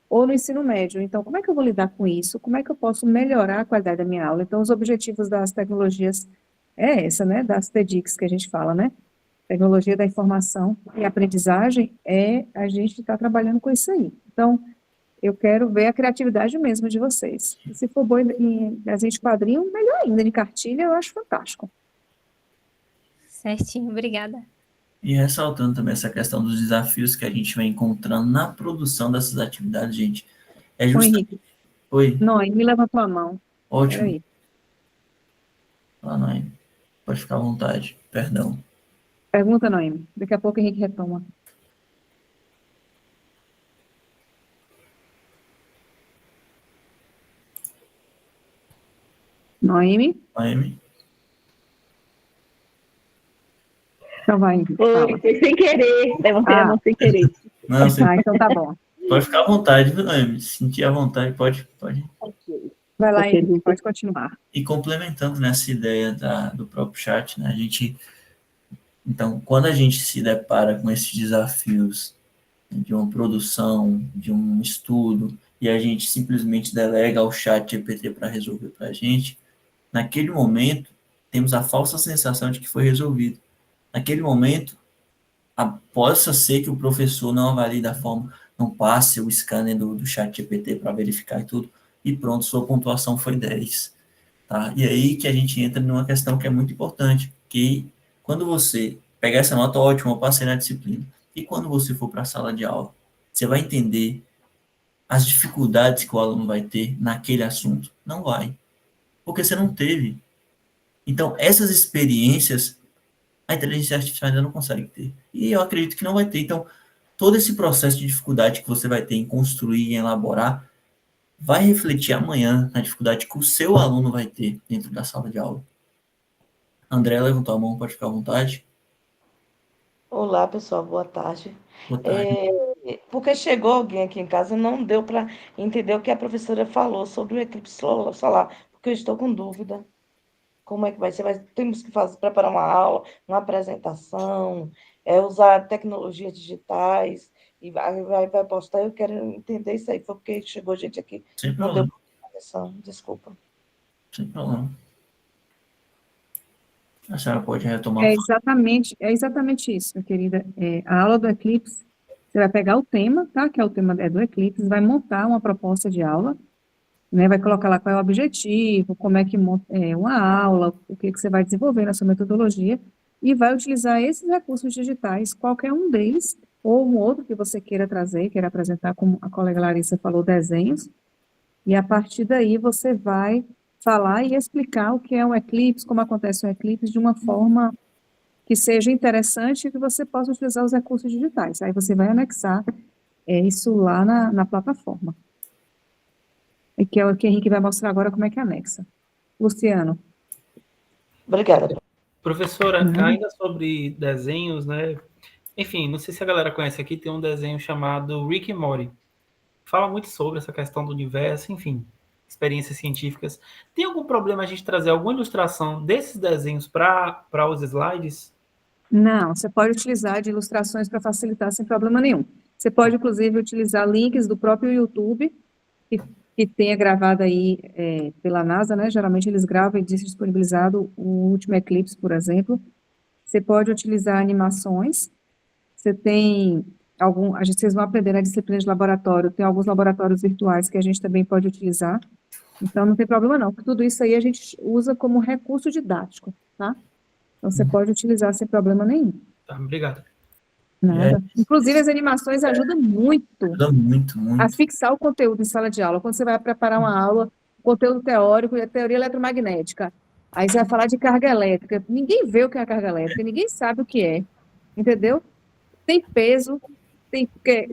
ou no ensino médio. Então, como é que eu vou lidar com isso? Como é que eu posso melhorar a qualidade da minha aula? Então, os objetivos das tecnologias essa, né, das TEDx que a gente fala, né? Tecnologia da informação e aprendizagem a gente está trabalhando com isso aí. Então, Eu quero ver a criatividade mesmo de vocês. E se for bom em desenho de quadrinho, melhor ainda, de cartilha, eu acho fantástico. Certinho, obrigada. E ressaltando também essa questão dos desafios que a gente vai encontrando na produção dessas atividades, gente. É Ô, justamente. Henrique, Oi, Noemi, levantou a mão. ótimo. Peraí. Noemi, pode ficar à vontade. Perdão. Pergunta, Noemi. Daqui a pouco o Henrique retoma. Noemi? Noemi? Então vai, Henrique, fala. Foi sem querer, levantei a mão sem querer. Não, você Então tá bom. pode ficar à vontade, viu, Noemi? Se sentir à vontade, pode. Vai lá, Ok. Henrique, pode continuar. E complementando nessa ideia do próprio chat, né? Então, quando a gente se depara com esses desafios de uma produção, de um estudo, e a gente simplesmente delega ao chat GPT para resolver para a gente, naquele momento, temos a falsa sensação de que foi resolvido. Naquele momento, possa ser que o professor não avalie da forma, não passe o scanner do chat GPT para verificar e tudo, e pronto, sua pontuação foi 10. Tá? E aí que a gente entra numa questão que é muito importante, que quando você pegar essa nota, ótima, eu passei na disciplina, e quando você for para a sala de aula, você vai entender as dificuldades que o aluno vai ter naquele assunto? Não vai, porque você não teve. Então, essas experiências, a inteligência artificial ainda não consegue ter. E eu acredito que não vai ter. Então, todo esse processo de dificuldade que você vai ter em construir e elaborar, vai refletir amanhã na dificuldade que o seu aluno vai ter dentro da sala de aula. André levantou a mão, pode ficar à vontade. Olá, pessoal, boa tarde. Boa tarde. Porque chegou alguém aqui em casa, não deu para entender o que a professora falou sobre o eclipse solar, porque eu estou com dúvida. Como é que vai ser? Temos que preparar uma aula, uma apresentação, usar tecnologias digitais, e vai postar. Eu quero entender isso aí, porque chegou gente aqui, Sem não deu problema. atenção, desculpa. Sem problema. A senhora pode retomar. É exatamente isso, minha querida. A aula do Eclipse, você vai pegar o tema, tá? Que é o tema do Eclipse, vai montar uma proposta de aula, né? Vai colocar lá qual é o objetivo, como é que monta uma aula, o que você vai desenvolver na sua metodologia, e vai utilizar esses recursos digitais, qualquer um deles, ou um outro que você queira trazer, queira apresentar, como a colega Larissa falou, desenhos, e a partir daí você vai falar e explicar o que é um eclipse, como acontece um eclipse, de uma forma que seja interessante e que você possa utilizar os recursos digitais. Aí você vai anexar isso lá na plataforma. E que é o que o Henrique vai mostrar agora como é que anexa. Luciano. Obrigada. Professora, ainda sobre desenhos, né? Enfim, não sei se a galera conhece aqui, tem um desenho chamado Rick and Morty. Fala muito sobre essa questão do universo, enfim, experiências científicas. Tem algum problema a gente trazer alguma ilustração desses desenhos para os slides? Não, você pode utilizar de ilustrações para facilitar sem problema nenhum. Você pode, inclusive, utilizar links do próprio YouTube, que tenha gravado aí pela NASA, né? Geralmente eles gravam e disponibilizado o último eclipse, por exemplo. Você pode utilizar animações. Você tem vocês vão aprender na disciplina de laboratório, tem alguns laboratórios virtuais que a gente também pode utilizar. Então, não tem problema não, porque tudo isso aí a gente usa como recurso didático, tá? Então, você pode utilizar sem problema nenhum. Tá, obrigado. Nada. Inclusive, as animações ajudam muito Ajuda muito, muito. a fixar o conteúdo em sala de aula. Quando você vai preparar uma aula, conteúdo teórico e a teoria eletromagnética, aí você vai falar de carga elétrica. Ninguém vê o que é a carga elétrica, ninguém sabe o que é, entendeu? Tem peso,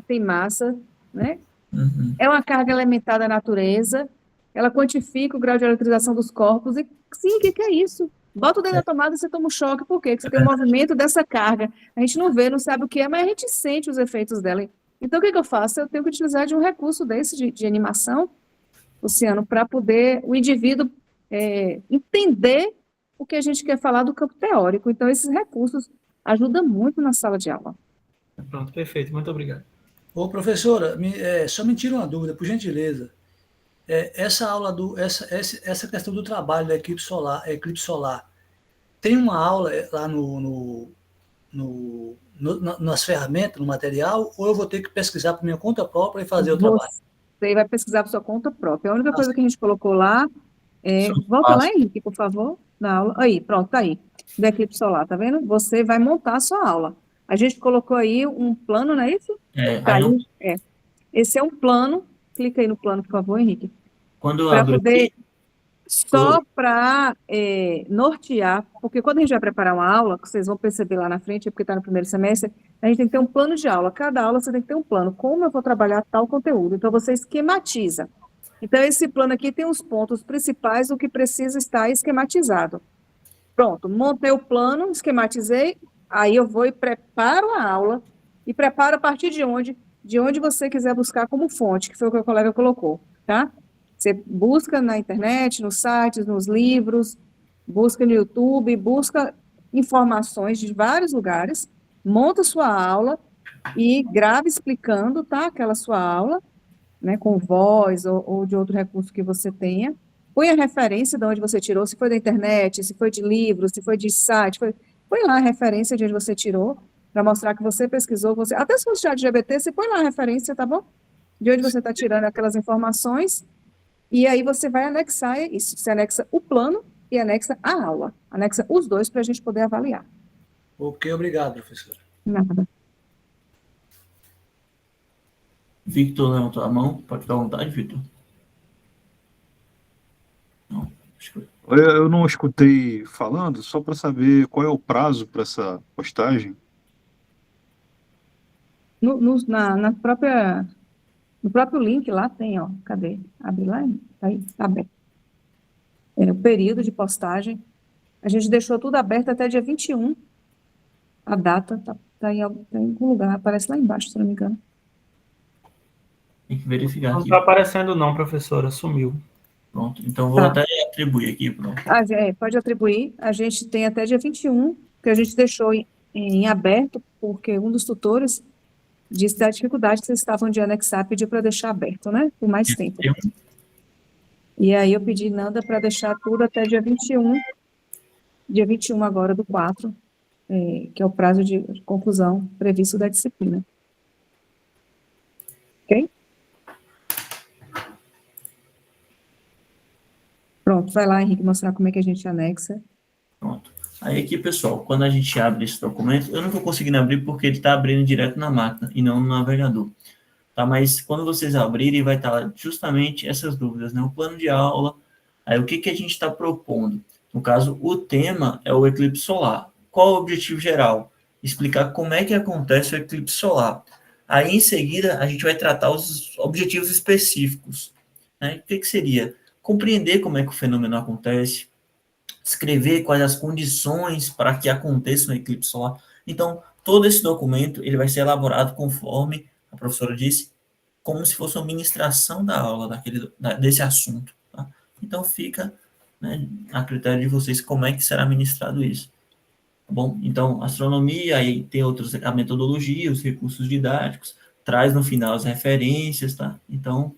tem massa, né? Uhum. É uma carga elementar da natureza, ela quantifica o grau de eletrização dos corpos, e sim, o que é isso? Bota o dedo na tomada e você toma um choque, por quê? Porque você tem um movimento dessa carga, a gente não vê, não sabe o que é, mas a gente sente os efeitos dela. Então, o que eu faço? Eu tenho que utilizar de um recurso desse, de animação, Luciano, para poder o indivíduo entender o que a gente quer falar do campo teórico. Então, esses recursos ajudam muito na sala de aula. Pronto, perfeito, muito obrigado. Ô, professora, só me tira uma dúvida, por gentileza. Essa aula, essa questão do trabalho da eclipse solar, tem uma aula lá nas ferramentas, no material, ou eu vou ter que pesquisar por minha conta própria e fazer o trabalho? você vai pesquisar por sua conta própria. A única coisa que a gente colocou lá é... Isso Volta fácil. lá, Henrique, por favor, na aula. Aí, pronto, tá aí. Do eclipse solar, tá vendo? Você vai montar a sua aula. A gente colocou aí um plano, não é isso? Tá Aí aí, é. Esse é um plano. Clica aí no plano, por favor, Henrique. quando eu Para abro poder... aqui, Só para nortear, porque quando a gente vai preparar uma aula, que vocês vão perceber lá na frente, é porque está no primeiro semestre, a gente tem que ter um plano de aula. Cada aula você tem que ter um plano. Como eu vou trabalhar tal conteúdo? Então, você esquematiza. Então, esse plano aqui tem os pontos principais, o que precisa estar esquematizado. Pronto, montei o plano, esquematizei, aí eu vou e preparo a aula, e preparo a partir de onde? De onde você quiser buscar como fonte, que foi o que o colega colocou, tá? Você busca na internet, nos sites, nos livros, busca no YouTube, busca informações de vários lugares, monta sua aula e grava explicando, tá? Aquela sua aula, né? Com voz ou de outro recurso que você tenha. Põe a referência de onde você tirou, se foi da internet, se foi de livro, se foi de site, põe lá a referência de onde você tirou, para mostrar que você pesquisou, até se for chat GPT, você põe lá a referência, tá bom? De onde você está tirando aquelas informações. E aí você vai anexar isso. Você anexa o plano e anexa a aula. Anexa os dois para a gente poder avaliar. Ok, obrigado, professora. Nada. Victor levantou a mão. Pode ficar à vontade, Victor. Não, acho que... Eu não escutei falando, só para saber qual é o prazo para essa postagem. Na própria... No próprio link lá tem, ó. Cadê? Abre lá? Tá aí, tá aberto. O período de postagem. A gente deixou tudo aberto até dia 21. A data tá em algum lugar. Aparece lá embaixo, se não me engano. Tem que verificar Não aqui. está aparecendo não, professora. Sumiu. Pronto. Então, vou até atribuir aqui. Pronto. Pode atribuir. A gente tem até dia 21, que a gente deixou em aberto, porque um dos tutores disse da dificuldade que vocês estavam de anexar, pediu para deixar aberto, né? Por mais tempo. E aí eu pedi Nanda para deixar tudo até dia 21. Dia 21 agora do 4, que é o prazo de conclusão previsto da disciplina. Ok? Pronto, vai lá, Henrique, mostrar como é que a gente anexa. Pronto. Aí aqui, pessoal, quando a gente abre esse documento, eu não estou conseguindo abrir porque ele está abrindo direto na máquina e não no navegador. Tá? Mas quando vocês abrirem, vai estar lá justamente essas dúvidas, né? O plano de aula, aí o que a gente está propondo? No caso, o tema é o eclipse solar. Qual o objetivo geral? Explicar como é que acontece o eclipse solar. Aí, em seguida, a gente vai tratar os objetivos específicos. Né? O que seria? Compreender como é que o fenômeno acontece, escrever quais as condições para que aconteça um eclipse solar. Então, todo esse documento ele vai ser elaborado conforme a professora disse, como se fosse uma ministração da aula desse assunto. Tá? Então, fica, né, a critério de vocês como é que será ministrado isso. Tá bom? Então, astronomia, aí tem a metodologia, os recursos didáticos, traz no final as referências, tá? Então,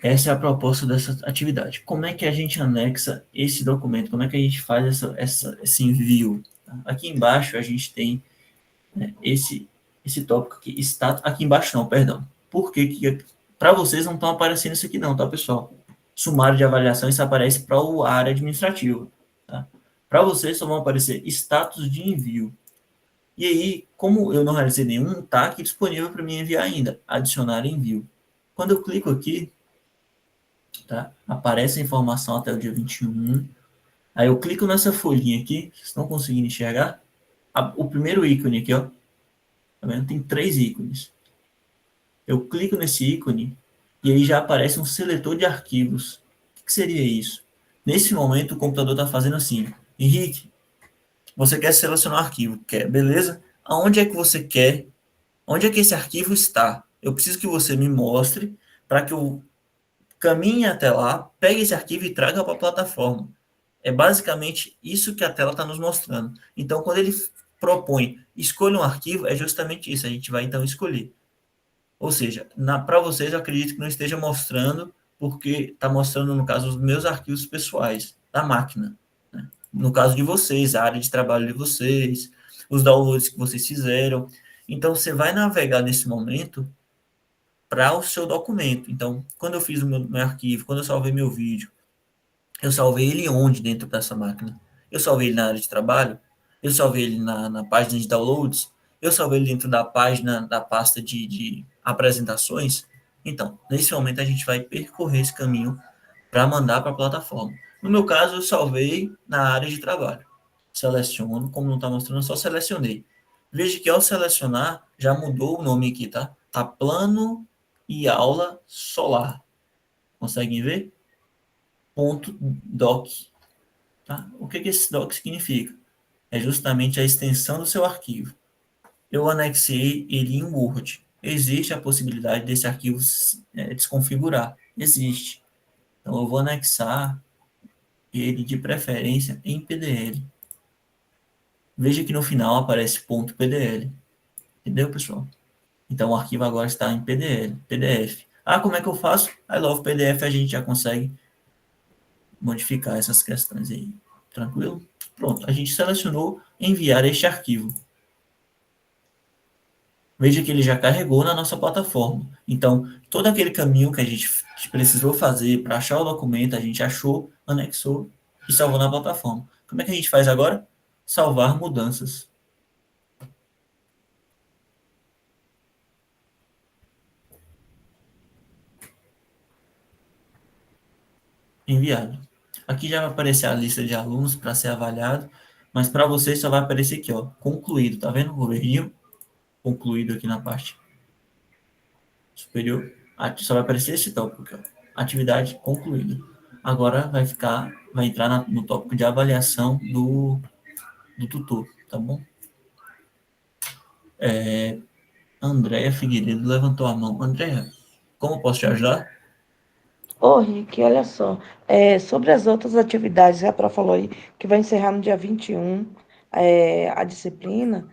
essa é a proposta dessa atividade. Como é que a gente anexa esse documento? Como é que a gente faz esse envio? Tá? Aqui embaixo a gente tem, né, esse tópico aqui, status. Aqui embaixo não, perdão. Por que para vocês não estão aparecendo isso aqui não, tá, pessoal? Sumário de avaliação, isso aparece para a área administrativa. Tá? Para vocês só vão aparecer status de envio. E aí, como eu não realizei nenhum, está aqui disponível para mim enviar ainda. Adicionar envio. Quando eu clico aqui, tá? Aparece a informação até o dia 21. Aí eu clico nessa folhinha aqui, vocês estão conseguindo enxergar? O primeiro ícone aqui, ó. Tá vendo? Tem 3 ícones. Eu clico nesse ícone e aí já aparece um seletor de arquivos. O que seria isso? Nesse momento o computador está fazendo assim: Henrique, você quer selecionar o arquivo? Quer, beleza? Aonde é que você quer? Onde é que esse arquivo está? Eu preciso que você me mostre para que eu caminhe até lá, pegue esse arquivo e traga para a plataforma. É basicamente isso que a tela está nos mostrando. Então, quando ele propõe escolha um arquivo, é justamente isso. A gente vai, então, escolher. Ou seja, para vocês, eu acredito que não esteja mostrando, porque está mostrando, no caso, os meus arquivos pessoais, da máquina. Né? No caso de vocês, a área de trabalho de vocês, os downloads que vocês fizeram. Então, você vai navegar nesse momento para o seu documento. Então, quando eu fiz o meu arquivo, quando eu salvei meu vídeo, eu salvei ele onde dentro dessa máquina? Eu salvei ele na área de trabalho, eu salvei ele na página de downloads, eu salvei ele dentro da página, da pasta de apresentações. Então, nesse momento, a gente vai percorrer esse caminho para mandar para a plataforma. No meu caso, eu salvei na área de trabalho. Seleciono, como não está mostrando, eu só selecionei. Veja que ao selecionar, já mudou o nome aqui, tá? Tá plano e aula solar. Conseguem ver? .doc. Tá? O que esse doc significa? É justamente a extensão do seu arquivo. Eu anexei ele em Word. Existe a possibilidade desse arquivo desconfigurar. Existe. Então, eu vou anexar ele de preferência em PDL. Veja que no final aparece .pdl. Entendeu, pessoal? Então, o arquivo agora está em PDL, PDF. Ah, como é que eu faço? I love PDF, a gente já consegue modificar essas questões aí. Tranquilo? Pronto, a gente selecionou enviar este arquivo. Veja que ele já carregou na nossa plataforma. Então, todo aquele caminho que a gente precisou fazer para achar o documento, a gente achou, anexou e salvou na plataforma. Como é que a gente faz agora? Salvar mudanças. Enviado. Aqui já vai aparecer a lista de alunos para ser avaliado, mas para vocês só vai aparecer aqui, ó, concluído. Tá vendo o verdinho? Concluído aqui na parte superior. Aqui só vai aparecer esse tópico aqui, ó. Atividade concluída. Agora vai entrar no tópico de avaliação do tutor, tá bom? Andréia Figueiredo levantou a mão. Andréia, como posso te ajudar? Ô, Rick, olha só. Sobre as outras atividades, a Pro falou aí que vai encerrar no dia 21, a disciplina.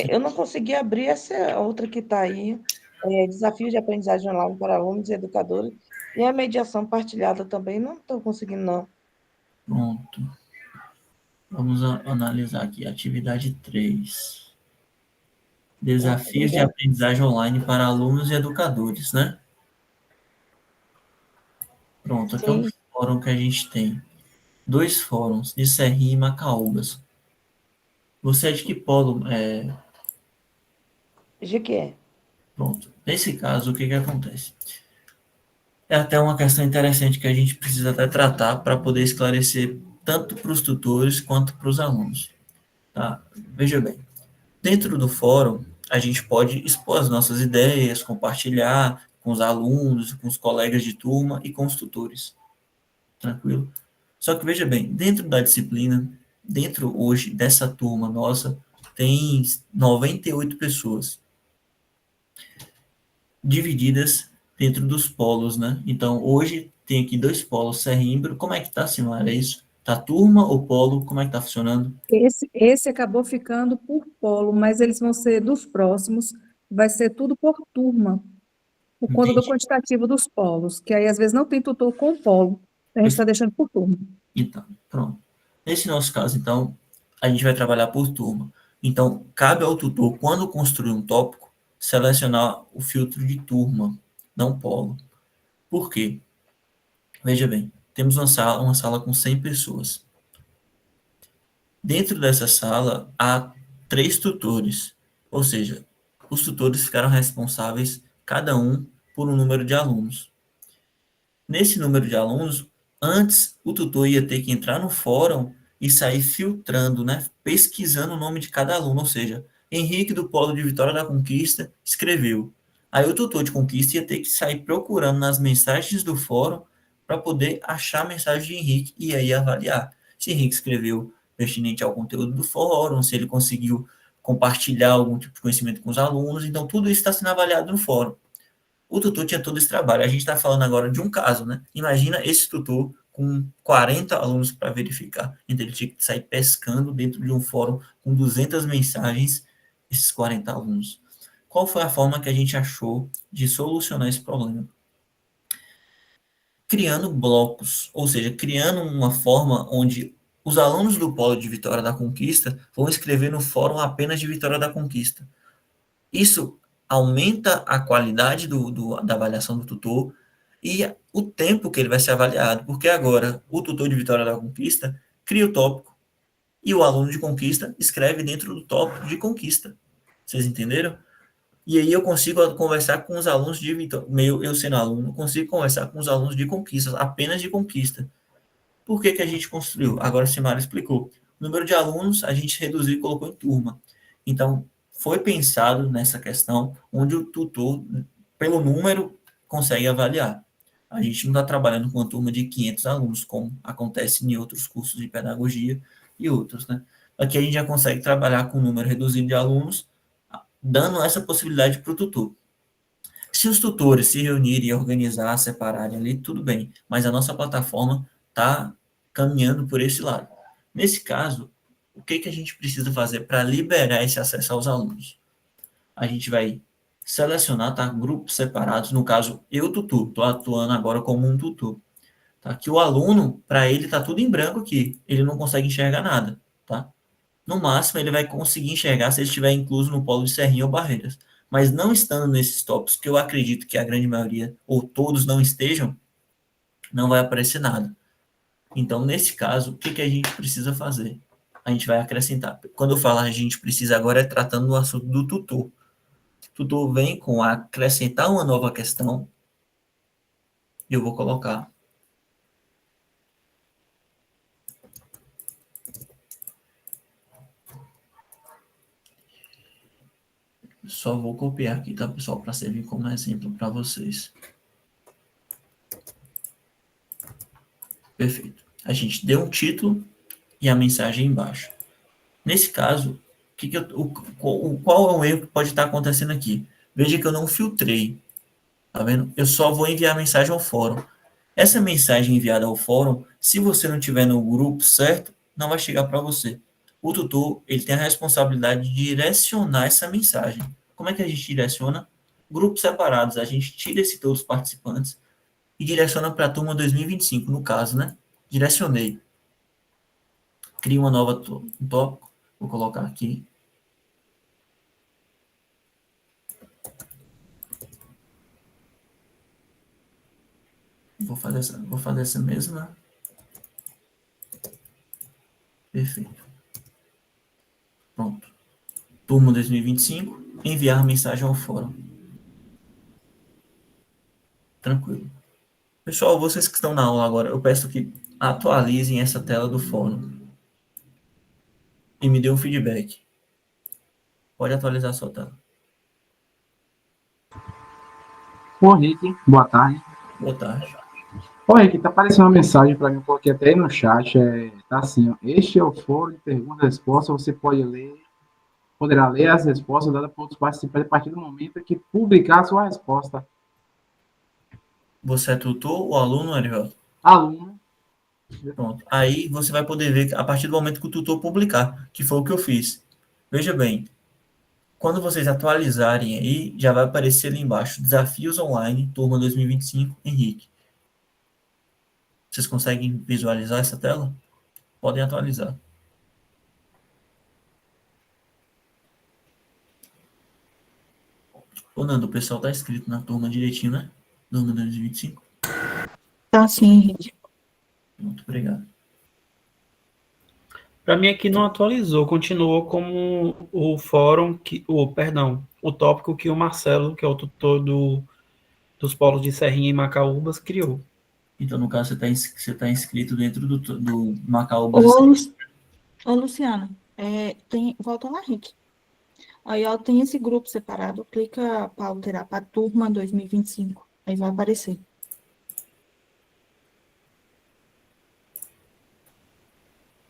Eu não consegui abrir essa outra que está aí, Desafio de Aprendizagem Online para Alunos e Educadores, e a mediação partilhada também, não estou conseguindo, não. Pronto. Vamos analisar aqui. Atividade 3. Desafios de aprendizagem online para alunos e educadores, né? Pronto, aqui é um fórum que a gente tem. 2 fóruns, de Serrinha e Macaúbas. Você é de que polo? Jequié. Pronto. Nesse caso, o que acontece? É até uma questão interessante que a gente precisa até tratar para poder esclarecer tanto para os tutores quanto para os alunos. Tá? Veja bem, dentro do fórum, a gente pode expor as nossas ideias, compartilhar com os alunos, com os colegas de turma e com os tutores. Tranquilo? Só que veja bem, dentro da disciplina, dentro hoje dessa turma nossa, tem 98 pessoas divididas dentro dos polos, né? Então, hoje tem aqui 2 polos, Serrimbro. Como é que tá, Simara? É isso? Tá turma ou polo? Como é que tá funcionando? Esse acabou ficando por polo, mas eles vão ser dos próximos, vai ser tudo por turma, por conta do quantitativo dos polos, que aí às vezes não tem tutor com polo, a gente está deixando por turma. Então, pronto. Nesse nosso caso, então, a gente vai trabalhar por turma. Então, cabe ao tutor, quando construir um tópico, selecionar o filtro de turma, não polo. Por quê? Veja bem, temos uma sala com 100 pessoas. Dentro dessa sala, há 3 tutores, ou seja, os tutores ficaram responsáveis, cada um, por um número de alunos. Nesse número de alunos, antes o tutor ia ter que entrar no fórum e sair filtrando, né, pesquisando o nome de cada aluno, ou seja, Henrique do Polo de Vitória da Conquista escreveu. Aí o tutor de Conquista ia ter que sair procurando nas mensagens do fórum para poder achar a mensagem de Henrique e aí avaliar se Henrique escreveu pertinente ao conteúdo do fórum, se ele conseguiu compartilhar algum tipo de conhecimento com os alunos. Então, tudo isso está sendo avaliado no fórum. O tutor tinha todo esse trabalho. A gente está falando agora de um caso, né? Imagina esse tutor com 40 alunos para verificar. Então, ele tinha que sair pescando dentro de um fórum com 200 mensagens, esses 40 alunos. Qual foi a forma que a gente achou de solucionar esse problema? Criando blocos, ou seja, criando uma forma onde os alunos do Polo de Vitória da Conquista vão escrever no fórum apenas de Vitória da Conquista. Isso aumenta a qualidade da avaliação do tutor e o tempo que ele vai ser avaliado, porque agora o tutor de Vitória da Conquista cria o tópico e o aluno de Conquista escreve dentro do tópico de Conquista. Vocês entenderam? E aí eu consigo conversar com os alunos de Vitória, eu sendo aluno, consigo conversar com os alunos de Conquista, apenas de Conquista. Por que que a gente construiu? Agora a Simara explicou. O número de alunos a gente reduziu e colocou em turma. Então, foi pensado nessa questão onde o tutor, pelo número, consegue avaliar. A gente não está trabalhando com uma turma de 500 alunos, como acontece em outros cursos de pedagogia e outros, né? Aqui a gente já consegue trabalhar com um número reduzido de alunos, dando essa possibilidade para o tutor. Se os tutores se reunirem, organizar, separarem ali, tudo bem, mas a nossa plataforma está caminhando por esse lado. Nesse caso, o que a gente precisa fazer para liberar esse acesso aos alunos? A gente vai selecionar, tá, grupos separados, no caso, eu tutor, estou atuando agora como um tutor. Tá? Que o aluno, para ele, está tudo em branco aqui, ele não consegue enxergar nada. Tá? No máximo, ele vai conseguir enxergar se ele estiver incluso no polo de Serrinha ou Barreiras. Mas não estando nesses tópicos, que eu acredito que a grande maioria, ou todos não estejam, não vai aparecer nada. Então, nesse caso, o que a gente precisa fazer? A gente vai acrescentar. Quando eu falo a gente precisa, agora é tratando do assunto do tutor. O tutor vem com acrescentar uma nova questão, e eu vou colocar. Só vou copiar aqui, tá, pessoal, para servir como exemplo para vocês. Perfeito. A gente deu um título e a mensagem embaixo. Nesse caso, qual é o erro que pode estar acontecendo aqui? Veja que eu não filtrei. Tá vendo? Eu só vou enviar a mensagem ao fórum. Essa mensagem enviada ao fórum, se você não tiver no grupo certo, não vai chegar para você. O tutor, ele tem a responsabilidade de direcionar essa mensagem. Como é que a gente direciona? Grupos separados. A gente tira esse todos os participantes e direciona para a turma 2025, no caso, né? Direcionei. Crio uma nova tópico. Vou colocar aqui. Vou fazer essa mesma. Perfeito. Pronto. Turma 2025, enviar mensagem ao fórum. Tranquilo. Pessoal, vocês que estão na aula agora, eu peço que atualizem essa tela do fórum. E me dê um feedback. Pode atualizar a sua tela. Ô, Rick, boa tarde. Boa tarde. Ô, Rick, tá aparecendo uma mensagem para mim, eu coloquei até aí no chat, tá assim, ó, este é o fórum de perguntas e respostas, você poderá ler as respostas dadas por outros participantes a partir do momento que publicar a sua resposta. Você é tutor ou aluno, Ariel? Aluno. Pronto. Aí você vai poder ver a partir do momento que o tutor publicar, que foi o que eu fiz. Veja bem, quando vocês atualizarem aí, já vai aparecer ali embaixo, Desafios Online, Turma 2025, Henrique. Vocês conseguem visualizar essa tela? Podem atualizar. Ô, Nando, o pessoal tá inscrito na turma direitinho, né? Turma 2025. Tá sim, Henrique. Muito obrigado. Para mim aqui não atualizou, continuou como o fórum, o tópico que o Marcelo, que é o tutor dos polos de Serrinha e Macaúbas, criou. Então, no caso, você tá inscrito dentro do Macaúbas. Ô, Luciana, volta lá, Henrique. Aí, ó, tem esse grupo separado, clica para alterar para turma 2025, aí vai aparecer.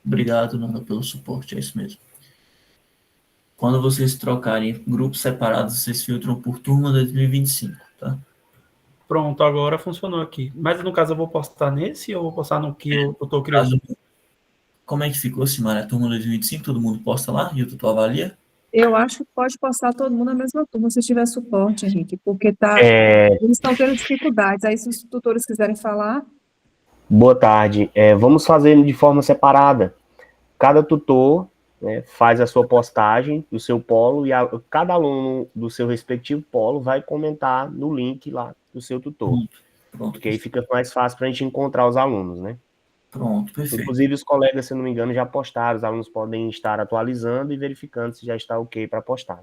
Obrigado, Nanda, pelo suporte, é isso mesmo. Quando vocês trocarem grupos separados, vocês filtram por turma 2025, tá? Pronto, agora funcionou aqui. Mas no caso eu vou postar nesse ou vou postar no que eu tô criando? Como é que ficou, Simara? A turma 2025, todo mundo posta lá e o tutor avalia? Eu acho que pode passar todo mundo na mesma turma, se tiver suporte, Henrique, porque eles estão tendo dificuldades. Aí, se os tutores quiserem falar. Boa tarde. Vamos fazer de forma separada. Cada tutor né, faz a sua postagem do seu polo e cada aluno do seu respectivo polo vai comentar no link lá do seu tutor. Pronto, Porque aí fica mais fácil para a gente encontrar os alunos, né? pronto, perfeito. Inclusive, os colegas, se não me engano, já postaram. Os alunos podem estar atualizando e verificando se já está ok para postar.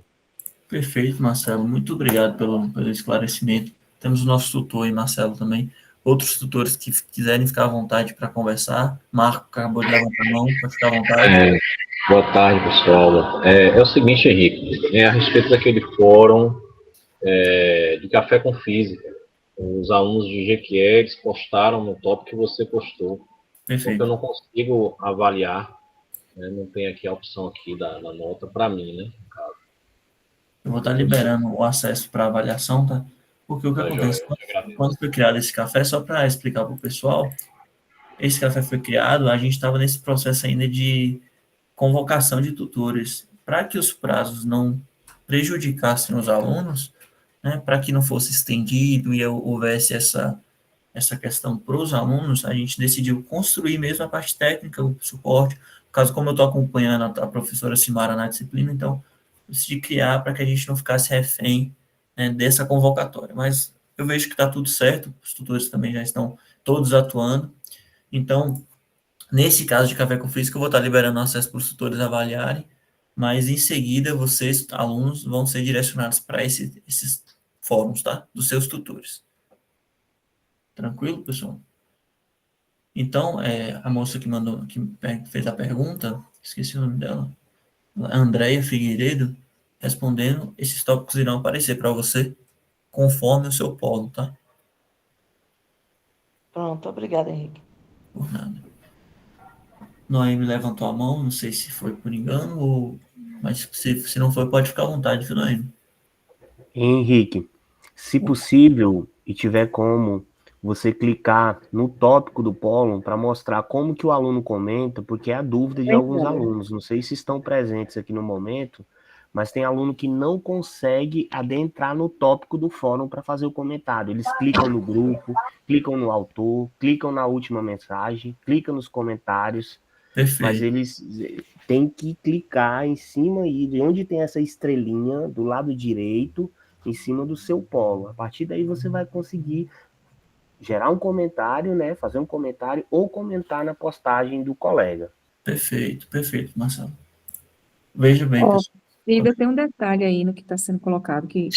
Perfeito, Marcelo. Muito obrigado pelo esclarecimento. Temos o nosso tutor aí, Marcelo, também. Outros tutores que quiserem ficar à vontade para conversar. Marco acabou de levantar a mão, pode ficar à vontade. Boa tarde, pessoal. É o seguinte, Henrique, a respeito daquele fórum de café com física. Os alunos de Jequié, eles postaram no tópico que você postou. Perfeito. Porque eu não consigo avaliar, né? Não tem aqui a opção aqui da nota para mim, né? Eu vou estar liberando o acesso para avaliação, tá? Porque o que acontece, quando foi criado esse café, só para explicar para o pessoal, esse café foi criado, a gente estava nesse processo ainda de convocação de tutores, para que os prazos não prejudicassem os alunos, né, para que não fosse estendido e houvesse essa questão para os alunos, a gente decidiu construir mesmo a parte técnica, o suporte. No caso, como eu estou acompanhando a professora Simara na disciplina, então, decidi criar para que a gente não ficasse refém, né, dessa convocatória. Mas eu vejo que está tudo certo, os tutores também já estão todos atuando. Então, nesse caso de café com física, eu vou estar liberando acesso para os tutores avaliarem, mas em seguida, vocês, alunos, vão ser direcionados para esses fóruns, tá? Dos seus tutores. Tranquilo, pessoal? Então, a moça que fez a pergunta, esqueci o nome dela, a Andréia Figueiredo, respondendo, esses tópicos irão aparecer para você conforme o seu polo, tá? Pronto, obrigada, Henrique. Por nada. Noemi levantou a mão, não sei se foi por engano, mas se não foi, pode ficar à vontade, viu, Noemi? Henrique, se possível e tiver como, você clicar no tópico do polo para mostrar como que o aluno comenta, porque é a dúvida de alguns alunos. Não sei se estão presentes aqui no momento, mas tem aluno que não consegue adentrar no tópico do fórum para fazer o comentário. Eles clicam no grupo, clicam no autor, clicam na última mensagem, clicam nos comentários, Perfeito. Mas eles têm que clicar em cima aí, de onde tem essa estrelinha, do lado direito, em cima do seu polo. A partir daí você vai conseguir gerar um comentário, né? Fazer um comentário ou comentar na postagem do colega. Perfeito, Marcelo. Veja bem, Ó, pessoal. e ainda tem um detalhe aí no que está sendo colocado, que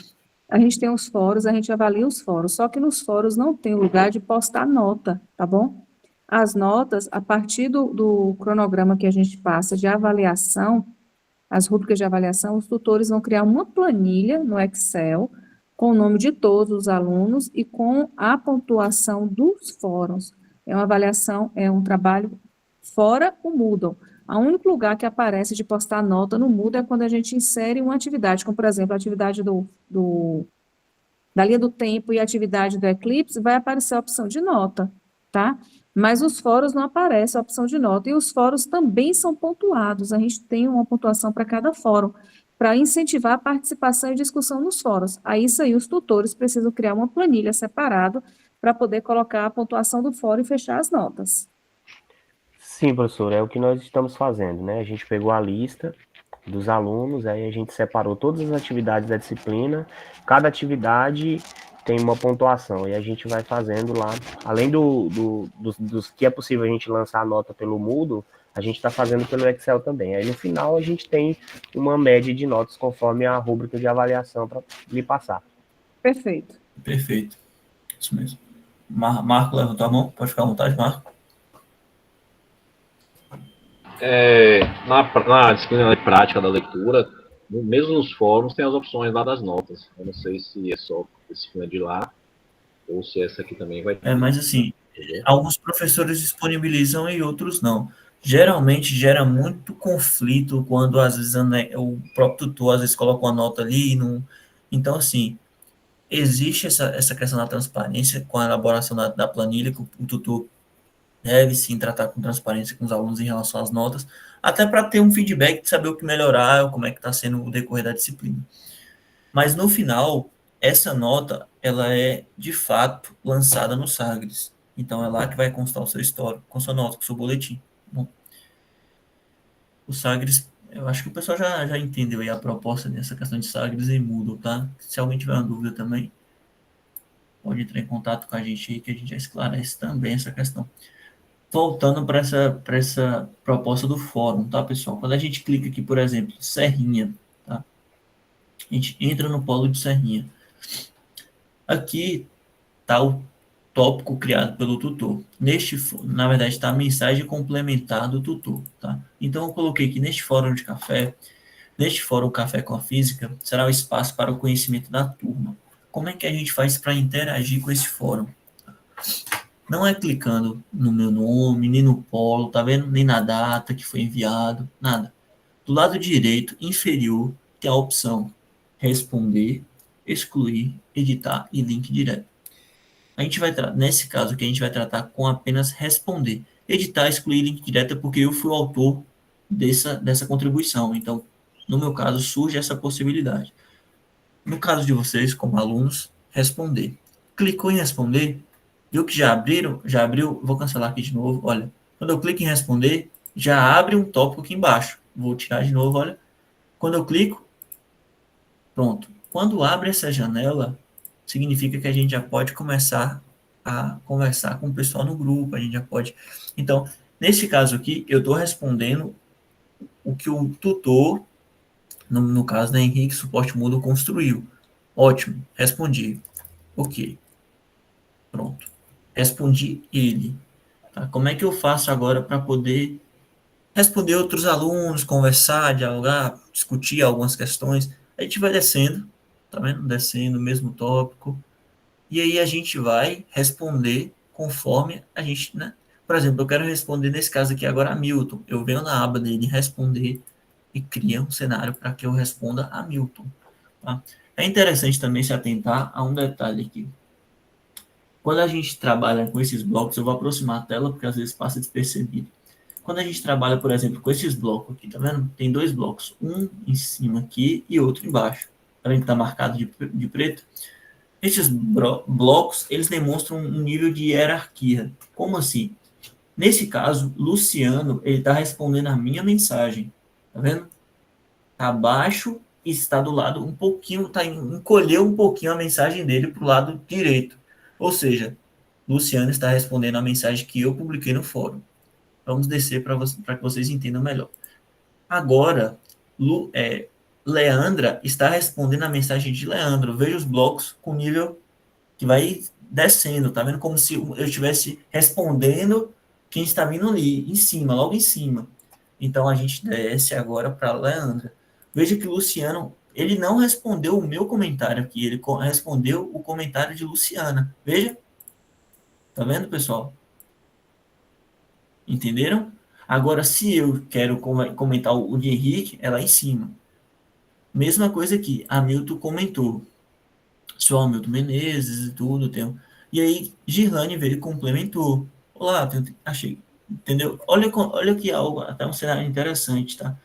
a gente tem os fóruns, a gente avalia os fóruns, só que nos fóruns não tem lugar de postar nota, tá bom? As notas, a partir do cronograma que a gente passa de avaliação, as rúbricas de avaliação, os tutores vão criar uma planilha no Excel com o nome de todos os alunos e com a pontuação dos fóruns. É uma avaliação, é um trabalho fora o Moodle. O único lugar que aparece de postar nota no Moodle é quando a gente insere uma atividade, como, por exemplo, a atividade da linha do tempo e a atividade do Eclipse, vai aparecer a opção de nota, tá? Mas os fóruns não aparece a opção de nota, e os fóruns também são pontuados, a gente tem uma pontuação para cada fórum, para incentivar a participação e discussão nos fóruns. Aí, isso aí, os tutores precisam criar uma planilha separada para poder colocar a pontuação do fórum e fechar as notas. Sim, professor, é o que nós estamos fazendo, né? A gente pegou a lista dos alunos, aí a gente separou todas as atividades da disciplina, cada atividade tem uma pontuação, e a gente vai fazendo lá, além dos que é possível a gente lançar a nota pelo Moodle, a gente está fazendo pelo Excel também. Aí no final a gente tem uma média de notas conforme a rúbrica de avaliação para lhe passar. Perfeito. Perfeito. Isso mesmo. Marco levantou a mão, pode ficar à vontade, Marco. Na disciplina de prática da leitura, mesmo nos fóruns, tem as opções lá das notas. Eu não sei se é só a disciplina de lá, ou se essa aqui também vai ter. Mas assim, alguns professores disponibilizam e outros não. Geralmente gera muito conflito quando, às vezes, o próprio tutor, às vezes, coloca uma nota ali. Então, assim, existe essa questão da transparência com a elaboração da planilha, que o tutor deve, sim, tratar com transparência com os alunos em relação às notas, até para ter um feedback de saber o que melhorar, como é que está sendo o decorrer da disciplina. Mas, no final, essa nota, ela é, de fato, lançada no Sagres. Então, é lá que vai constar o seu histórico, com sua nota, com o seu boletim. Bom, o Sagres Eu acho que o pessoal já entendeu aí a proposta dessa questão de Sagres e Moodle, tá? Se alguém tiver uma dúvida também, pode entrar em contato com a gente aí, que a gente já esclarece também essa questão. Voltando para essa proposta do fórum, tá, pessoal? Quando a gente clica aqui, por exemplo, Serrinha, tá? A gente entra no polo de Serrinha. Aqui está o tópico criado pelo tutor. Na verdade, está a mensagem complementar do tutor, tá? Então, eu coloquei aqui neste fórum de café, neste fórum Café com a Física, será o espaço para o conhecimento da turma. Como é que a gente faz para interagir com esse fórum? Não é clicando no meu nome, nem no polo, tá vendo? Nem na data que foi enviado, nada. Do lado direito, inferior, tem a opção responder, excluir, editar e link direto. A gente vai nesse caso aqui, a gente vai tratar com apenas responder. Editar, excluir link direto é porque eu fui o autor dessa contribuição. Então, no meu caso, surge essa possibilidade. No caso de vocês, como alunos, responder. Clicou em responder, viu que já abriu, vou cancelar aqui de novo, olha. Quando eu clico em responder, já abre um tópico aqui embaixo. Vou tirar de novo, olha. Quando eu clico, pronto. Quando abre essa janela, significa que a gente já pode começar a conversar com o pessoal no grupo, a gente já pode... Então, nesse caso aqui, eu estou respondendo o que o tutor, no caso da Henrique, Suporte Moodle, construiu. Ótimo, respondi. Ok. Pronto. Respondi ele. Tá? Como é que eu faço agora para poder responder outros alunos, conversar, dialogar, discutir algumas questões? A gente vai descendo, tá vendo? Descendo, mesmo tópico. E aí a gente vai responder conforme a gente, né? Por exemplo, eu quero responder nesse caso aqui agora a Milton. Eu venho na aba dele responder e cria um cenário para que eu responda a Milton. Tá? É interessante também se atentar a um detalhe aqui. Quando a gente trabalha com esses blocos, eu vou aproximar a tela porque às vezes passa despercebido. Quando a gente trabalha, por exemplo, com esses blocos aqui, tá vendo? Tem dois blocos, um em cima aqui e outro embaixo. Tá vendo que tá marcado de preto? Esses blocos, eles demonstram um nível de hierarquia. Como assim? Nesse caso, Luciano, ele está respondendo a minha mensagem. Tá vendo? Tá abaixo e está do lado um pouquinho, encolheu um pouquinho a mensagem dele para o lado direito. Ou seja, Luciano está respondendo a mensagem que eu publiquei no fórum. Vamos descer para que vocês entendam melhor. Agora, Leandra está respondendo a mensagem de Leandro. Veja os blocos com nível que vai descendo, tá vendo? Como se eu estivesse respondendo quem está vindo ali, em cima, logo em cima. Então, a gente desce agora para Leandra. Veja que o Luciano, ele não respondeu o meu comentário aqui, ele respondeu o comentário de Luciana. Veja. Tá vendo, pessoal? Entenderam? Agora, se eu quero comentar o de Henrique, é lá em cima. Mesma coisa aqui, Hamilton comentou. Sou Hamilton Menezes e tudo. E aí, Girlane veio e complementou. Olá, achei. Entendeu? Olha aqui algo, até um cenário interessante, tá?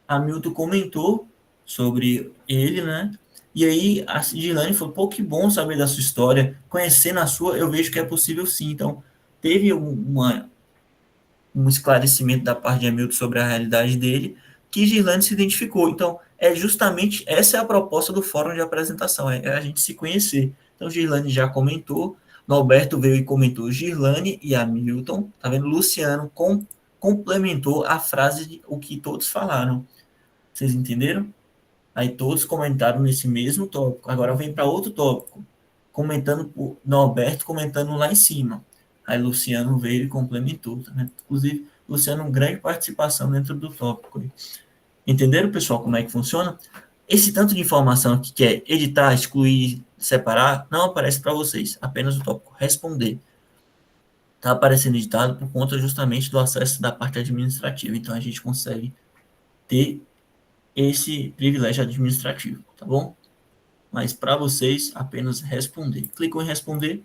Hamilton comentou sobre ele, né? E aí, a Girlane falou, pô, que bom saber da sua história. Conhecendo a sua, eu vejo que é possível sim. Então, teve um esclarecimento da parte de Hamilton sobre a realidade dele, que Girlane se identificou. Então, justamente essa é a proposta do fórum de apresentação, é a gente se conhecer. Então, Girlane já comentou, Norberto veio e comentou Girlane e Hamilton, tá vendo? Luciano complementou a frase de o que todos falaram. Vocês entenderam? Aí todos comentaram nesse mesmo tópico. Agora vem para outro tópico, Norberto comentando lá em cima. Aí Luciano veio e complementou, tá vendo? Inclusive, Luciano, grande participação dentro do tópico. Entenderam, pessoal, como é que funciona? Esse tanto de informação aqui, que é editar, excluir, separar, não aparece para vocês. Apenas o tópico responder. Está aparecendo editado por conta justamente do acesso da parte administrativa. Então, a gente consegue ter esse privilégio administrativo, tá bom? Mas para vocês, apenas responder. Clicou em responder,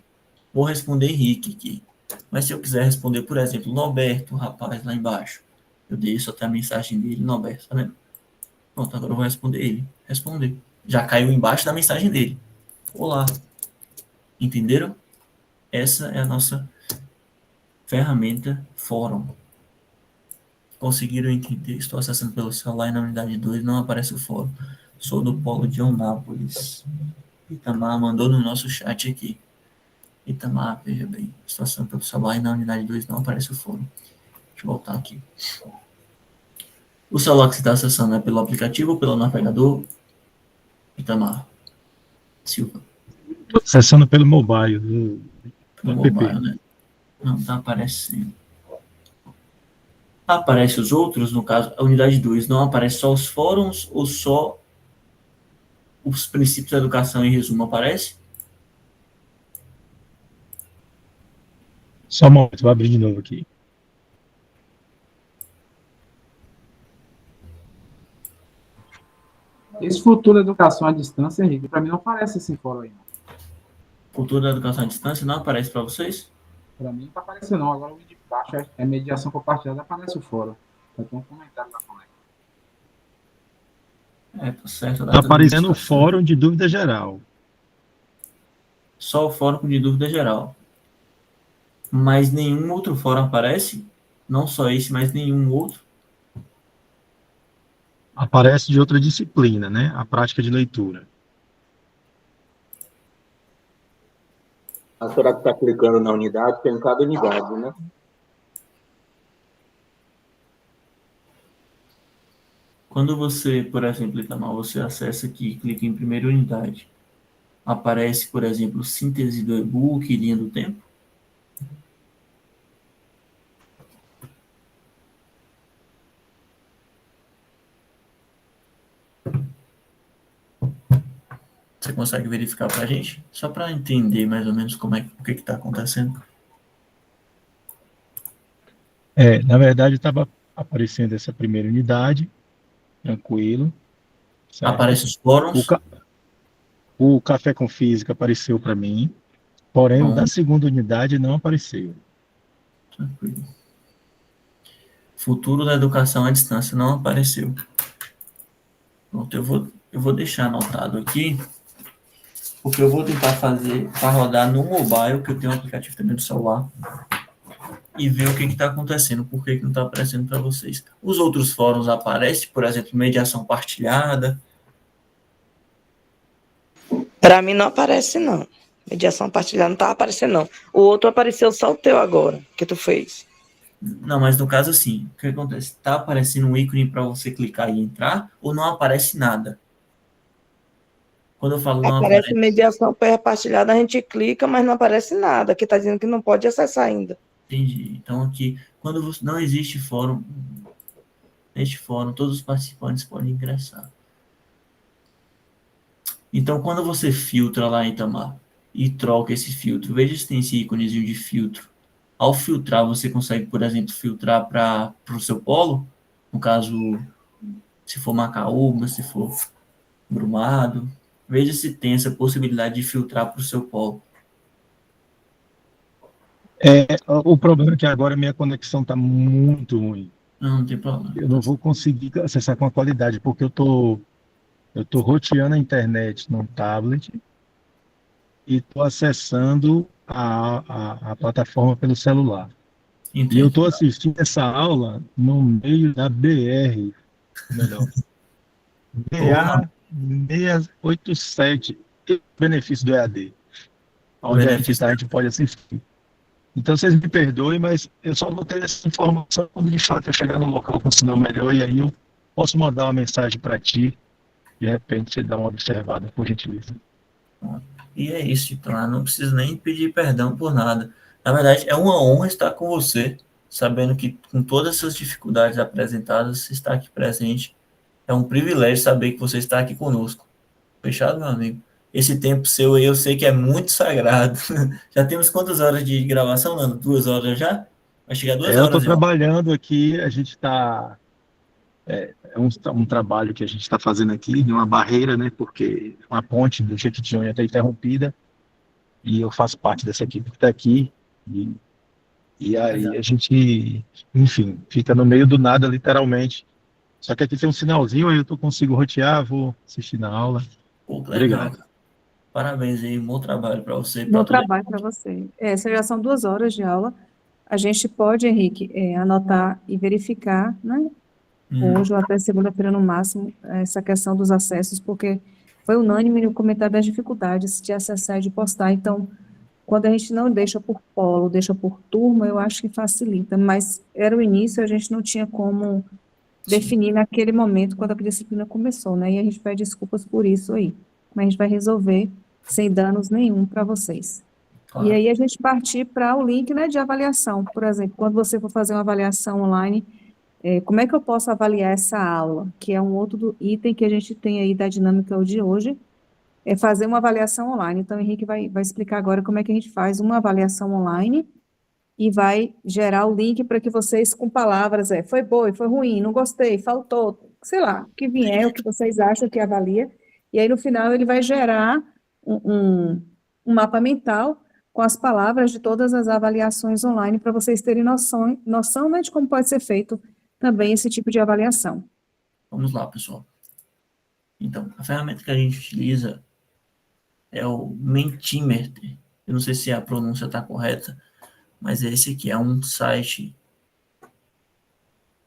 vou responder Henrique aqui. Mas se eu quiser responder, por exemplo, Norberto, o rapaz lá embaixo, eu deixo até a mensagem dele, Norberto, tá vendo? Pronto, agora eu vou responder ele. Responder. Já caiu embaixo da mensagem dele. Olá. Entenderam? Essa é a nossa ferramenta fórum. Conseguiram entender? Estou acessando pelo celular e na unidade 2 não aparece o fórum. Sou do polo de Onápolis. Itamar mandou no nosso chat aqui. Itamar, veja bem. Estou acessando pelo celular e na unidade 2 não aparece o fórum. Deixa eu voltar aqui. O celular que você está acessando é pelo aplicativo ou pelo navegador? Itamar Silva. Acessando pelo mobile. Pelo app. mobile, né? Não está aparecendo. Aparece os outros, no caso, a unidade 2, não aparece só os fóruns ou só os princípios da educação em resumo aparece? Só um momento, vou abrir de novo aqui. Esse futuro da educação à distância, Henrique, para mim não parece esse fórum aí. Futuro da educação à distância não aparece para vocês? Para mim não está aparecendo, não. Agora o de baixo é mediação compartilhada, aparece o fórum. Tem um comentário lá com ele. Tá certo. Está aparecendo o fórum de dúvida geral. Só o fórum de dúvida geral. Mas nenhum outro fórum aparece? Não só esse, mas nenhum outro? Aparece de outra disciplina, né? A prática de leitura. A senhora que está clicando na unidade, tem cada unidade, né? Quando você, por exemplo, Itamar, você acessa aqui e clica em primeira unidade, aparece, por exemplo, síntese do e-book e linha do tempo? Você consegue verificar para a gente? Só para entender mais ou menos como o que está acontecendo. Na verdade, estava aparecendo essa primeira unidade, tranquilo. Certo? Aparece os fóruns? O Café com Física apareceu para mim, porém o da segunda unidade não apareceu. Tranquilo. Futuro da educação à distância não apareceu. Pronto, eu vou deixar anotado aqui, porque eu vou tentar fazer para rodar no mobile, que eu tenho um aplicativo também no celular, e ver o que está acontecendo, por que não está aparecendo para vocês. Os outros fóruns aparecem, por exemplo, mediação partilhada. Para mim não aparece, não. Mediação partilhada não está aparecendo, não. O outro apareceu só o teu agora, que tu fez. Não, mas no caso, assim, o que acontece? Está aparecendo um ícone para você clicar e entrar, ou não aparece nada? Quando eu falo não aparece mediação partilhada, a gente clica, mas não aparece nada, que está dizendo que não pode acessar ainda. Entendi. Então, aqui, quando não existe fórum, neste fórum, todos os participantes podem ingressar. Então, quando você filtra lá, Itamar, e troca esse filtro, veja se tem esse íconezinho de filtro. Ao filtrar, você consegue, por exemplo, filtrar para o seu polo, no caso, se for Macaúba, se for Brumado. Veja se tem essa possibilidade de filtrar para o seu polo. O problema é que agora a minha conexão está muito ruim. Não tem problema. Eu não vou conseguir acessar com a qualidade, porque eu tô roteando a internet num tablet e estou acessando a plataforma pelo celular. Entendi. E eu estou assistindo essa aula no meio da BR, melhor, BA 687, benefício do EAD, onde a gente pode assistir. Então, vocês me perdoem, mas eu só vou ter essa informação quando de fato eu chegar no local com sinal melhor, e aí eu posso mandar uma mensagem para ti, de repente você dá uma observada, por gentileza. E é isso, então, não preciso nem pedir perdão por nada. Na verdade, é uma honra estar com você, sabendo que com todas essas dificuldades apresentadas, você está aqui presente. É um privilégio saber que você está aqui conosco. Fechado, meu amigo? Esse tempo seu aí eu sei que é muito sagrado. Já temos quantas horas de gravação, Nando? 2 horas já? Vai chegar 2 horas. Eu estou trabalhando aqui, a gente está... É um trabalho que a gente está fazendo aqui, de uma barreira, né? Porque uma ponte do Jequitinhonha está interrompida e eu faço parte dessa equipe que está aqui. E aí a gente, enfim, fica no meio do nada, literalmente. Só que aqui tem um sinalzinho, aí eu consigo rotear, vou assistir na aula. Obrigado. Parabéns aí, bom trabalho para você. Bom trabalho para você. Essas já são 2 horas de aula. a gente pode, Henrique, anotar e verificar, né? Hoje ou até segunda-feira no máximo, essa questão dos acessos, porque foi unânime no comentário das dificuldades de acessar e de postar. Então, quando a gente não deixa por polo, deixa por turma, eu acho que facilita, mas era o início, a gente não tinha como definir naquele momento, quando a disciplina começou, né? E a gente pede desculpas por isso aí, mas a gente vai resolver sem danos nenhum para vocês. Claro. E aí a gente partir para o link, né, de avaliação. Por exemplo, quando você for fazer uma avaliação online, como é que eu posso avaliar essa aula? Que é um outro item que a gente tem aí da dinâmica de hoje, é fazer uma avaliação online. Então, o Henrique vai explicar agora como é que a gente faz uma avaliação online e vai gerar o link para que vocês, com palavras, foi boa, foi ruim, não gostei, faltou, sei lá, o que vier, o que vocês acham que avalia, e aí no final ele vai gerar um mapa mental com as palavras de todas as avaliações online para vocês terem noção, né, de como pode ser feito também esse tipo de avaliação. Vamos lá, pessoal. Então, a ferramenta que a gente utiliza é o Mentimeter. Eu não sei se a pronúncia está correta, mas esse aqui é um site,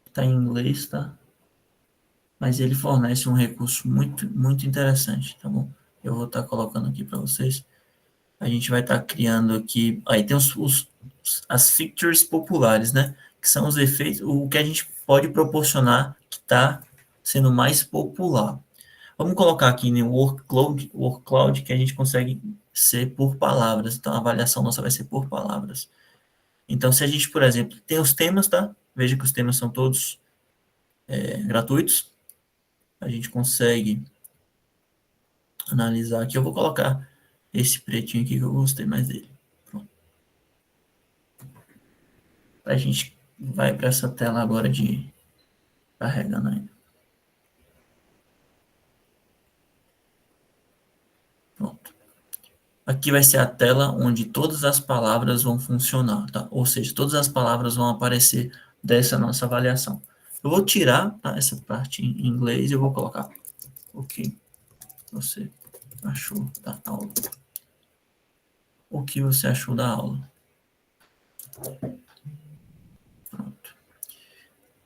está em inglês, tá? Mas ele fornece um recurso muito, muito interessante, tá bom? Eu vou estar colocando aqui para vocês. A gente vai estar criando aqui, aí tem as features populares, né? Que são os efeitos, o que a gente pode proporcionar que está sendo mais popular. Vamos colocar aqui no workload que a gente consegue ser por palavras. Então, a avaliação nossa vai ser por palavras. Então, se a gente, por exemplo, tem os temas, tá? Veja que os temas são todos gratuitos. A gente consegue analisar aqui. Eu vou colocar esse pretinho aqui que eu gostei mais dele. Pronto. A gente vai para essa tela agora de carregando ainda. Pronto. Aqui vai ser a tela onde todas as palavras vão funcionar, tá? Ou seja, todas as palavras vão aparecer dessa nossa avaliação. Eu vou tirar, tá, essa parte em inglês e eu vou colocar o que você achou da aula. O que você achou da aula? Pronto.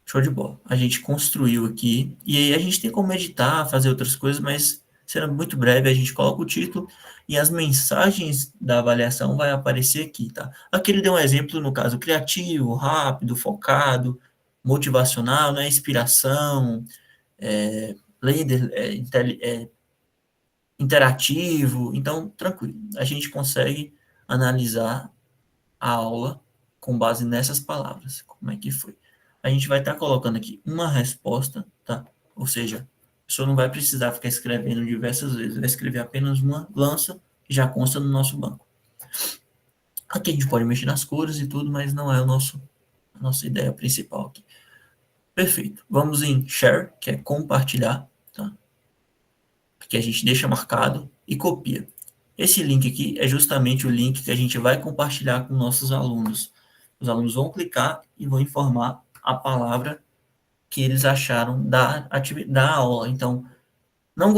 Show de bola. A gente construiu aqui, e aí a gente tem como editar, fazer outras coisas, mas sendo muito breve, a gente coloca o título e as mensagens da avaliação vai aparecer aqui, tá? Aqui ele deu um exemplo, no caso, criativo, rápido, focado, motivacional, né? Inspiração, interativo. Então, tranquilo. A gente consegue analisar a aula com base nessas palavras. Como é que foi? A gente vai estar colocando aqui uma resposta, tá? Ou seja, a pessoa não vai precisar ficar escrevendo diversas vezes, vai escrever apenas uma, lança e já consta no nosso banco. Aqui a gente pode mexer nas cores e tudo, mas não é a nossa ideia principal aqui. Perfeito. Vamos em share, que é compartilhar, tá? Que a gente deixa marcado e copia. Esse link aqui é justamente o link que a gente vai compartilhar com nossos alunos. Os alunos vão clicar e vão informar a palavra que eles acharam da aula. Então, não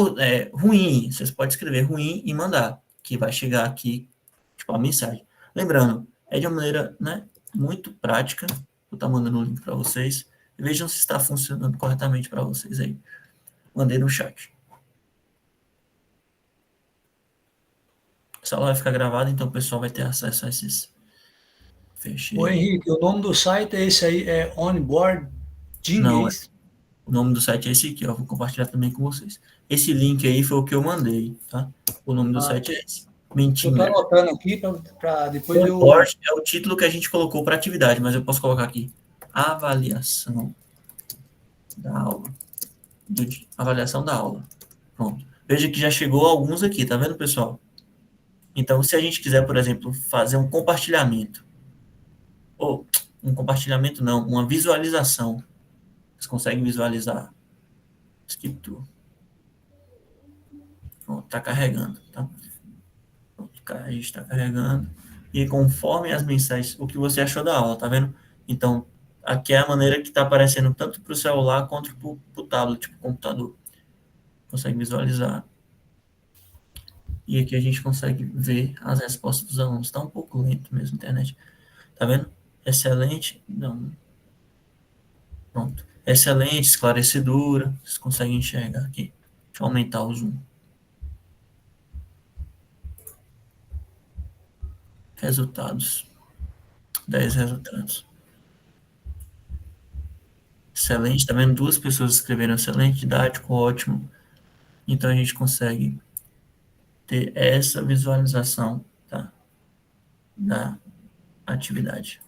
ruim, vocês podem escrever ruim e mandar, que vai chegar aqui, tipo, a mensagem. Lembrando, é de uma maneira, né, muito prática. Vou estar mandando o link para vocês. Vejam se está funcionando corretamente para vocês aí. Mandei no chat. Essa aula vai ficar gravada, então o pessoal vai ter acesso a esses. Fechei. Ô Henrique, o nome do site é esse aí, é Onboard Não, Dinguês. o nome do site é esse aqui, ó. Vou compartilhar também com vocês. Esse link aí foi o que eu mandei, tá? O nome do site é esse. Eu tô anotando aqui para depois eu... É o título que a gente colocou para atividade, mas eu posso colocar aqui. Avaliação da aula. Avaliação da aula. Pronto. Veja que já chegou alguns aqui, tá vendo, pessoal? Então, se a gente quiser, por exemplo, fazer um compartilhamento, ou um compartilhamento não, uma visualização. Vocês conseguem visualizar? Skip to. Pronto, tá carregando, tá? Pronto, a gente está carregando. E conforme as mensagens, o que você achou da aula, tá vendo? Então, aqui é a maneira que está aparecendo tanto para o celular quanto para o tablet, para o computador. Consegue visualizar. E aqui a gente consegue ver as respostas dos alunos. Está um pouco lento mesmo a internet. Tá vendo? excelente, não, pronto, excelente, esclarecedora, vocês conseguem enxergar aqui, deixa eu aumentar o zoom, resultados, 10 resultados, excelente, tá vendo? 2 pessoas escreveram excelente, didático, ótimo, então a gente consegue ter essa visualização, tá, da atividade.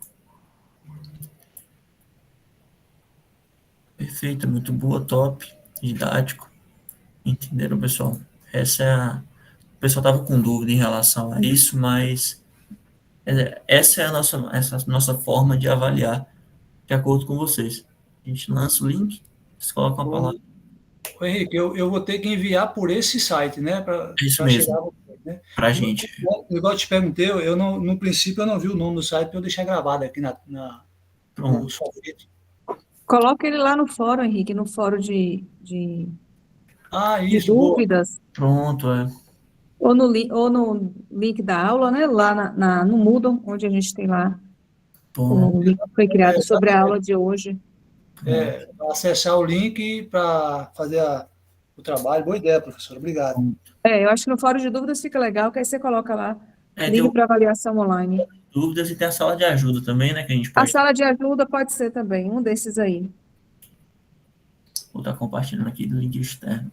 Perfeito, muito boa, top, didático. Entenderam, pessoal? O pessoal estava com dúvida em relação a isso, mas essa é a nossa forma de avaliar de acordo com vocês. A gente lança o link, vocês colocam a palavra. Ô, Henrique, eu vou ter que enviar por esse site, né? É isso mesmo, né? para a gente. Igual eu te perguntei, no princípio eu não vi o nome do site para eu deixar gravado aqui no favorito. Coloca ele lá no fórum, Henrique, no fórum de Isso, dúvidas. Pronto, Ou no link da aula, né? Lá no Moodle, onde a gente tem lá o link que foi criado sobre a aula de hoje. Acessar o link para fazer o trabalho. Boa ideia, professor. Obrigado. Eu acho que no fórum de dúvidas fica legal, que aí você coloca lá link para avaliação online. Dúvidas e tem a sala de ajuda também, né? Que a gente pode... A sala de ajuda pode ser também, um desses aí. Vou estar compartilhando aqui do link externo.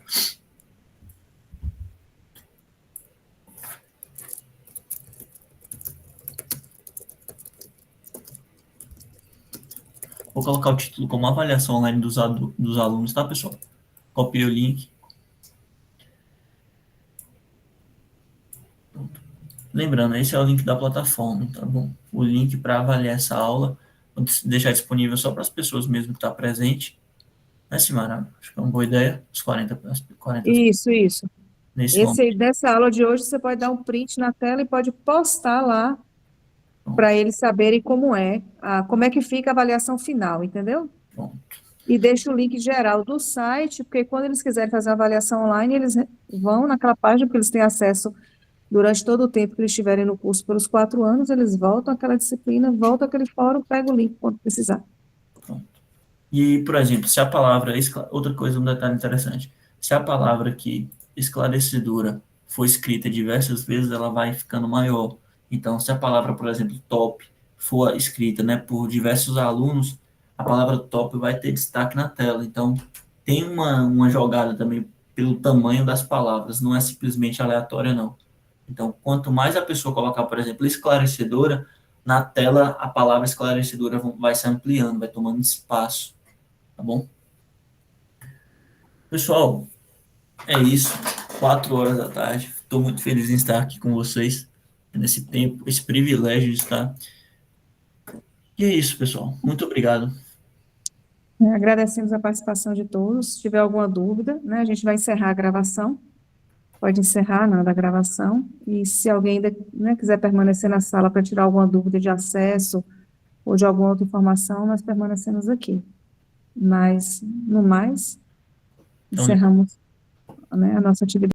Vou colocar o título como avaliação online dos alunos, tá, pessoal? Copiei o link. Pronto. Lembrando, esse é o link da plataforma, tá bom? O link para avaliar essa aula, vou deixar disponível só para as pessoas mesmo que estão presentes. Né, Simara? Acho que é uma boa ideia. Os 40. Isso. Dessa aula de hoje, você pode dar um print na tela e pode postar lá para eles saberem como é que fica a avaliação final, entendeu? Pronto. E deixa o link geral do site, porque quando eles quiserem fazer a avaliação online, eles vão naquela página, porque eles têm acesso durante todo o tempo que eles estiverem no curso pelos 4 anos, eles voltam àquela disciplina, voltam àquele fórum, pegam o link quando precisar. Pronto. E, por exemplo, se a palavra... Outra coisa, um detalhe interessante. Se a palavra aqui, esclarecedora, for escrita diversas vezes, ela vai ficando maior. Então, se a palavra, por exemplo, top, for escrita, né, por diversos alunos, a palavra top vai ter destaque na tela. Então, tem uma jogada também pelo tamanho das palavras, não é simplesmente aleatória, não. Então, quanto mais a pessoa colocar, por exemplo, esclarecedora, na tela a palavra esclarecedora vai se ampliando, vai tomando espaço, tá bom? Pessoal, é isso. 4 horas da tarde. Estou muito feliz em estar aqui com vocês nesse tempo, esse privilégio de estar. E é isso, pessoal. Muito obrigado. Agradecemos a participação de todos. Se tiver alguma dúvida, né, a gente vai encerrar a gravação. Pode encerrar, Nanda, a gravação. E se alguém ainda, né, quiser permanecer na sala para tirar alguma dúvida de acesso ou de alguma outra informação, nós permanecemos aqui. Mas, no mais, encerramos, né, a nossa atividade.